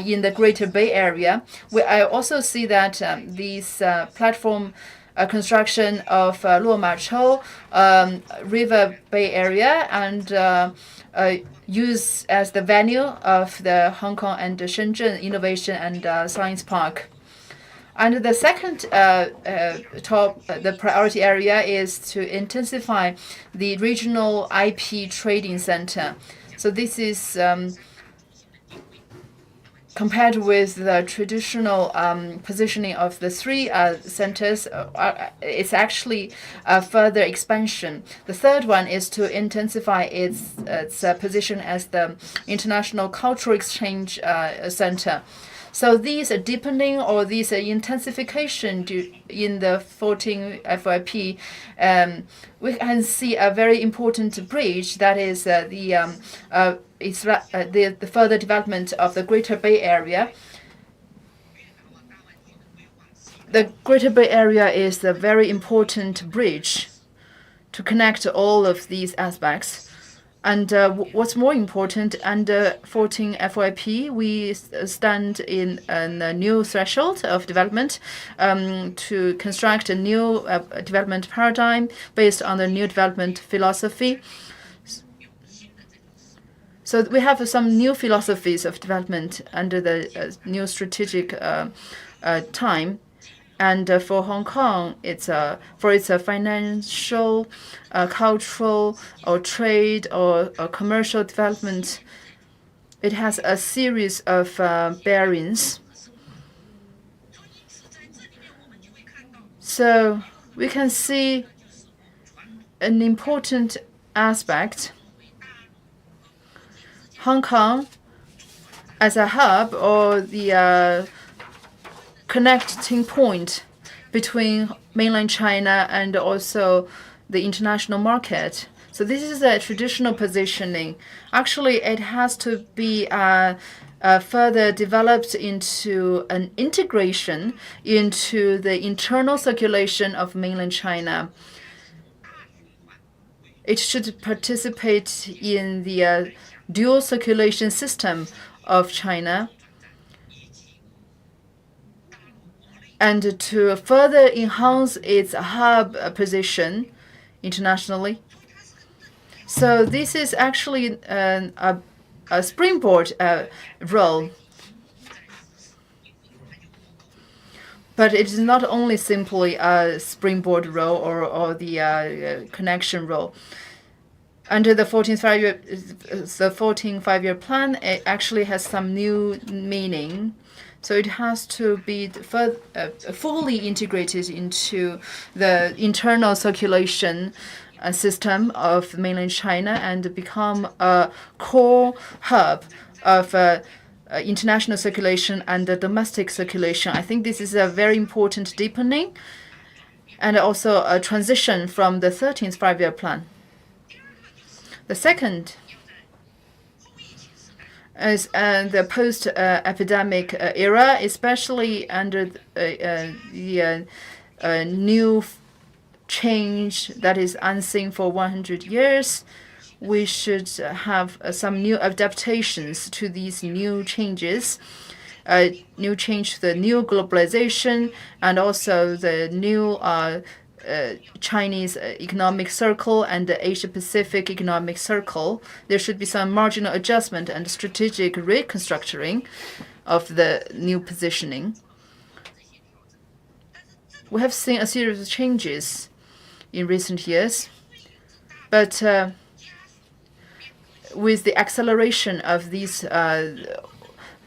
in the Greater Bay Area. I also see that these platform construction of Luo Ma Chou, River Bay Area, and use as the venue of the Hong Kong and Shenzhen Innovation and Science Park. And the second the priority area is to intensify the regional IP trading center. So this is compared with the traditional positioning of the three centers, it's actually a further expansion. The third one is to intensify its position as the international cultural exchange center. So these deepening or these intensification in the 14 FYP, we can see a very important bridge that is the further development of the Greater Bay Area. The Greater Bay Area is a very important bridge to connect all of these aspects. And what's more important, under 14 FYP, we stand in a new threshold of development to construct a new development paradigm based on the new development philosophy. So we have some new philosophies of development under the new strategic time. And for Hong Kong, it's for its financial, cultural, or trade, or commercial development, it has a series of bearings. So we can see an important aspect. Hong Kong as a hub, or the connecting point between mainland China and also the international market. So this is a traditional positioning. Actually, it has to be further developed into an integration into the internal circulation of mainland China. It should participate in the dual circulation system of China, and to further enhance its hub position internationally. So this is actually a springboard role. But it is not only simply a springboard role or the connection role. Under the 14 five-year plan, it actually has some new meaning. So it has to be fully integrated into the internal circulation system of mainland China and become a core hub of international circulation and domestic circulation. I think this is a very important deepening and also a transition from the 13th five-year plan. The second is the post-epidemic era, especially under the new change that is unseen for 100 years. We should have some new adaptations to these new changes, new change to the new globalization and also the new Chinese economic circle and the Asia-Pacific economic circle. There should be some marginal adjustment and strategic reconstructing of the new positioning. We have seen a series of changes in recent years, but with the acceleration of these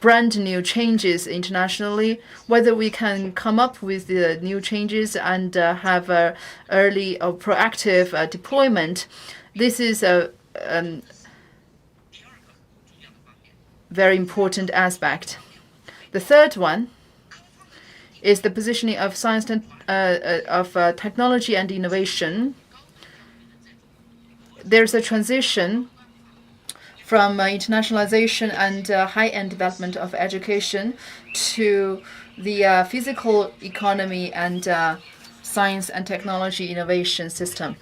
brand new changes internationally, whether we can come up with the new changes and have a early or proactive deployment, this is a very important aspect. The third one is the positioning of science and technology and innovation. There's a transition from internationalization and high-end development of education to the physical economy and science and technology innovation system.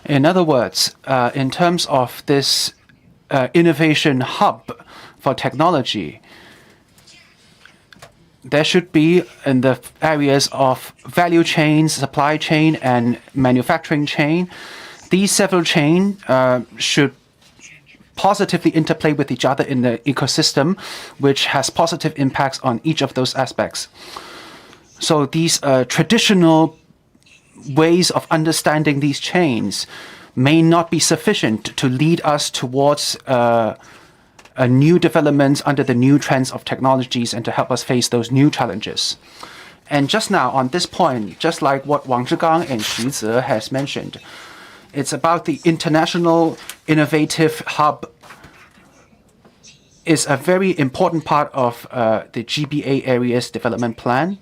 In other words, in terms of this innovation hub for technology, there should be in the areas of value chain, supply chain, and manufacturing chain. These several chains should positively interplay with each other in the ecosystem, which has positive impacts on each of those aspects. So these traditional ways of understanding these chains may not be sufficient to lead us towards new developments under the new trends of technologies and to help us face those new challenges. And just now on this point, just like what Wang Zhigang and Xu Ze has mentioned, it's about the International Innovative Hub is a very important part of the GBA area's development plan.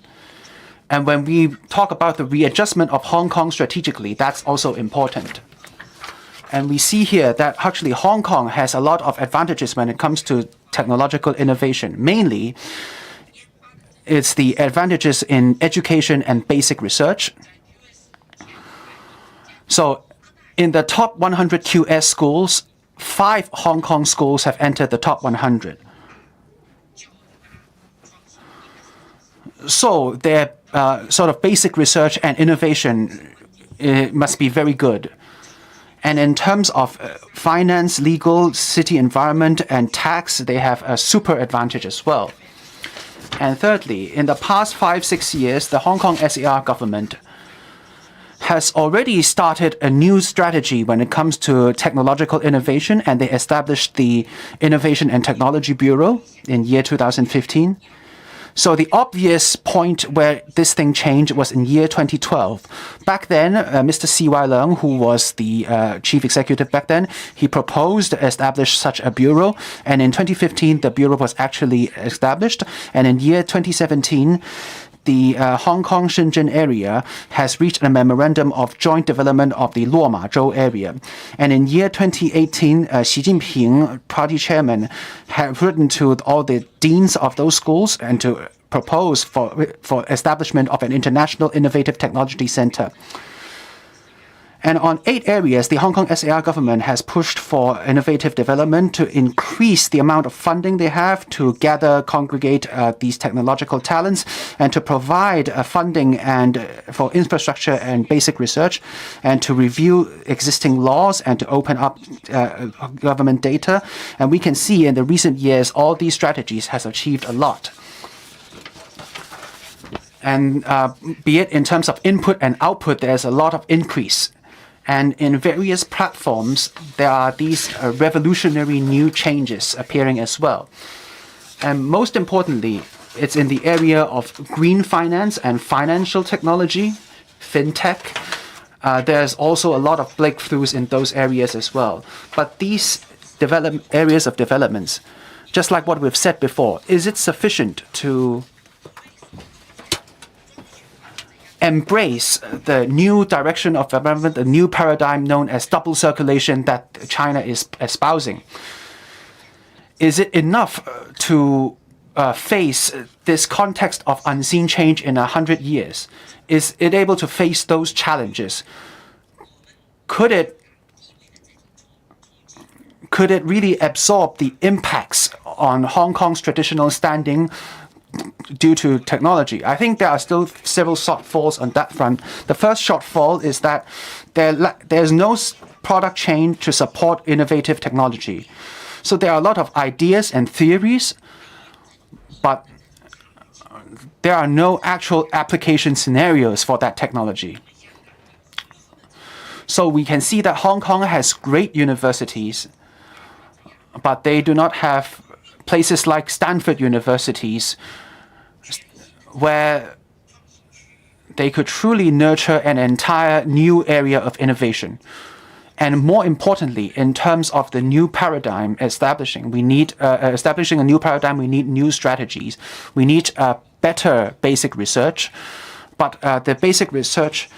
And when we talk about the readjustment of Hong Kong strategically, that's also important. And we see here that actually Hong Kong has a lot of advantages when it comes to technological innovation. Mainly, it's the advantages in education and basic research. So in the top 100 QS schools, 5 Hong Kong schools have entered the top 100. So their sort of basic research and innovation must be very good. And in terms of finance, legal, city environment, and tax, they have a super advantage as well. And thirdly, in the past 5-6 years, the Hong Kong SAR government has already started a new strategy when it comes to technological innovation, and they established the Innovation and Technology Bureau in year 2015. So the obvious point where this thing changed was in year 2012. Back then, Mr. C.Y. Leung, who was the chief executive back then, he proposed to establish such a bureau. And in 2015, the bureau was actually established. And in year 2017, the Hong Kong Shenzhen area has reached a memorandum of joint development of the Luomazhou area. And in year 2018, Xi Jinping, party chairman, had written to all the deans of those schools and to propose for establishment of an international innovative technology center. And on 8 areas, the Hong Kong SAR government has pushed for innovative development to increase the amount of funding they have to gather, congregate these technological talents, and to provide funding and for infrastructure and basic research, and to review existing laws and to open up government data. And we can see in the recent years, all these strategies has achieved a lot. And be it in terms of input and output, there's a lot of increase. And in various platforms, there are these revolutionary new changes appearing as well. And most importantly, it's in the area of green finance and financial technology, fintech. There's also a lot of breakthroughs in those areas as well. But these areas of developments, just like what we've said before, is it sufficient to embrace the new direction of development, the new paradigm known as double circulation that China is espousing? Is it enough to face this context of unseen change in 100 years? Is it able to face those challenges? Could it really absorb the impacts on Hong Kong's traditional standing due to technology? I think there are still several shortfalls on that front. The first shortfall is that there's no product chain to support innovative technology. So there are a lot of ideas and theories, but there are no actual application scenarios for that technology. So we can see that Hong Kong has great universities, but they do not have places like Stanford universities where they could truly nurture an entire new area of innovation. And more importantly, in terms of the new paradigm establishing, we need establishing a new paradigm. We need new strategies. We need better basic research, but the basic research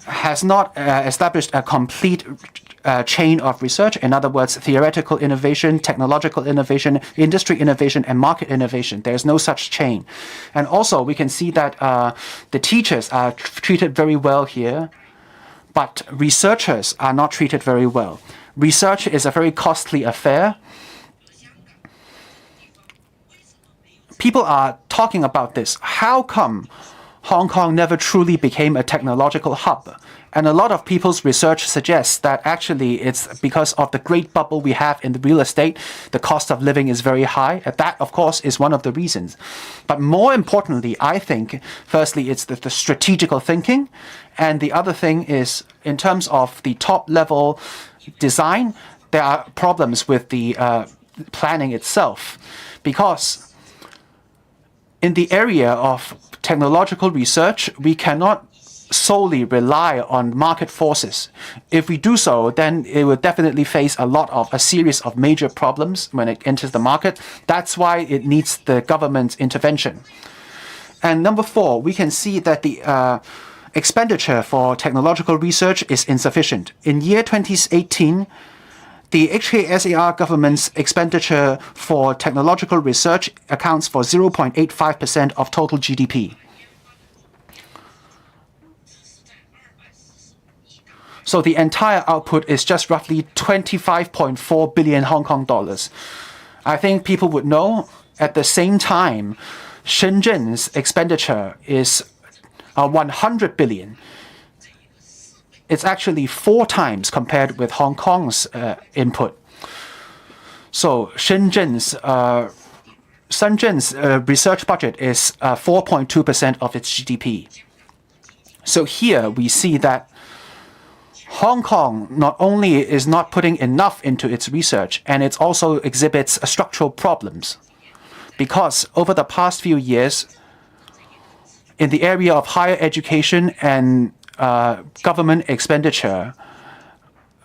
has not established a complete chain of research. In other words, theoretical innovation, technological innovation, industry innovation, and market innovation. There's no such chain. And also, we can see that the teachers are treated very well here, but researchers are not treated very well. Research is a very costly affair. People are talking about this. How come Hong Kong never truly became a technological hub? And a lot of people's research suggests that actually it's because of the great bubble we have in the real estate. The cost of living is very high. That, of course, is one of the reasons. But more importantly, I think, firstly, it's the strategical thinking. And the other thing is, in terms of the top-level design, there are problems with the planning itself, because in the area of technological research, we cannot solely rely on market forces. If we do so, then it will definitely face a series of major problems when it enters the market. That's why it needs the government's intervention. And number 4, we can see that the expenditure for technological research is insufficient. In year 2018, the HKSAR government's expenditure for technological research accounts for 0.85% of total GDP. So the entire output is just roughly 25.4 billion Hong Kong dollars. I think people would know at the same time, Shenzhen's expenditure is 100 billion. It's actually 4 times compared with Hong Kong's input. So Shenzhen's research budget is 4.2% of its GDP. So here we see that Hong Kong not only is not putting enough into its research, and it also exhibits structural problems. Because over the past few years, in the area of higher education and government expenditure,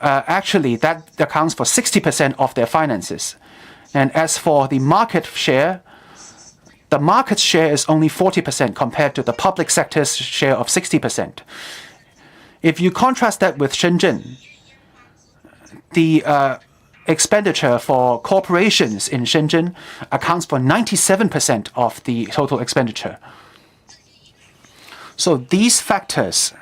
actually that accounts for 60% of their finances. And as for the market share is only 40% compared to the public sector's share of 60%. If you contrast that with Shenzhen, the expenditure for corporations in Shenzhen accounts for 97% of the total expenditure. So these factors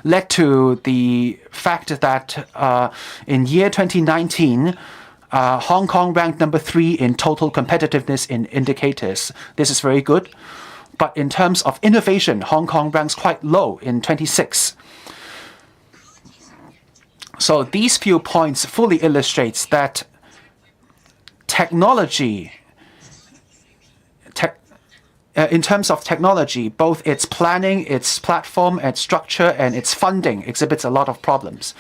led to the fact that in year 2019, Hong Kong ranked number 3 in total competitiveness in indicators. This is very good. But in terms of innovation, Hong Kong ranks quite low in 26. So these few points fully illustrates that technology, in terms of technology, both its planning, its platform, its structure, and its funding exhibits a lot of problems.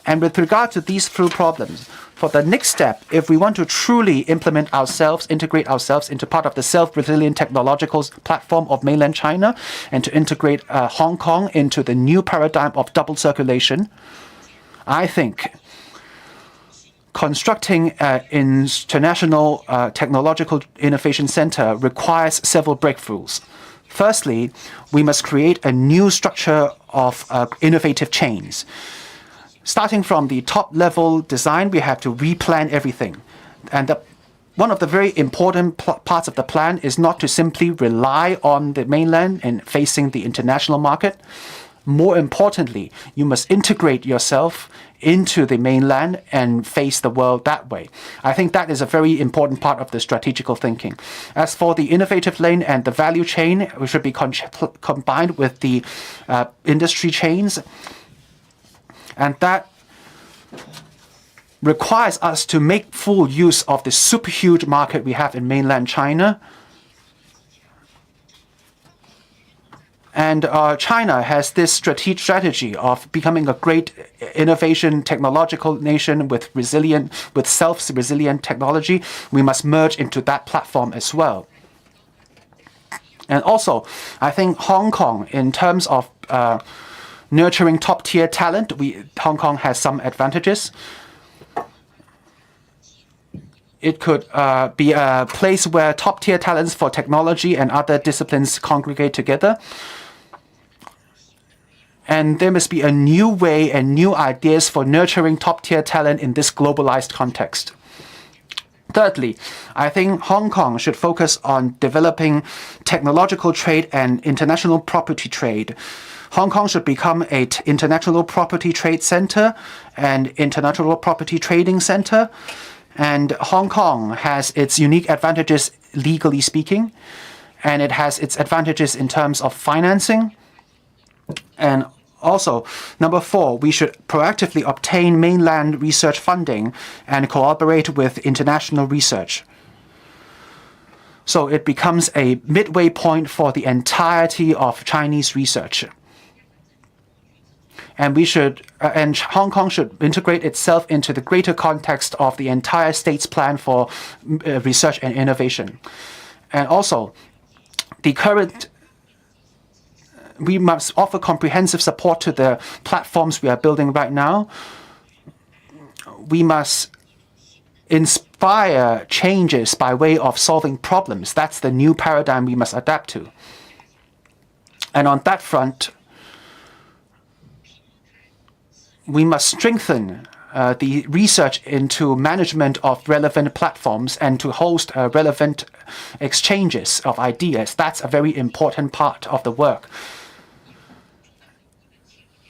And with regard to these few problems, for the next step, if we want to truly integrate ourselves into part of the self-resilient technological platform of mainland China, and to integrate Hong Kong into the new paradigm of double circulation, I think constructing an international technological innovation center requires several breakthroughs. Firstly, we must create a new structure of innovative chains. Starting from the top-level design, we have to replan everything. And one of the very important parts of the plan is not to simply rely on the mainland and facing the international market. More importantly, you must integrate yourself into the mainland and face the world that way. I think that is a very important part of the strategical thinking. As for the innovative lane and the value chain, which should be combined with the industry chains, and that requires us to make full use of the super huge market we have in mainland China. And China has this strategy of becoming a great innovation technological nation with self-resilient technology. We must merge into that platform as well. And also, I think Hong Kong, in terms of nurturing top-tier talent, Hong Kong has some advantages. It could be a place where top-tier talents for technology and other disciplines congregate together. And there must be a new way and new ideas for nurturing top-tier talent in this globalized context. Thirdly, I think Hong Kong should focus on developing technological trade and international property trade. Hong Kong should become an international property trade center and international property trading center. And Hong Kong has its unique advantages legally speaking, and it has its advantages in terms of financing. And also, number 4, we should proactively obtain mainland research funding and cooperate with international research. So it becomes a midway point for the entirety of Chinese research. and Hong Kong should integrate itself into the greater context of the entire state's plan for research and innovation. And also, we must offer comprehensive support to the platforms we are building right now. We must inspire changes by way of solving problems. That's the new paradigm we must adapt to. And on that front, we must strengthen the research into management of relevant platforms and to host relevant exchanges of ideas. That's a very important part of the work.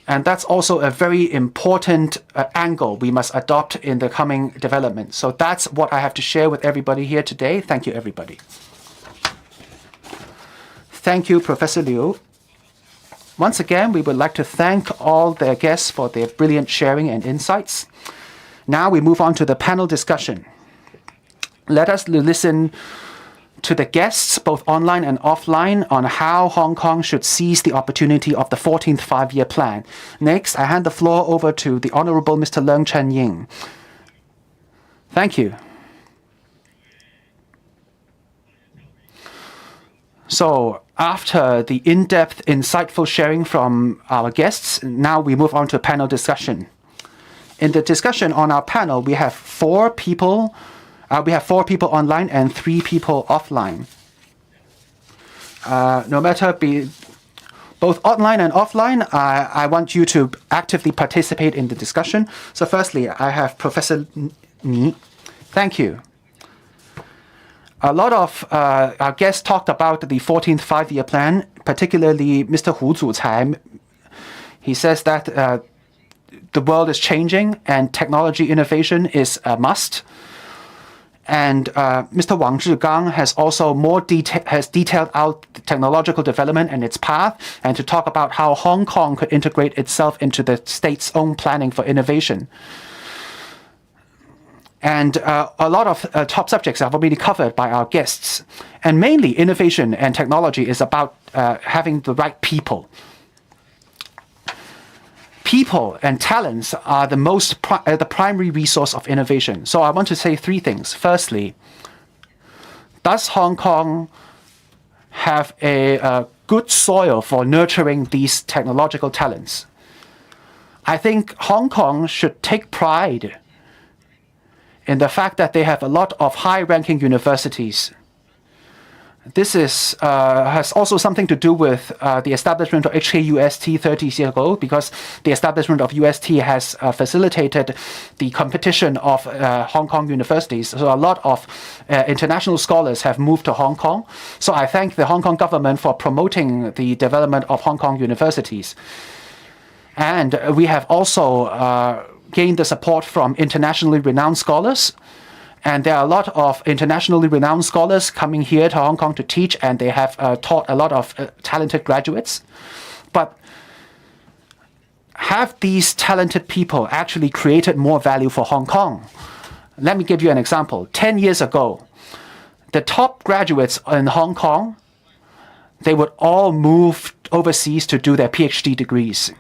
And that's also a very important angle we must adopt in the coming development. So that's what I have to share with everybody here today. Thank you, everybody. Thank you, Professor Liu. Once again, we would like to thank all the guests for their brilliant sharing and insights. Now we move on to the panel discussion. Let us listen to the guests, both online and offline, on how Hong Kong should seize the opportunity of the 14th Five-Year Plan. Next, I hand the floor over to the Honorable Mr. Leung Chun-ying. Thank you. So, after the in-depth, insightful sharing from our guests, now we move on to panel discussion. In the discussion on our panel, we have four people online and 3 people offline. No matter both online and offline, I want you to actively participate in the discussion. So firstly, I have Professor Ni. Thank you. A lot of our guests talked about the 14th Five-Year Plan, particularly Mr. Hu Zucai. He says that the world is changing and technology innovation is a must. And Mr. Wang Zhigang has also detailed out the technological development and its path, and to talk about how Hong Kong could integrate itself into the state's own planning for innovation. And a lot of top subjects are already covered by our guests. And mainly, innovation and technology is about having the right people. People and talents are the primary resource of innovation. So I want to say 3 things. Firstly, does Hong Kong have a good soil for nurturing these technological talents? I think Hong Kong should take pride in the fact that they have a lot of high-ranking universities. This has also something to do with the establishment of HKUST 30 years ago, because the establishment of UST has facilitated the competition of Hong Kong universities. So a lot of international scholars have moved to Hong Kong. So I thank the Hong Kong government for promoting the development of Hong Kong universities. And we have also gained the support from internationally renowned scholars. And there are a lot of internationally renowned scholars coming here to Hong Kong to teach, and they have taught a lot of talented graduates. But have these talented people actually created more value for Hong Kong? Let me give you an example. 10 years ago, the top graduates in Hong Kong, they would all move overseas to do their PhD degrees.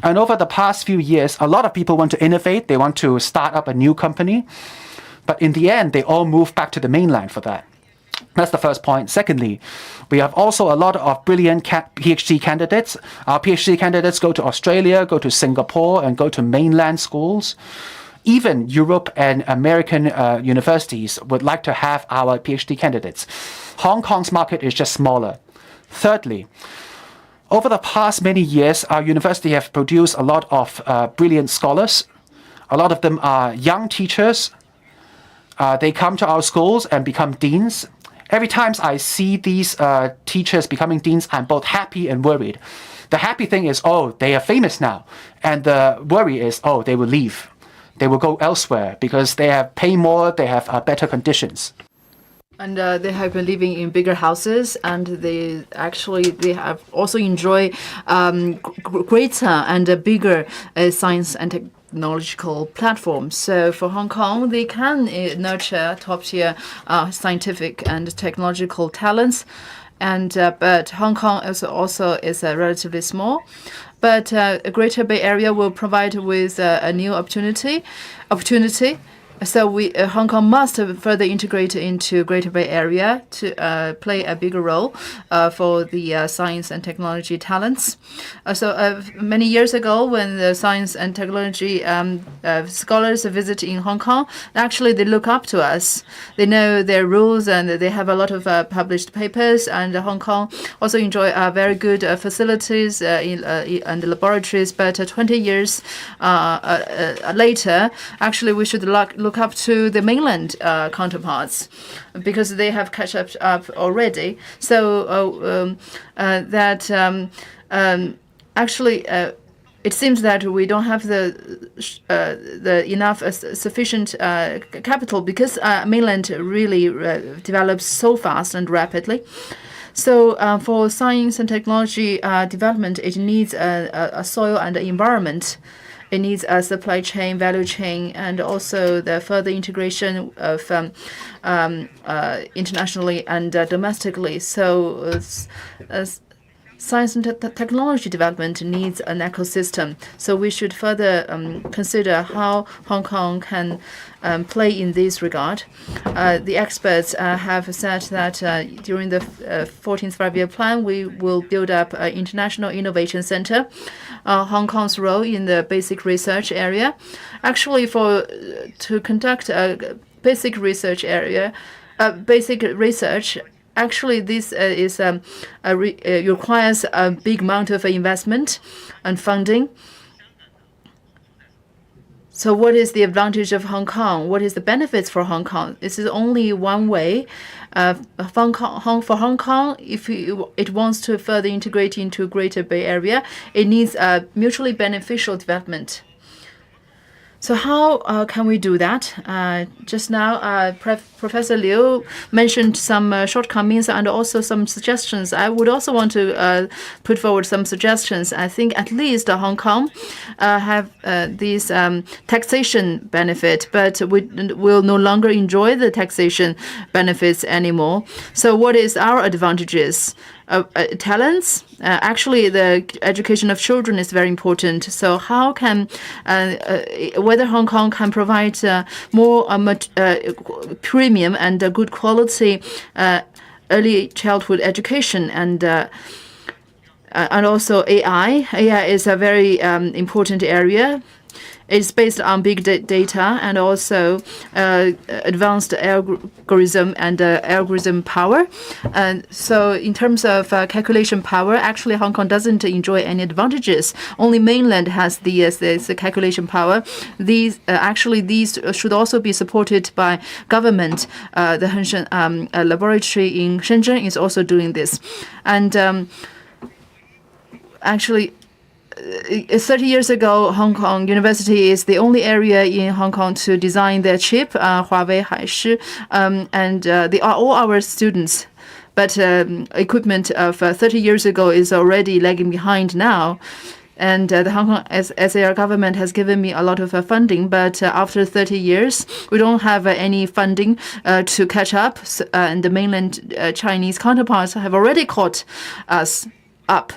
And over the past few years, a lot of people want to innovate. They want to start up a new company. But in the end, they all move back to the mainland for that. That's the first point. Secondly, we have also a lot of brilliant PhD candidates. Our PhD candidates go to Australia, go to Singapore, and go to mainland schools. Even Europe and American universities would like to have our PhD candidates. Hong Kong's market is just smaller. Thirdly, over the past many years, our university have produced a lot of brilliant scholars. A lot of them are young teachers. They come to our schools and become deans. Every time I see these teachers becoming deans, I'm both happy and worried. The happy thing is, oh, they are famous now. And the worry is, oh, they will leave. They will go elsewhere because they have pay more, they have better conditions. And they have been living in bigger houses, and they have also enjoy greater and bigger science and technological platforms. So for Hong Kong, they can nurture top-tier scientific and technological talents. And but Hong Kong also is relatively small. but Greater Bay Area will provide with a new opportunity. So Hong Kong must further integrate into Greater Bay Area to play a bigger role for the science and technology talents. Many years ago, when the science and technology scholars visit in Hong Kong, actually they look up to us. They know their rules and they have a lot of published papers. And Hong Kong also enjoy very good facilities and laboratories. But 20 years later, actually we should look up to the mainland counterparts because they have catch up already. So actually it seems that we don't have the enough sufficient capital because mainland really develops so fast and rapidly. So for science and technology development, it needs a soil and environment. It needs a supply chain, value chain, and also the further integration of internationally and domestically. So science and technology development needs an ecosystem. So we should further consider how Hong Kong can play in this regard. The experts have said that during the 14th Five-Year Plan, we will build up an international innovation center. Hong Kong's role in the basic research area, actually, to conduct a basic research. Actually, this requires a big amount of investment and funding. So what is the advantage of Hong Kong? What is the benefits for Hong Kong? This is only one way. For Hong Kong, if it wants to further integrate into Greater Bay Area, it needs a mutually beneficial development. So how can we do that? Just now, Professor Liu mentioned some shortcomings and also some suggestions. I would also want to put forward some suggestions. I think at least Hong Kong have this taxation benefit, but we will no longer enjoy the taxation benefits anymore. So what is our advantages? Talents. Actually, the education of children is very important. So how can whether Hong Kong can provide more premium and good quality early childhood education and also AI. AI is a very important area. It's based on big data and also advanced algorithm and algorithm power. And so in terms of calculation power, actually Hong Kong doesn't enjoy any advantages. Only mainland has the calculation power. These should also be supported by government. The Henshan laboratory in Shenzhen is also doing this. And actually, 30 years ago, Hong Kong University is the only area in Hong Kong to design their chip, Huawei Haishi, and they are all our students. But equipment of 30 years ago is already lagging behind now. And the Hong Kong SAR government has given me a lot of funding, but after 30 years, we don't have any funding to catch up. And the mainland Chinese counterparts have already caught us up.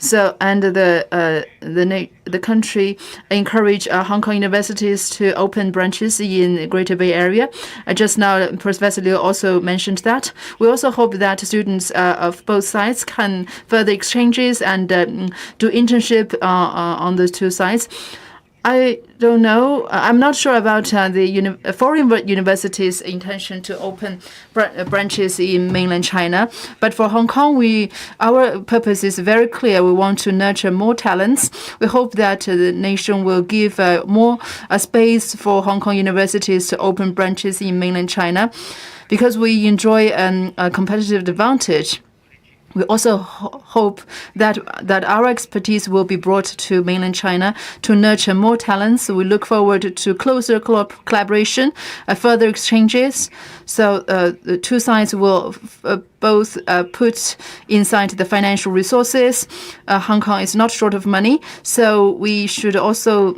So, and the country encourage Hong Kong universities to open branches in the Greater Bay Area. Just now, Professor Liu also mentioned that. We also hope that students of both sides can further exchanges and do internship on the two sides. I don't know. I'm not sure about the foreign universities' intention to open branches in mainland China. But for Hong Kong, our purpose is very clear. We want to nurture more talents. We hope that the nation will give more space for Hong Kong universities to open branches in mainland China, because we enjoy a competitive advantage. We also hope that our expertise will be brought to mainland China to nurture more talents. We look forward to closer collaboration, further exchanges. So the two sides will both put inside the financial resources. Hong Kong is not short of money, so we should also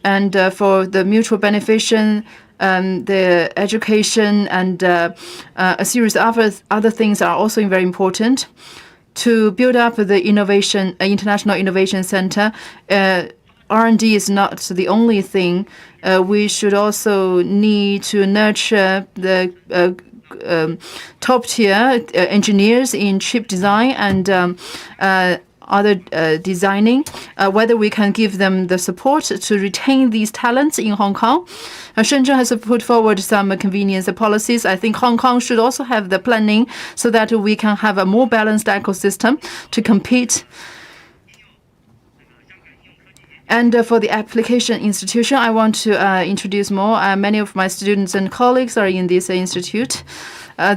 and for the mutual beneficiation. The education and a series of other things are also very important To build up the international innovation center, R&D is not the only thing. We should also need to nurture the top-tier engineers in chip design and other designing, whether we can give them the support to retain these talents in Hong Kong. Shenzhen has put forward some convenience policies. I think Hong Kong should also have the planning so that we can have a more balanced ecosystem to compete. And for the application institution, I want to introduce more. Many of my students and colleagues are in this institute.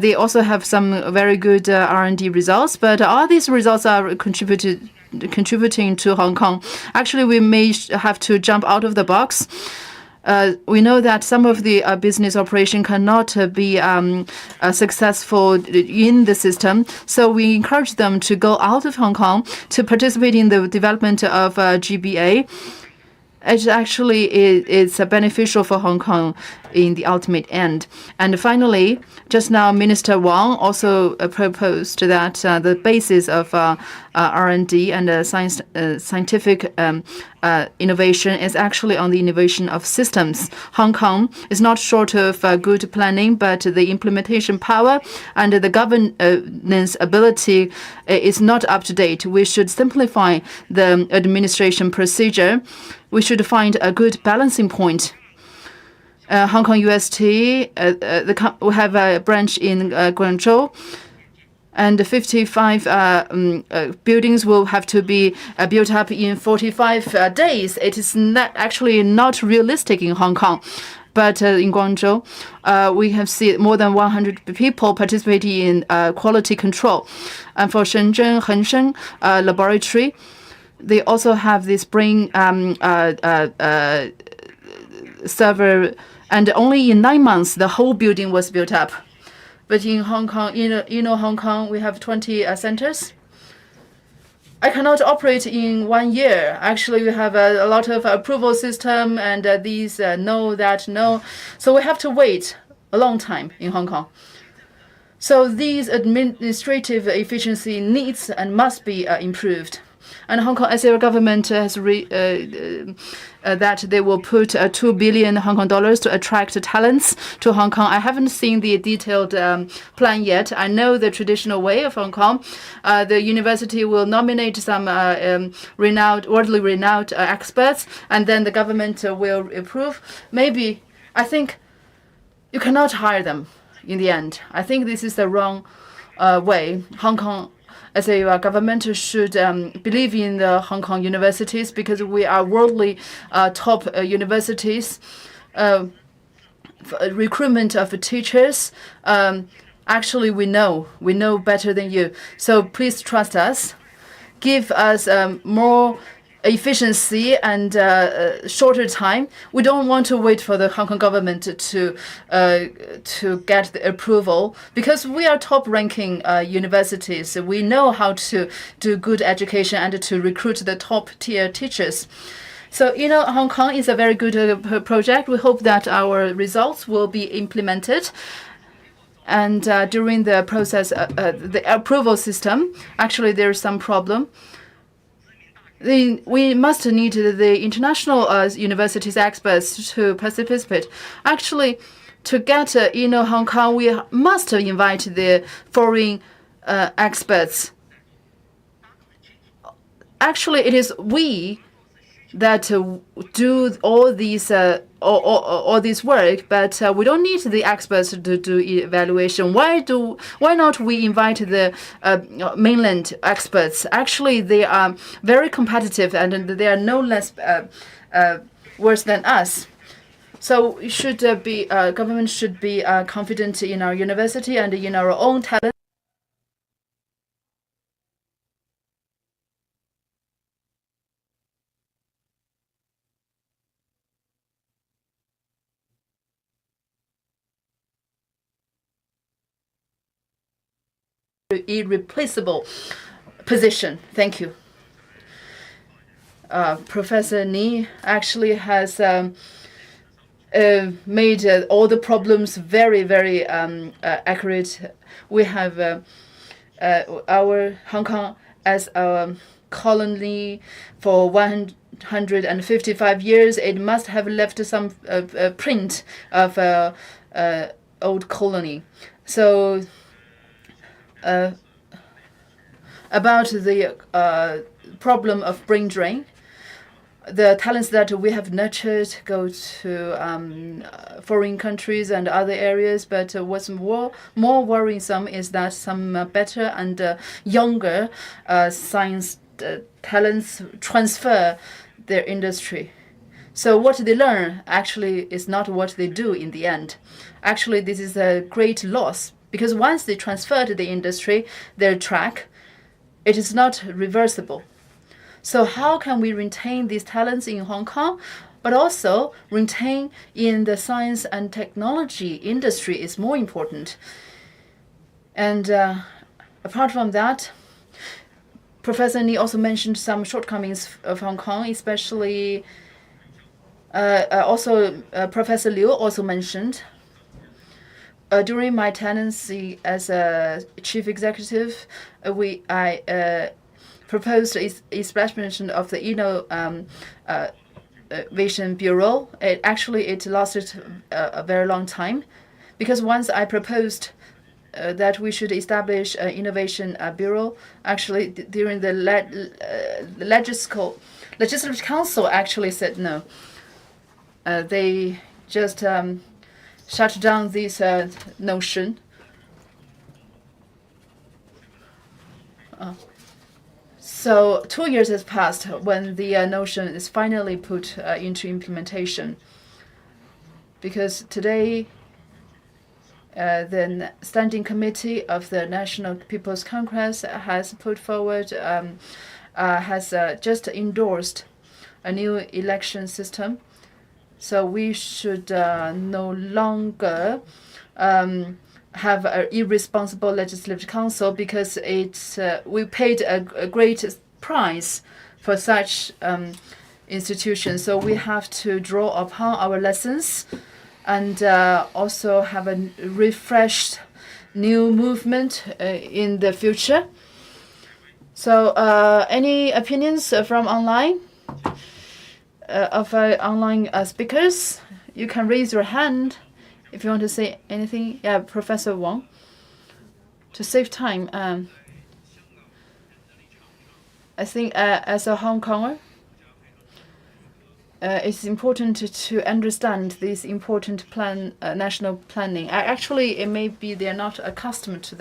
They also have some very good R&D results, but all these results are contributing to Hong Kong. Actually, we may have to jump out of the box. We know that some of the business operation cannot be successful in the system, so we encourage them to go out of Hong Kong to participate in the development of GBA. It actually is beneficial for Hong Kong in the ultimate end. And finally, just now, Minister Wang also proposed that the basis of R&D and scientific innovation is actually on the innovation of systems. Hong Kong is not short of good planning, but the implementation power and the governance ability is not up to date. We should simplify the administration procedure. We should find a good balancing point. Hong Kong UST, we have a branch in Guangzhou, and 55 buildings will have to be built up in 45 days. It is actually not realistic in Hong Kong. But in Guangzhou, we have seen more than 100 people participating in quality control. And for Shenzhen, Hengsheng laboratory, they also have this brain server, and only in 9 months the whole building was built up. But in Hong Kong, Hong Kong, we have 20 centers. I cannot operate in 1 year. Actually, we have a lot of approval system and these no, that, no. So we have to wait a long time in Hong Kong. So these administrative efficiency needs and must be improved. And Hong Kong SAR government has that they will put $2 billion Hong Kong dollars to attract talents to Hong Kong. I haven't seen the detailed plan yet. I know the traditional way of Hong Kong. The university will nominate some worldly renowned experts, and then the government will approve. Maybe, I think, you cannot hire them in the end. I think this is the wrong way. Hong Kong as a government should believe in the Hong Kong universities, because we are worldly top universities. Recruitment of teachers, actually we know better than you. So please trust us. Give us more efficiency and shorter time. We don't want to wait for the Hong Kong government to get the approval, because we are top-ranking universities. We know how to do good education and to recruit the top-tier teachers. So, Hong Kong is a very good project. We hope that our results will be implemented. And during the process, the approval system, actually there's some problem. We must need the international universities experts to participate. Actually, to get Hong Kong, we must invite the foreign experts. Actually, it is we that do all these all this work, but we don't need the experts to do evaluation. Why not we invite the mainland experts? Actually, they are very competitive and they are no less worse than us. So government should be confident in our university and in our own talent. Irreplaceable position. Thank you. Professor Ni actually has made all the problems very, very accurate. We have our Hong Kong as a colony for 155 years. It must have left some print of old colony. So about the problem of brain drain, the talents that we have nurtured go to foreign countries and other areas. But what's more worrisome is that some better and younger science talents transfer their industry. So what they learn actually is not what they do in the end. Actually, this is a great loss, because once they transfer to the industry, their track, it is not reversible. So how can we retain these talents in Hong Kong, but also retain in the science and technology industry is more important. And apart from that, Professor Ni also mentioned some shortcomings of Hong Kong, especially Professor Liu also mentioned during my tenancy as a chief executive, I proposed establishment of the Innovation Bureau. It lasted a very long time, because once I proposed that we should establish an innovation bureau, actually during the legislative council actually said no. They just shut down this notion. So 2 years has passed when the notion is finally put into implementation. Because today, the Standing Committee of the National People's Congress has put forward, has just endorsed a new election system. So we should no longer have an irresponsible legislative council, because we paid a great price for such institutions. So we have to draw upon our lessons and also have a refreshed new movement in the future. So any opinions from online, of online speakers? You can raise your hand if you want to say anything. Yeah, Professor Wang. To save time, I think as a Hong Konger, it's important to understand this important national planning. Actually, it may be they're not accustomed to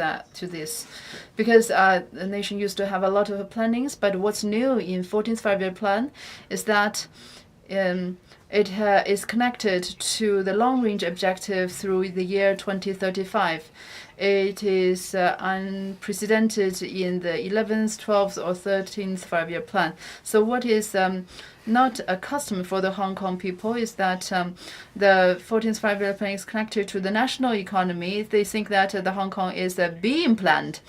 this, because the nation used to have a lot of plannings. But what's new in 14th Five-Year Plan is that it is connected to the long-range objective through the year 2035. It is unprecedented in the 11th, 12th, or 13th Five-Year Plan. So what is not a custom for the Hong Kong people is that the 14th Five-Year Plan is connected to the national economy. They think that the Hong Kong is being planned.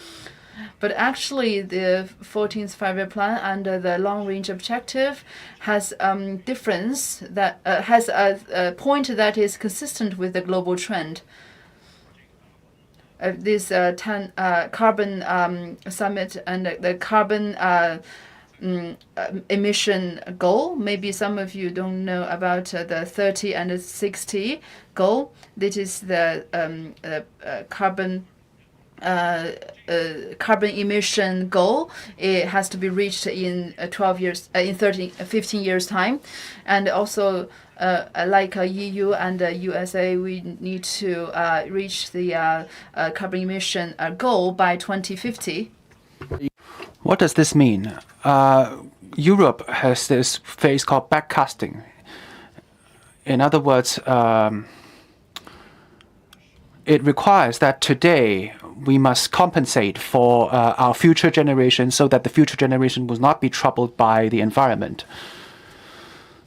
But actually, the 14th Five-Year Plan and the long-range objective has difference that has a point that is consistent with the global trend. This 10 carbon summit and the carbon emission goal. Maybe some of you don't know about the 30 and 60 goal. This is the carbon emission goal. It has to be reached in 12 years, in 15 years time, and also like EU and USA, we need to reach the carbon emission goal by 2050. What does this mean? Europe has this phase called backcasting. In other words, it requires that today we must compensate for our future generation, so that the future generation will not be troubled by the environment.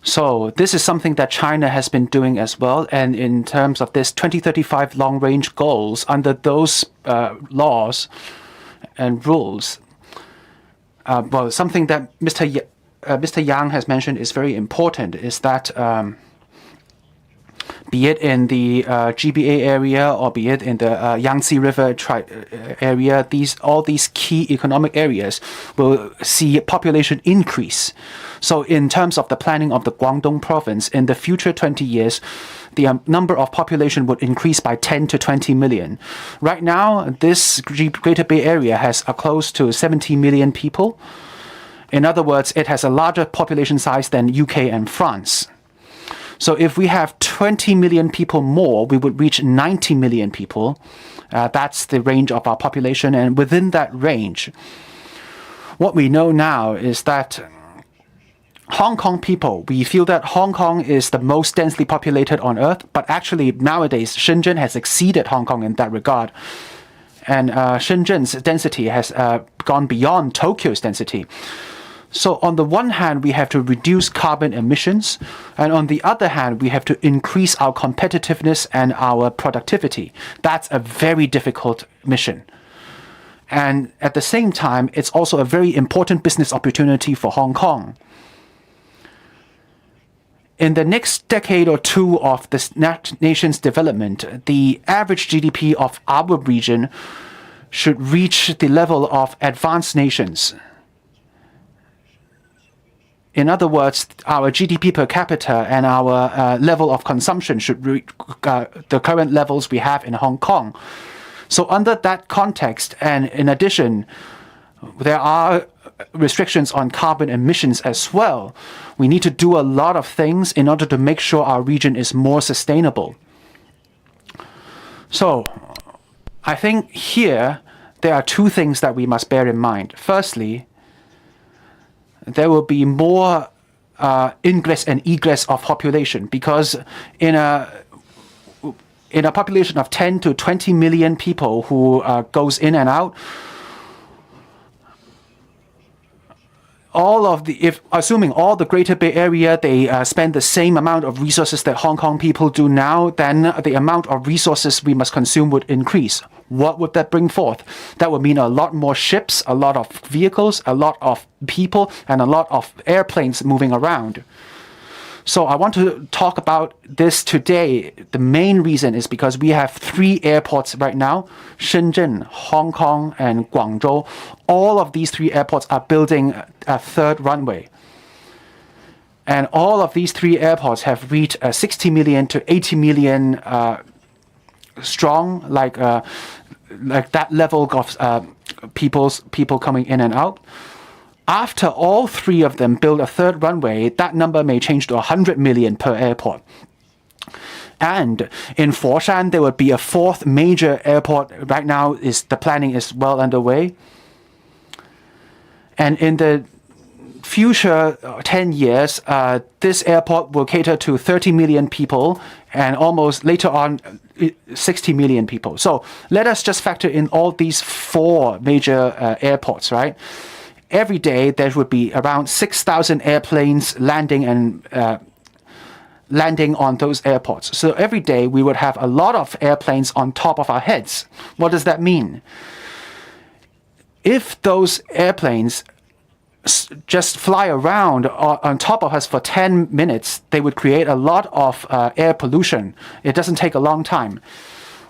So this is something that China has been doing as well. And in terms of this 2035 long-range goals, under those laws and rules, well, something that Mr. Yang has mentioned is very important, is that be it in the GBA area or be it in the Yangtze River area. All these key economic areas will see population increase. So in terms of the planning of the Guangdong province, in the future 20 years, the number of population would increase by 10 to 20 million. Right now, this Greater Bay Area has close to 70 million people. In other words, it has a larger population size than UK and France. So if we have 20 million people more, we would reach 90 million people. That's the range of our population. And within that range, what we know now is that Hong Kong people, we feel that Hong Kong is the most densely populated on earth, but actually nowadays Shenzhen has exceeded Hong Kong in that regard. And Shenzhen's density has gone beyond Tokyo's density. So on the one hand, we have to reduce carbon emissions, and on the other hand, we have to increase our competitiveness and our productivity. That's a very difficult mission. And at the same time, it's also a very important business opportunity for Hong Kong. In the next decade or two of this nation's development, the average GDP of our region should reach the level of advanced nations. In other words, our GDP per capita and our level of consumption should reach the current levels we have in Hong Kong. So under that context, and in addition, there are restrictions on carbon emissions as well. We need to do a lot of things in order to make sure our region is more sustainable. So I think here there are two things that we must bear in mind. Firstly, there will be more ingress and egress of population, because in a population of 10 to 20 million people who goes in and out, assuming all the Greater Bay Area, they spend the same amount of resources that Hong Kong people do now, then the amount of resources we must consume would increase. What would that bring forth? That would mean a lot more ships, a lot of vehicles, a lot of people, and a lot of airplanes moving around. So I want to talk about this today. The main reason is because we have 3 airports right now: Shenzhen, Hong Kong, and Guangzhou. All of these 3 airports are building a third runway. And all of these 3 airports have reached 60 million to 80 million strong, like that level of people coming in and out. After all 3 of them build a third runway, that number may change to 100 million per airport. And in Foshan, there would be a 4th major airport. Right now, the planning is well underway. And in the future 10 years, this airport will cater to 30 million people, and almost later on 60 million people. So let us just factor in all these 4 major airports, right? Every day there would be around 6,000 airplanes landing on those airports. So every day we would have a lot of airplanes on top of our heads. What does that mean? If those airplanes just fly around on top of us for 10 minutes, they would create a lot of air pollution. It doesn't take a long time.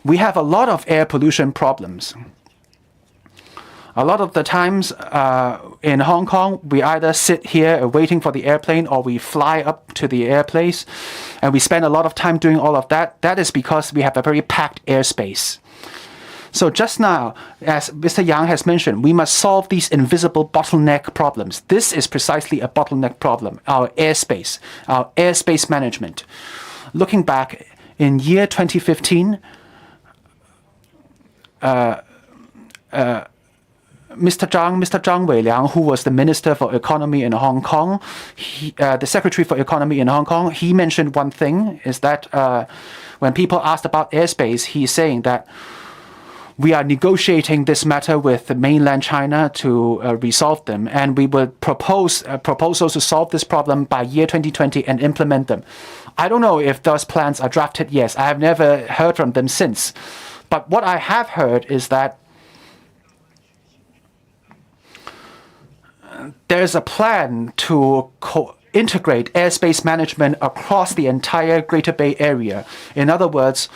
We have a lot of air pollution problems. A lot of the times in Hong Kong, we either sit here waiting for the airplane, or we fly up to the airplace, and we spend a lot of time doing all of that. That is because we have a very packed airspace. So just now, as Mr. Yang has mentioned, we must solve these invisible bottleneck problems. This is precisely a bottleneck problem: our airspace management. Looking back, in year 2015, Mr. Zhang Weiliang, who was the Minister for Economy in Hong Kong, the Secretary for Economy in Hong Kong, he mentioned one thing, is that when people asked about airspace, he's saying that we are negotiating this matter with mainland China to resolve them, and we would propose proposals to solve this problem by year 2020 and implement them. I don't know if those plans are drafted yet. I have never heard from them since. But what I have heard is that there's a plan to integrate airspace management across the entire Greater Bay Area. In other words,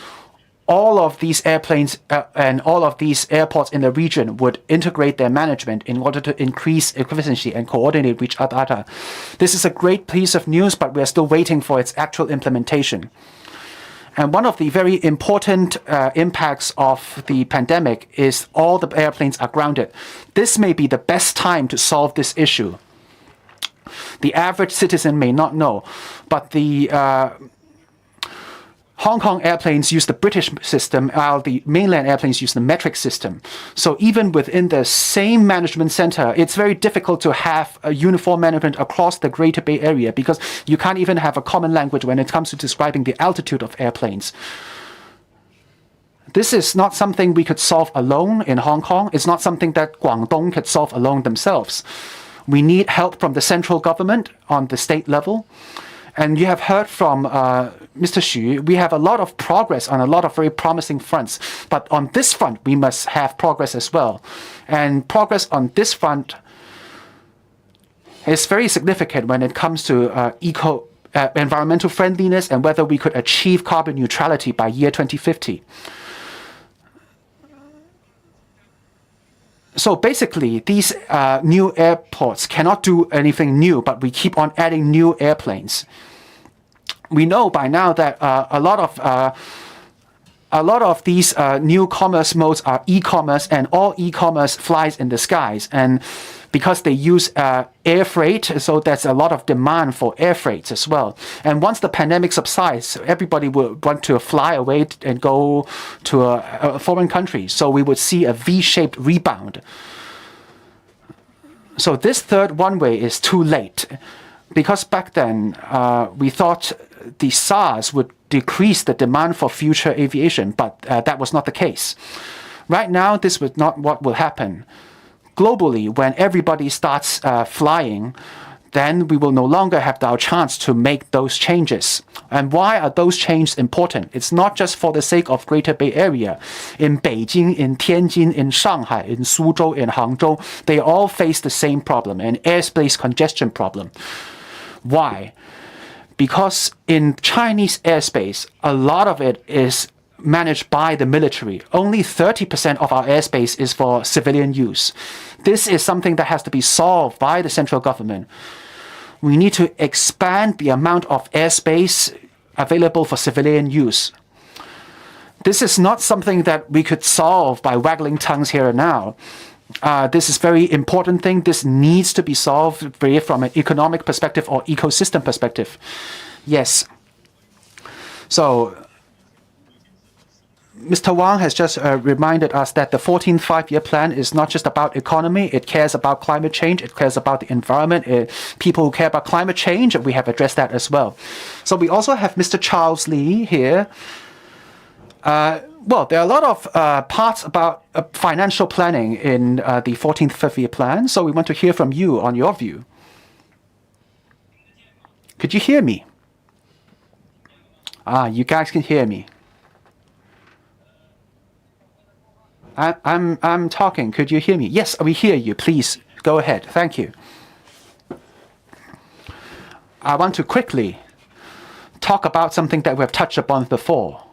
all of these airplanes and all of these airports in the region would integrate their management in order to increase efficiency and coordinate with each other. This is a great piece of news, but we are still waiting for its actual implementation. And one of the very important impacts of the pandemic is all the airplanes are grounded. This may be the best time to solve this issue. The average citizen may not know, but the Hong Kong airplanes use the British system, while the mainland airplanes use the metric system. So even within the same management center, it's very difficult to have a uniform management across the Greater Bay Area because you can't even have a common language when it comes to describing the altitude of airplanes. This is not something we could solve alone in Hong Kong. It's not something that Guangdong could solve alone themselves. We need help from the central government on the state level. And you have heard from Mr. Xu, we have a lot of progress on a lot of very promising fronts. But on this front, we must have progress as well. And progress on this front is very significant when it comes to environmental friendliness and whether we could achieve carbon neutrality by year 2050. So basically, these new airports cannot do anything new, but we keep on adding new airplanes. We know by now that a lot of these new commerce modes are e-commerce, and all e-commerce flies in the skies. And because they use air freight, so there's a lot of demand for air freight as well. And once the pandemic subsides, everybody will want to fly away and go to a foreign country. So we would see a V-shaped rebound. So this third one-way is too late, because back then we thought the SARS would decrease the demand for future aviation, but that was not the case. Right now, this was not what will happen. Globally, when everybody starts flying, then we will no longer have our chance to make those changes. And why are those changes important? It's not just for the sake of Greater Bay Area. In Beijing, in Tianjin, in Shanghai, in Suzhou, in Hangzhou, they all face the same problem, an airspace congestion problem. Why? Because in Chinese airspace, a lot of it is managed by the military. Only 30% of our airspace is for civilian use. This is something that has to be solved by the central government. We need to expand the amount of airspace available for civilian use. This is not something that we could solve by waggling tongues here and now. This is a very important thing. This needs to be solved from an economic perspective or ecosystem perspective. Yes. So Mr. Wang has just reminded us that the 14th five-year plan is not just about economy. It cares about climate change. It cares about the environment. People who care about climate change, we have addressed that as well. So we also have Mr. Charles Lee here. Well, there are a lot of parts about financial planning in the 14th five-year plan. So we want to hear from you on your view. Could you hear me? You guys can hear me. I'm talking. Could you hear me? Yes, we hear you. Please go ahead. Thank you. I want to quickly talk about something that we have touched upon before.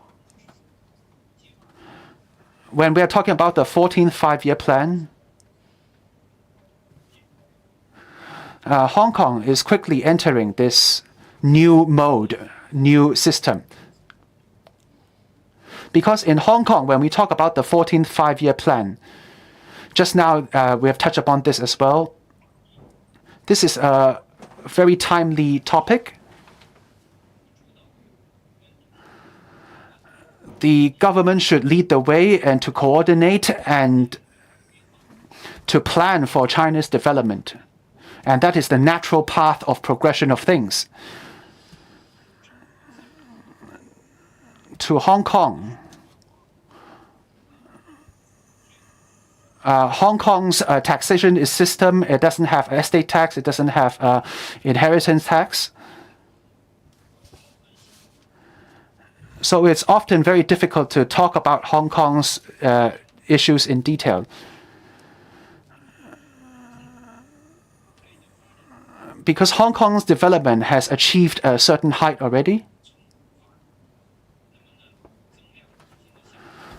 When we are talking about the 14th five-year plan, Hong Kong is quickly entering this new mode, new system. Because in Hong Kong, when we talk about the 14th five-year plan, just now we have touched upon this as well. This is a very timely topic. The government should lead the way and to coordinate and to plan for China's development. And that is the natural path of progression of things. To Hong Kong, Hong Kong's taxation system, it doesn't have estate tax, it doesn't have inheritance tax. So it's often very difficult to talk about Hong Kong's issues in detail. because Hong Kong's development has achieved a certain height already.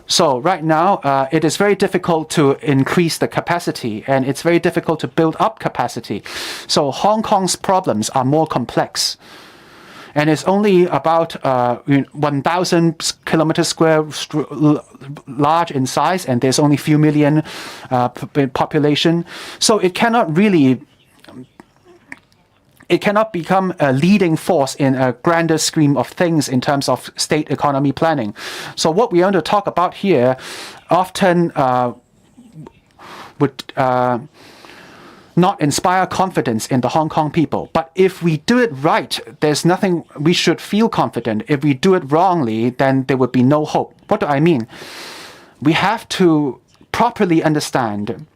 So right now, it is very difficult to increase the capacity, and it's very difficult to build up capacity. So Hong Kong's problems are more complex. And it's only about 1,000 kilometers square large in size, and there's only a few million population. So it cannot become a leading force in a grander scheme of things in terms of state economy planning. So what we want to talk about here often would not inspire confidence in the Hong Kong people. But if we do it right, there's nothing we should feel confident. If we do it wrongly, then there would be no hope. What do I mean? We have to properly understand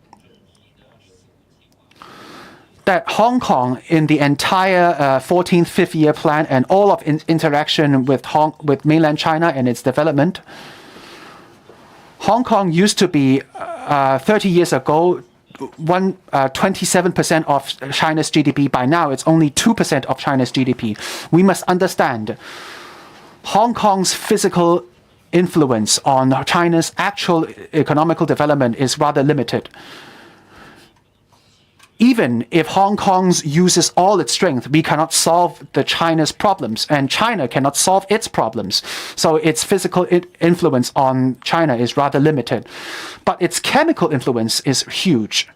that Hong Kong, in the entire 14th Five-Year Plan and all of interaction with mainland China and its development, Hong Kong used to be 30 years ago 27% of China's GDP. By now, it's only 2% of China's GDP. We must understand Hong Kong's physical influence on China's actual economical development is rather limited. Even if Hong Kong uses all its strength, we cannot solve China's problems, and China cannot solve its problems. So its physical influence on China is rather limited. But its chemical influence is huge.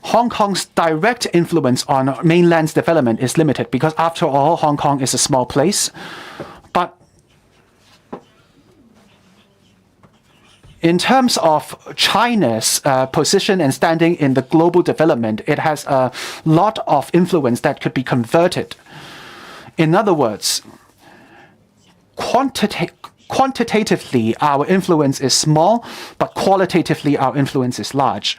Hong Kong's direct influence on mainland's development is limited because, after all, Hong Kong is a small place. But in terms of China's position and standing in the global development, it has a lot of influence that could be converted. In other words, quantitatively, our influence is small, but qualitatively, our influence is large.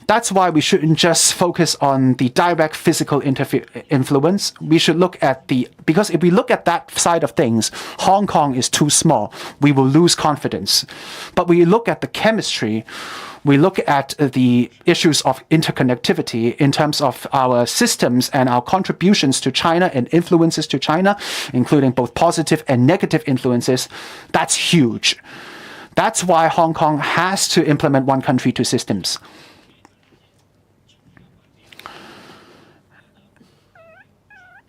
That's why we shouldn't just focus on the direct physical influence. We should look at because if we look at that side of things, Hong Kong is too small. We will lose confidence. But we look at the chemistry, we look at the issues of interconnectivity in terms of our systems and our contributions to China and influences to China, including both positive and negative influences. That's huge. That's why Hong Kong has to implement one country, two systems.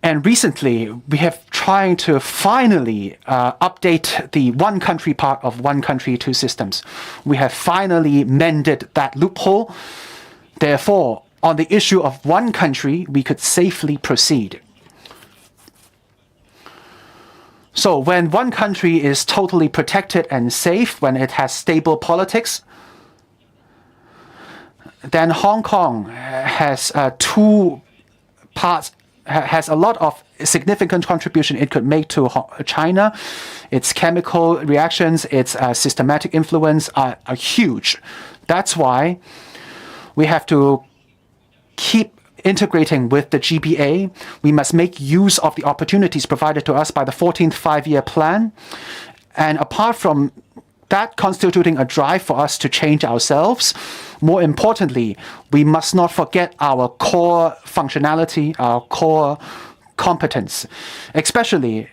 And recently, we have tried to finally update the one country part of one country, two systems. We have finally mended that loophole. Therefore, on the issue of one country, we could safely proceed. So when one country is totally protected and safe, when it has stable politics, then Hong Kong has two parts, has a lot of significant contribution it could make to China. Its chemical reactions, its systematic influence are huge. That's why we have to keep integrating with the GBA. We must make use of the opportunities provided to us by the 14th Five-Year Plan. And apart from that constituting a drive for us to change ourselves, more importantly, we must not forget our core functionality, our core competence. Especially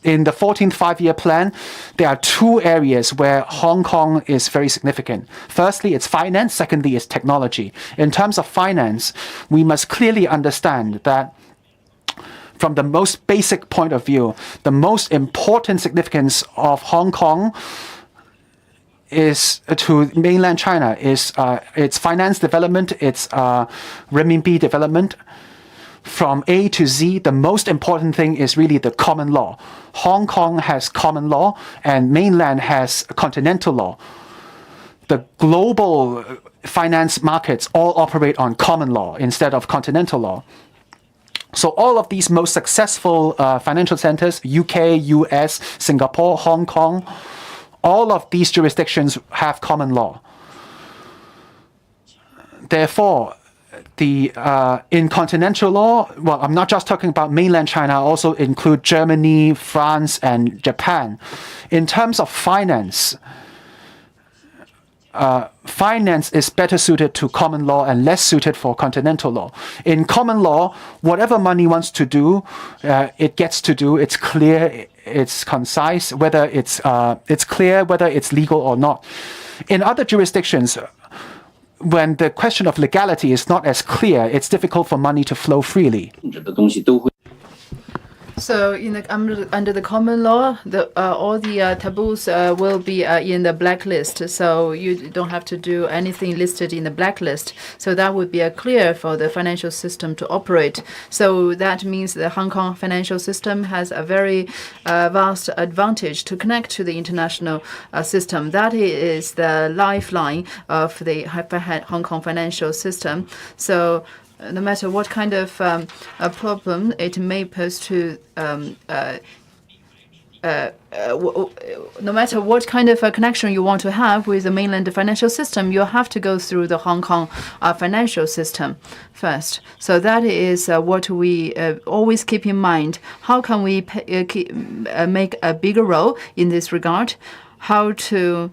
in the 14th Five-Year Plan, there are two areas where Hong Kong is very significant. Firstly, it's finance. Secondly, it's technology. In terms of finance, we must clearly understand that from the most basic point of view, the most important significance of Hong Kong is to mainland China is its finance development, its renminbi development. From A to Z, the most important thing is really the common law. Hong Kong has common law and mainland has continental law. The global finance markets all operate on common law instead of continental law. So all of these most successful financial centers, UK, US, Singapore, Hong Kong, all of these jurisdictions have common law. Therefore, in continental law, well, I'm not just talking about mainland China, I also include Germany, France, and Japan. In terms of finance, finance is better suited to common law and less suited for continental law. In common law, whatever money wants to do, it gets to do. It's clear, it's concise, whether it's clear whether it's legal or not. In other jurisdictions, when the question of legality is not as clear, it's difficult for money to flow freely. So, under the common law, all the taboos will be in the blacklist. So you don't have to do anything listed in the blacklist. So that would be clear for the financial system to operate. So that means the Hong Kong financial system has a very vast advantage to connect to the international system. That is the lifeline of the Hong Kong financial system. So no matter what kind of a problem it may pose to, no matter what kind of a connection you want to have with the mainland financial system, you have to go through the Hong Kong financial system first. So that is what we always keep in mind. How can we make a bigger role in this regard? How to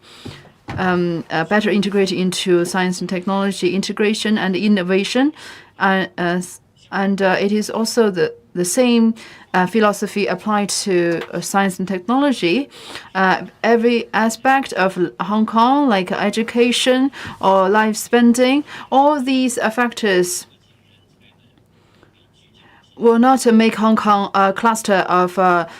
better integrate into science and technology integration and innovation. And it is also the same philosophy applied to science and technology. Every aspect of Hong Kong, like education or life spending, all these factors will not make Hong Kong a cluster of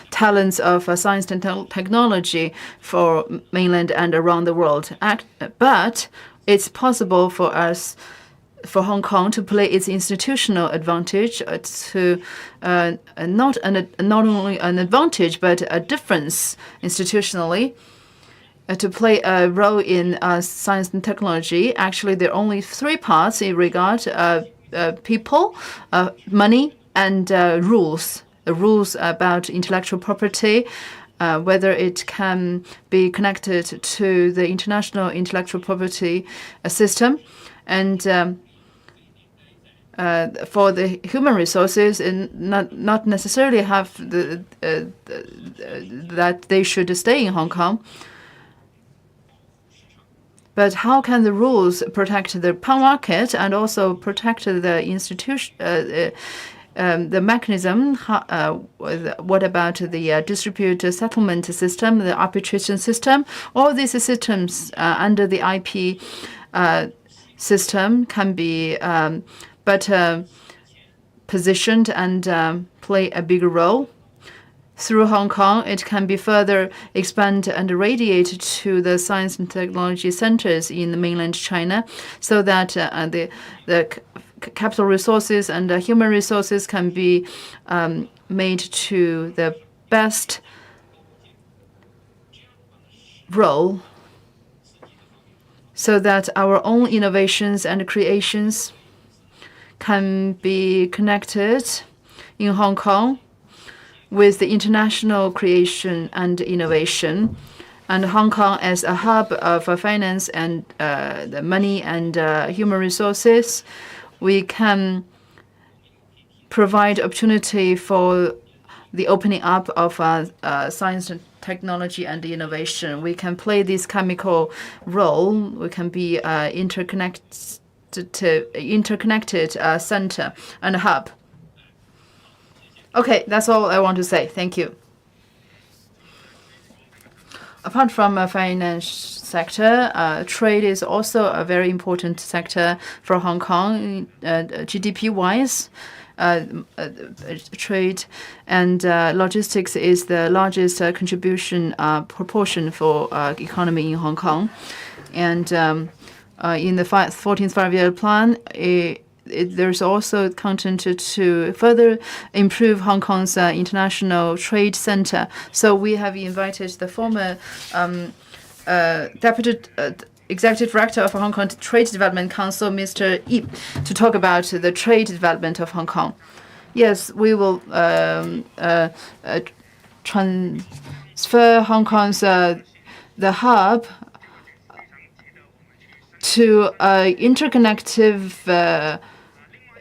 talents of science and technology for mainland and around the world. But it's possible for Hong Kong to play its institutional advantage to not only an advantage but a difference institutionally to play a role in science and technology. Actually, there are only three parts in regard people, money, and rules. The rules about intellectual property, whether it can be connected to the international intellectual property system, and for the human resources, and not necessarily have that they should stay in Hong Kong. But how can the rules protect the market and also protect the institution, the mechanism? What about the dispute settlement system, the arbitration system? All these systems under the IP system can be better positioned and play a bigger role. Through Hong Kong, it can be further expanded and radiated to the science and technology centers in mainland China, so that the capital resources and human resources can be made to the best role, so that our own innovations and creations can be connected in Hong Kong with the international creation and innovation. And Hong Kong as a hub of finance and the money and human resources, we can provide opportunity for the opening up of science and technology and innovation. We can play this chemical role. We can be interconnected center and hub. Okay, that's all I want to say. Thank you. Apart from finance sector, trade is also a very important sector for Hong Kong, GDP-wise. Trade and logistics is the largest contribution proportion for economy in Hong Kong. And in the 14th five-year plan, there's also content to further improve Hong Kong's international trade center. So we have invited the former Deputy Executive Director of Hong Kong Trade Development Council, Mr. Yip, to talk about the trade development of Hong Kong. Yes, we will transfer Hong Kong's the hub to interconnective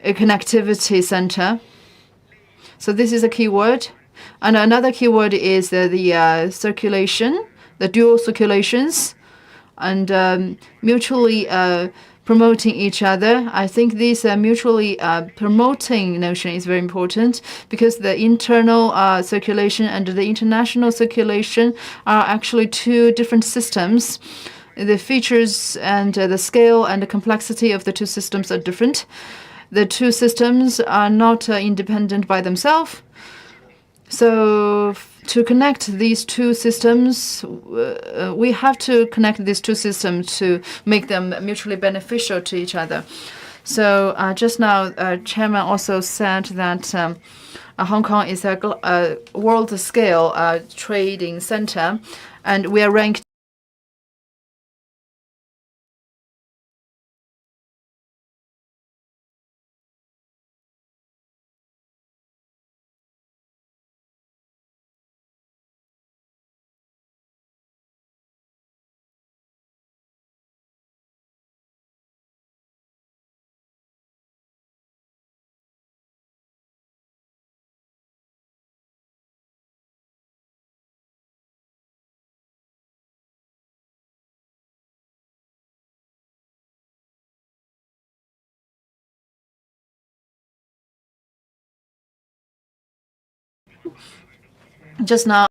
connectivity center. So this is a keyword. And another keyword is the circulation, the dual circulations and mutually promoting each other. I think this mutually promoting notion is very important because the internal circulation and the international circulation are actually two different systems. The features and the scale and the complexity of the two systems are different. The two systems are not independent by themselves. So to connect these two systems, we have to connect these two systems to make them mutually beneficial to each other. So just now, Chairman also said that Hong Kong is a world-scale trading center, and we are ranked just now.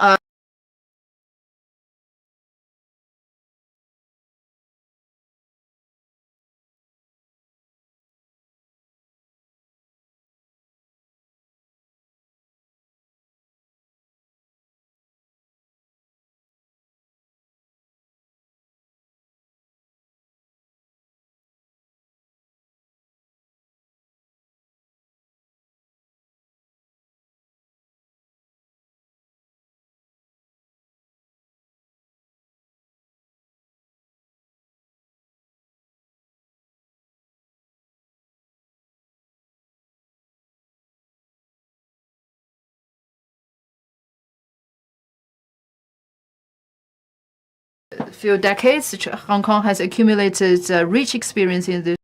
Few decades, Hong Kong has accumulated rich experience in this.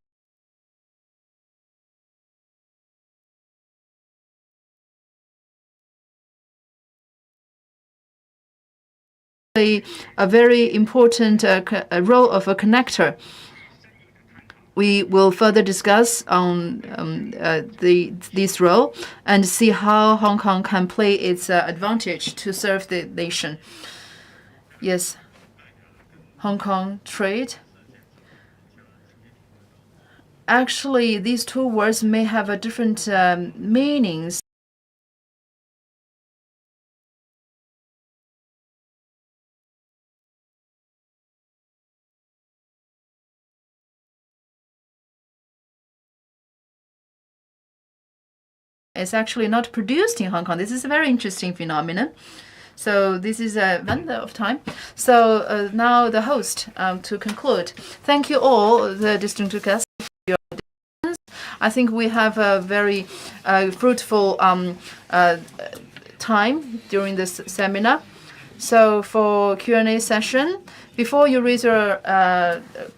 A very important role of a connector. We will further discuss on this role and see how Hong Kong can play its advantage to serve the nation. Yes, Hong Kong trade. Actually, these two words may have a different meanings. It's actually not produced in Hong Kong. This is a very interesting phenomenon. So this is a end of time. So now the host to conclude. Thank you all, the distinguished guests, for your attendance. I think we have a very fruitful time during this seminar. So for Q&A session, before you raise your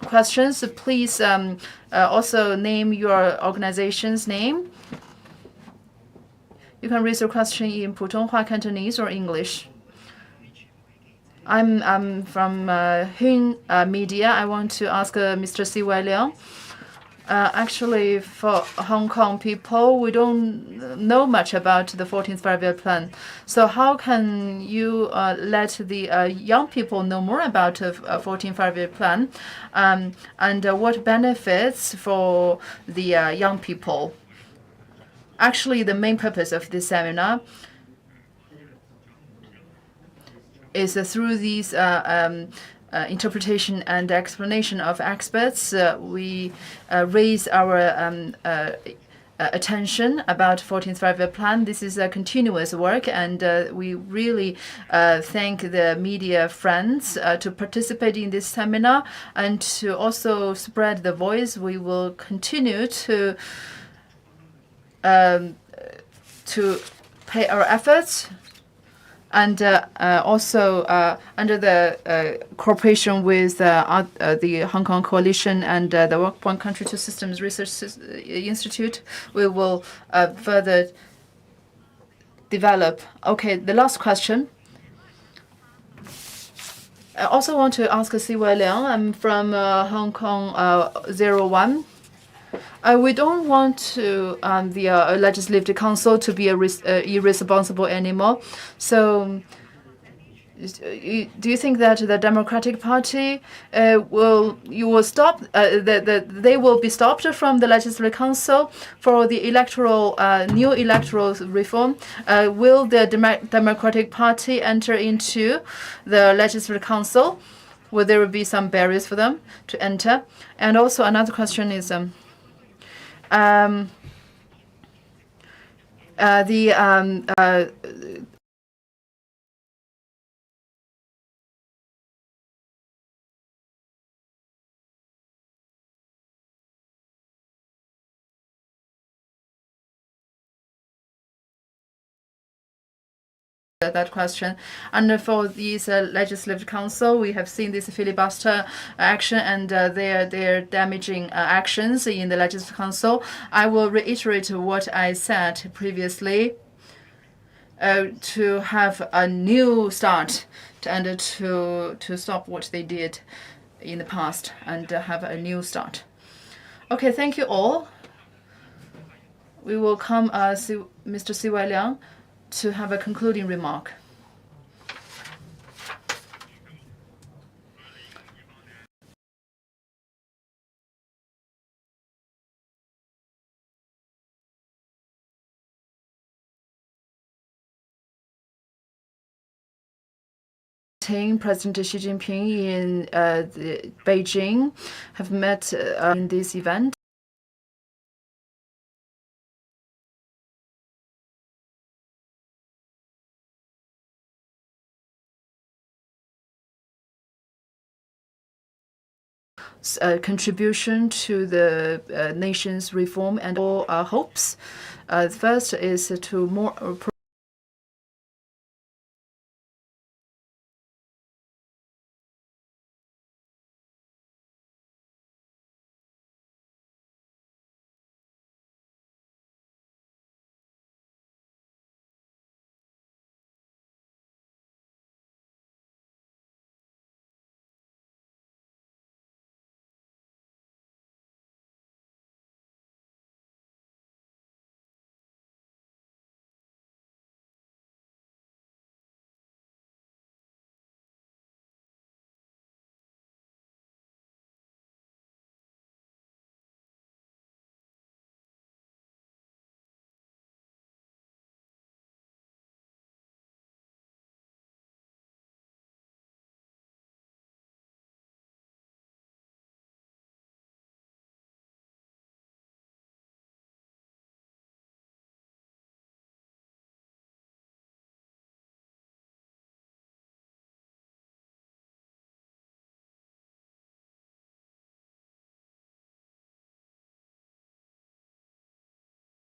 questions, please also name your organization's name. You can raise your question in Putonghua, Cantonese, or English. I'm from Leung Media. I want to ask Mr. C.Y. Leung. Actually, for Hong Kong people, we don't know much about the 14th Five-Year Plan. So how can you let the young people know more about the 14th Five-Year Plan and what benefits for the young people? Actually, the main purpose of this seminar is through these interpretation and explanation of experts, we raise our attention about 14th Five-Year Plan. This is a continuous work, and we really thank the media friends to participate in this seminar and to also spread the voice. We will continue to pay our efforts, and also under the cooperation with the Hong Kong Coalition and the One Country Two Systems Research Institute, we will further develop. Okay, the last question. I also want to ask C.Y. Leung. I'm from Hong Kong 01. We don't want to the Legislative Council to be irresponsible anymore. So, do you think that the Democratic Party will stop? They will be stopped from the Legislative Council for the new electoral reform. Will the Democratic Party enter into the Legislative Council? Will there be some barriers for them to enter? And also another question is that question. And for this Legislative Council, we have seen this filibuster action and their damaging actions in the Legislative Council. I will reiterate what I said previously. To have a new start and to stop what they did in the past and have a new start. Okay, thank you all. We will come Mr. C.Y. Leung to have a concluding remark. President Xi Jinping in Beijing have met in this event. Contribution to the nation's reform and all our hopes. First is to more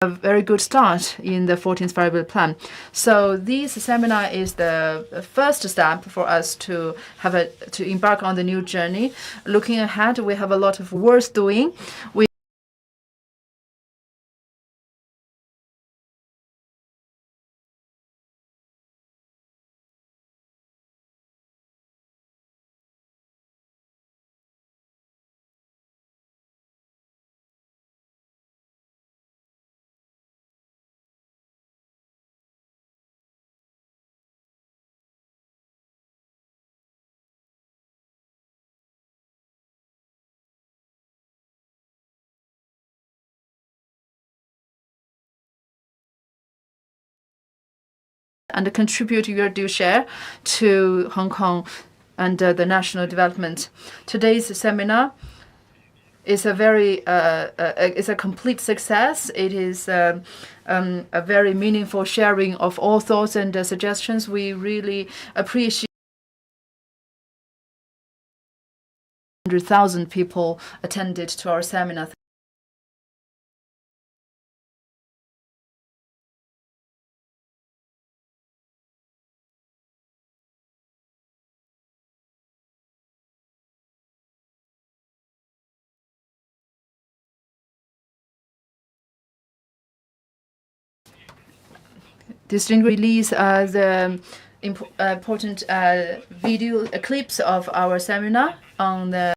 a very good start in the 14th Five-Year Plan. So this seminar is the first step for us to embark on the new journey. Looking ahead, we have a lot of work doing. And contribute your due share to Hong Kong and the national development. Today's seminar is is a complete success. It is a very meaningful sharing of all thoughts and suggestions. We really appreciate 100,000 people attended to our seminar. Distinguished release the important video clips of our seminar on the